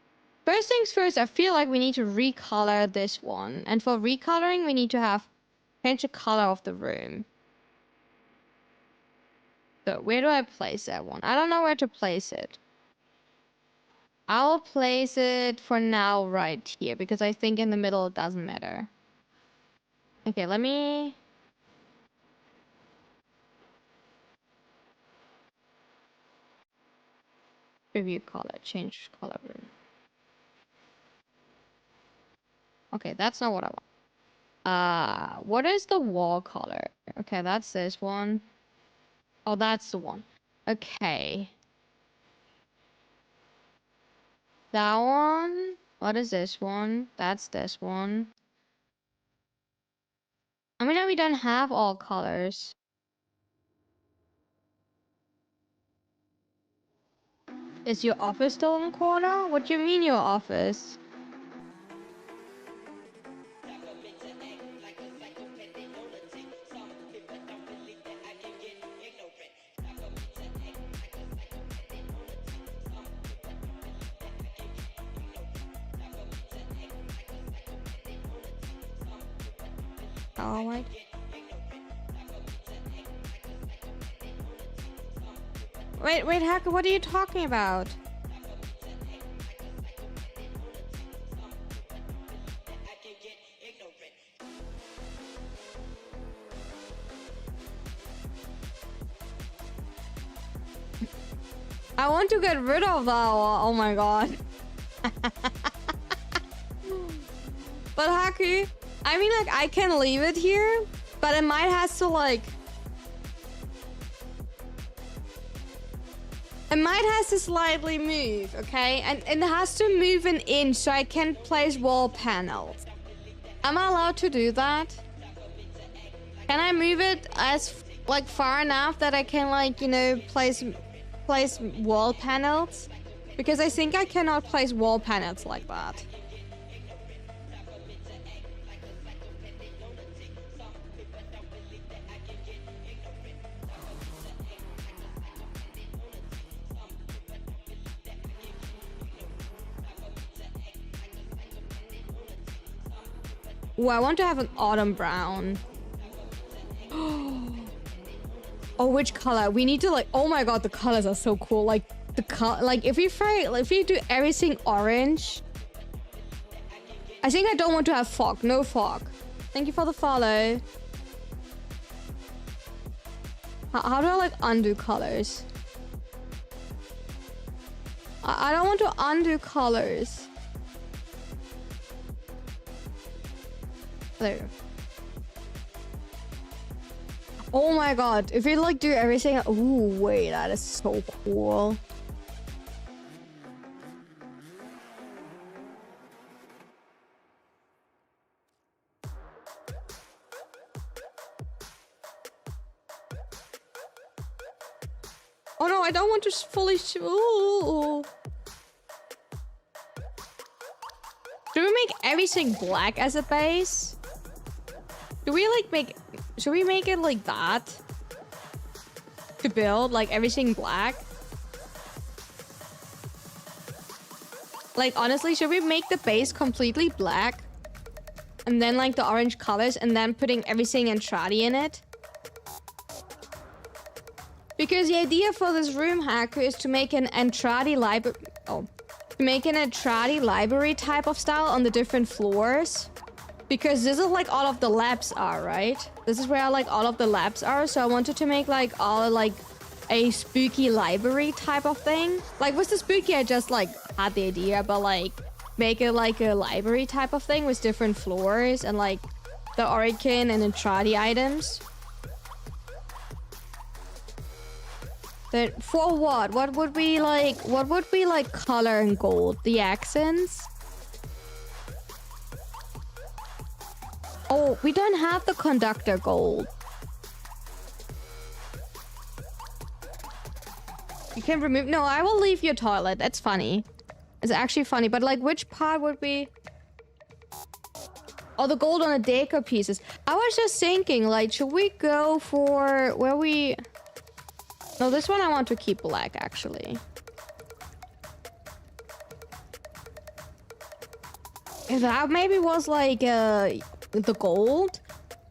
first things first, I feel like we need to recolor this one. And for recoloring, we need to have change the color of the room. So where do I place that one? I don't know where to place it. I'll place it for now right here because I think in the middle it doesn't matter. Okay, let me... Review color, change color room. Okay, that's not what I want. What is the wall color? Okay, that's this one. Oh, that's the one. Okay. That one? What is this one? That's this one. I mean, we don't have all colors. Is your office still in the corner? What do you mean your office? Oh my... Wait, Hacker, what are you talking about? I want to get rid of that. Oh my god. But Haku, I mean, like, I can leave it here, but it might has to, like... It might has to slightly move, okay? And it has to move an inch so I can place wall panels. Am I allowed to do that? Can I move it as, like, far enough that I can, like, you know, place wall panels? Because I think I cannot place wall panels like that. Oh, I want to have an autumn brown. Oh, which color? We need to, like, oh my god, the colors are so cool. Like the color, like if you do everything orange. I think I don't want to have fog. No fog. Thank you for the follow. How do I, like, undo colors? I don't want to undo colors. There. Oh my god, if we, like, do everything... Ooh, wait, that is so cool. Oh no, I don't want to fully... Ooh. Do we make everything black as a base? Do we, like, make... Should we make it like that? To build, like, everything black? Like, honestly, should we make the base completely black? And then, like, the orange colors, and then putting everything Entradi in it? Because the idea for this room, Hacker, is to make an Entradi library... Oh. To make an Entradi library type of style on the different floors. Because this is, like, all of the labs are, right? This is where, like, all of the labs are. So I wanted to make, like, all, like, a spooky library type of thing. Like, with the spooky, I just, like, had the idea. But, like, make it, like, a library type of thing with different floors. And, like, the Orican and Entradi items. Then, for what? What would be, like, color and gold? The accents? Oh, we don't have the conductor gold. You can remove... No, I will leave your toilet. That's funny. It's actually funny. But, like, which part would be... Oh, the gold on the deco pieces. I was just thinking, like, should we go for... Where we... No, this one I want to keep black, actually. If that maybe was, like, the gold?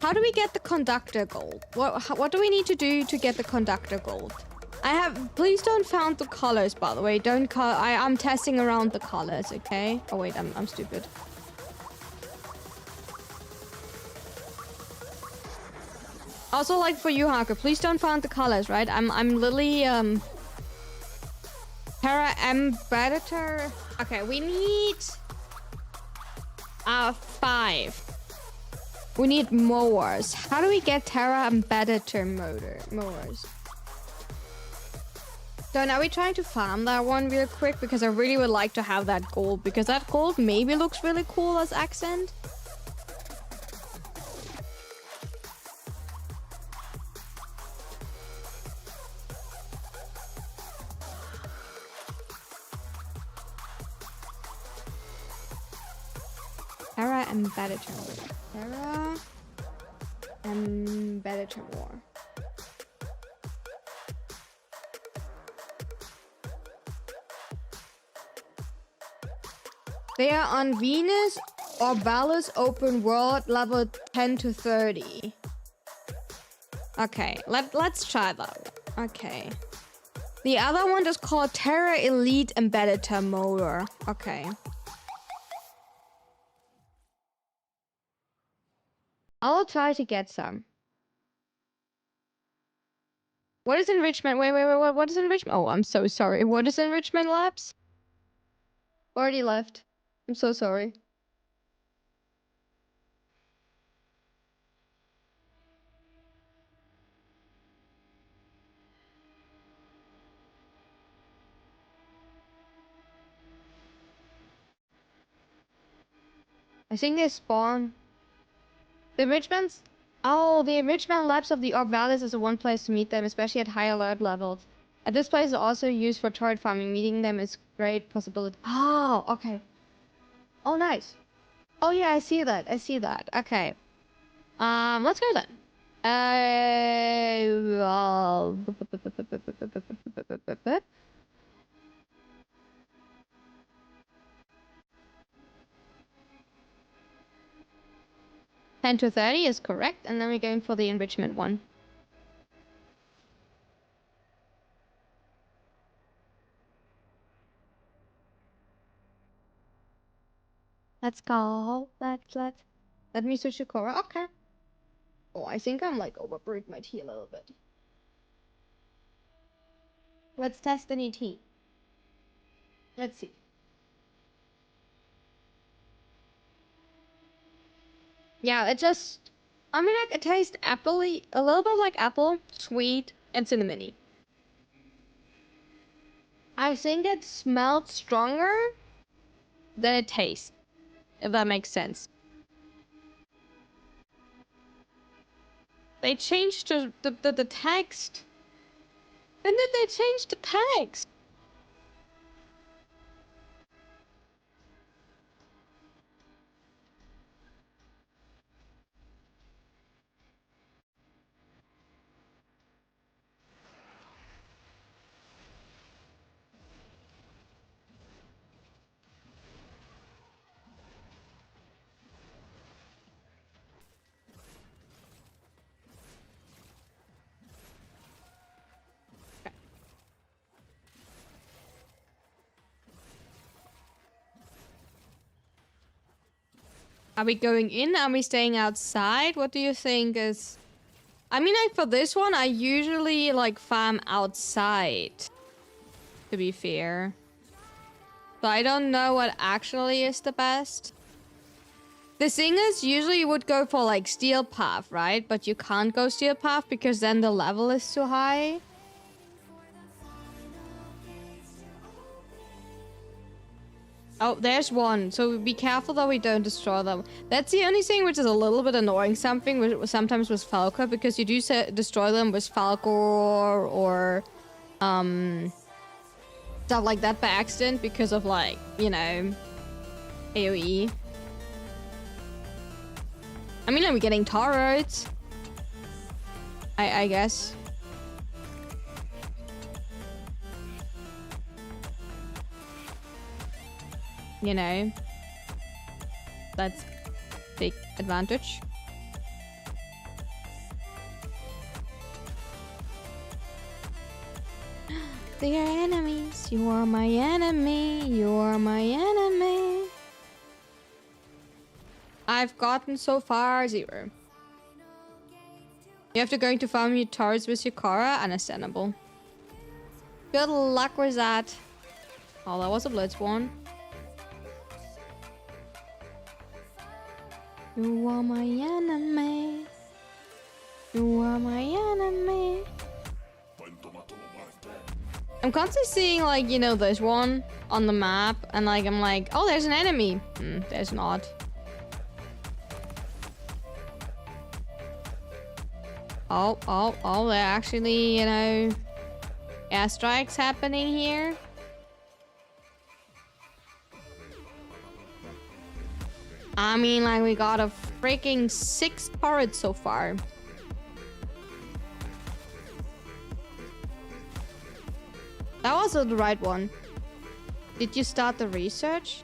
How do we get the conductor gold? What do we need to do to get the conductor gold? Please don't found the colors, by the way. I'm testing around the colors, okay? Oh wait, I'm stupid. Also, like, for you, Hacker, please don't found the colors, right? I'm literally Terra Embedder. Okay, we need 5. We need mowers. How do we get Terra Embedded mowers? So now we're trying to farm that one real quick because I really would like to have that gold, because that gold maybe looks really cool as accent. Terra Embedded more. Terra Embedded more. They are on Venus or Valus open world level 10 to 30. Okay, let's try that one. Okay. The other one is called Terra Elite Embedded Motor. Okay. I'll try to get some. What is enrichment? Wait, what is enrichment? Oh, I'm so sorry. What is enrichment labs? Already left. I'm so sorry. I think they spawn. The enrichments? Oh, the enrichment labs of the Orb Valleys is the one place to meet them, especially at high alert levels. And this place is also used for turret farming. Meeting them is great possibility. Oh, okay. Oh, nice. Oh yeah, I see that. I see that. Okay. Let's go then. Well, 10 to 30 is correct, and then we're going for the enrichment one. Let's go. Let me switch to Cora. Okay. Oh, I think I'm like overbrewed my tea a little bit. Let's test the new tea. Let's see. Yeah, it just, I mean, like, it tastes apple-y, a little bit like apple, sweet, and cinnamony. I think it smelled stronger than it tastes, if that makes sense. They changed the text. When did they change the text? Are we going in? Are we staying outside? What do you think is... I mean, like, for this one, I usually, like, farm outside, to be fair. So I don't know what actually is the best. The thing is, usually you would go for, like, Steel Path, right? But you can't go Steel Path because then the level is too high. Oh, there's one. So be careful that we don't destroy them. That's the only thing which is a little bit annoying. Sometimes with Falcor, because you do destroy them with Falcor or stuff like that by accident because of, like, you know, AoE. I mean, I'm getting turrets. I guess. You know, that's big advantage. They are enemies. You are my enemy. You are my enemy. I've gotten so far 0. You have to go into farm your turrets with your Kara. Understandable. Good luck with that. Oh, that was a Blitzborn. You are my enemy. You are my enemy. I'm constantly seeing, like, you know, this one on the map, and, like, I'm like, oh, there's an enemy. There's not. Oh, there are actually, you know, airstrikes happening here. I mean, like, we got a freaking 6 turrets so far. That was the right one. Did you start the research?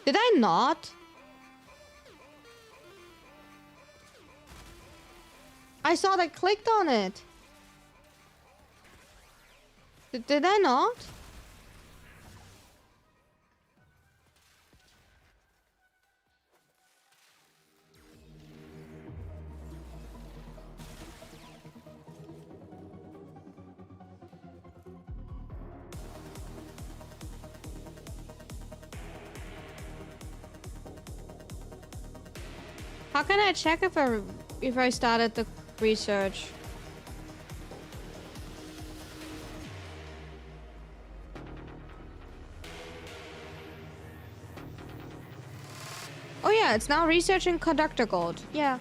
Did I not? I thought I clicked on it. Did I not? How can I check if I started the research? Oh yeah, it's now researching conductor gold. Yeah.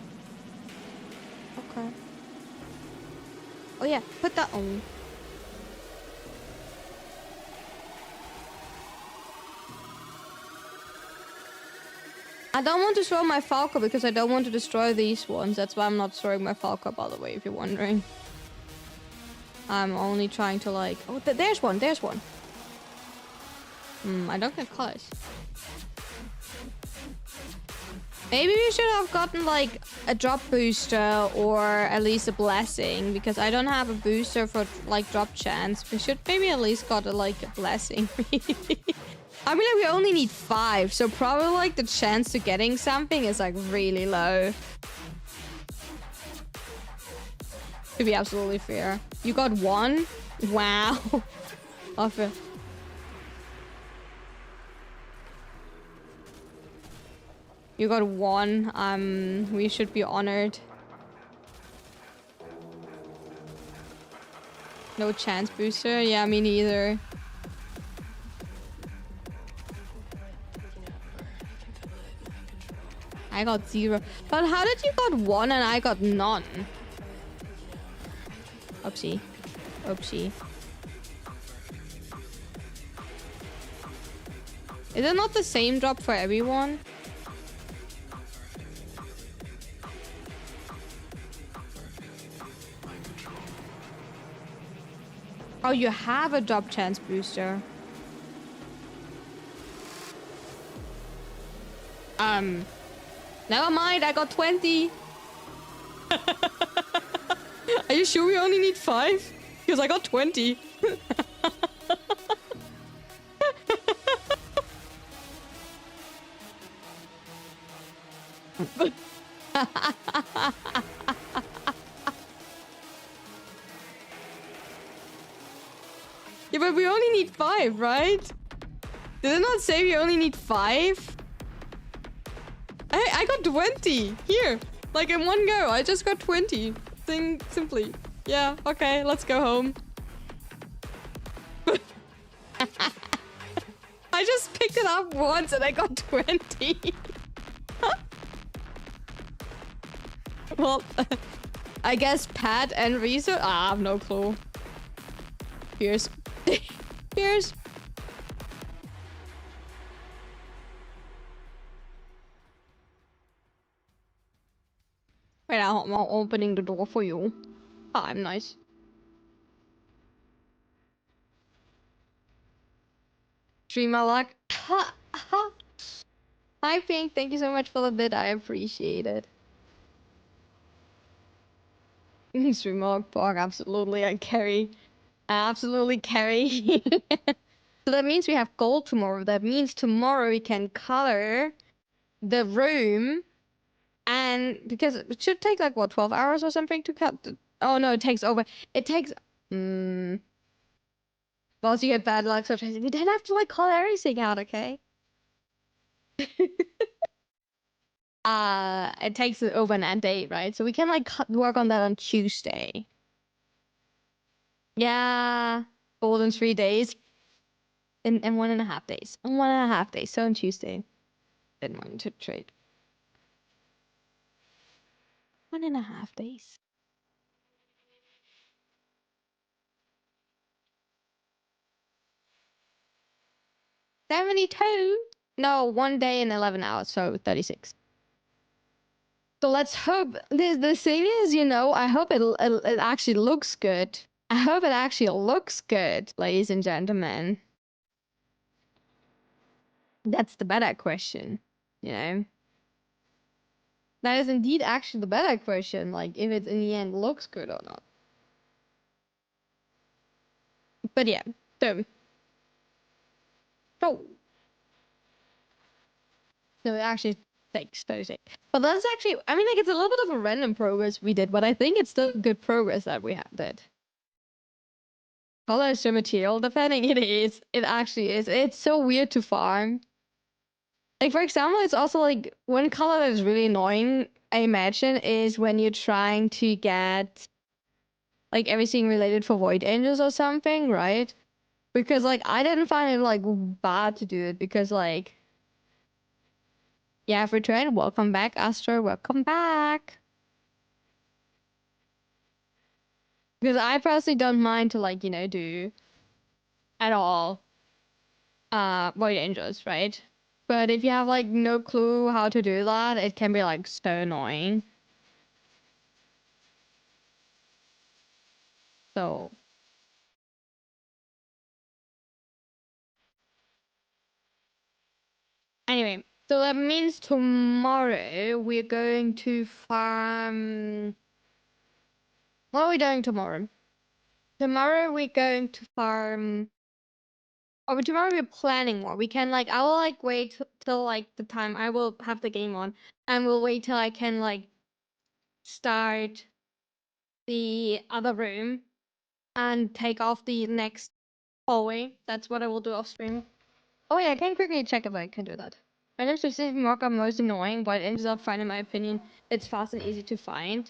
Okay. Oh yeah, put that on. I don't want to throw my Falco because I don't want to destroy these ones. That's why I'm not throwing my Falco, by the way, if you're wondering. I'm only trying to like... Oh, there's one, there's one. I don't get colors. Maybe we should have gotten like a drop booster or at least a blessing, because I don't have a booster for like drop chance. We should maybe at least got a blessing. I mean, like, we only need 5, so probably like the chance to getting something is like really low. To be absolutely fair. You got 1? Wow. Offer. You got 1. We should be honored. No chance booster? Yeah, me neither. I got 0. But how did you got 1 and I got none? Oopsie. Oopsie. Is it not the same drop for everyone? Oh, you have a drop chance booster. Never mind, I got 20. Are you sure we only need 5? Because I got 20. Yeah, but we only need 5, right? Did it not say we only need 5? I got 20 here, like in one go. I just got 20. Simply. Yeah, okay, let's go home. I just picked it up once and I got 20. Well, I guess Pat and research. I have no clue. Here's. Here's. Wait, I'm opening the door for you. Oh, I'm nice. Stream my luck. Hi, Pink. Thank you so much for the bid. I appreciate it. Stream my luck, Pog. Absolutely, I carry. I absolutely carry. So that means we have gold tomorrow. That means tomorrow we can color the room. And because it should take like what, 12 hours or something to cut the... Oh no, it takes over. It takes Once you get bad luck, so we don't have to like call everything out, okay? It takes over an day, right? So we can like work on that on Tuesday. Yeah, gold in 3 days. In 1.5 days. In 1.5 days. So on Tuesday. Didn't want to trade. 1.5 days. 72? No, 1 day and 11 hours, so 36. So let's hope. The thing is, you know, I hope it actually looks good. I hope it actually looks good, ladies and gentlemen. That's the better question, you know? That is indeed actually the better question, like if it in the end looks good or not. But yeah, so no, it actually takes 36. But that's actually, I mean, like, it's a little bit of a random progress we did, but I think it's still good progress that we did. Color is so material depending. It is. It actually is. It's so weird to farm. Like, for example, it's also like one color that is really annoying, I imagine, is when you're trying to get like everything related for void angels or something, right? Because like I didn't find it like bad to do it because like yeah, for return, welcome back, Astro, welcome back. Because I personally don't mind to like, you know, do at all void angels, right? But if you have like no clue how to do that, it can be like so annoying. So anyway, so that means tomorrow we're going to farm. What are we doing tomorrow? Tomorrow we're going to farm. Or tomorrow we're planning more. We can like I will like wait till like the time I will have the game on, and we'll wait till I can like start the other room and take off the next hallway. That's what I will do off stream. Oh yeah, I can quickly check if I can do that. Random specific mark are most annoying, but it ends up fine in my opinion. It's fast and easy to find.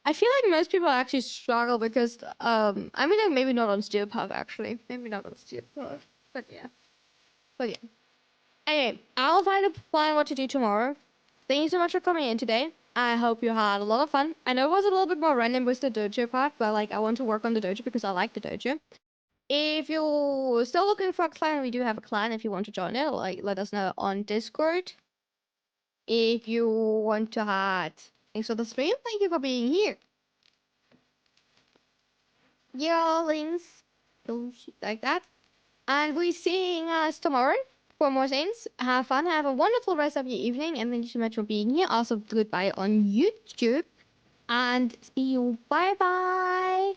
I feel like most people actually struggle because I mean like maybe not on Steel Path actually. Maybe not on Steel Path. But yeah. But yeah. Anyway, I'll find a plan what to do tomorrow. Thank you so much for coming in today. I hope you had a lot of fun. I know it was a little bit more random with the dojo part, but like I want to work on the dojo because I like the dojo. If you're still looking for a clan, we do have a clan if you want to join it. Like let us know on Discord. If you want to add thanks for the stream, thank you for being here. Yeah, links. Don't shoot like that. And we're seeing us tomorrow for more things. Have fun. Have a wonderful rest of your evening. And thank you so much for being here. Also, goodbye on YouTube. And see you. Bye bye.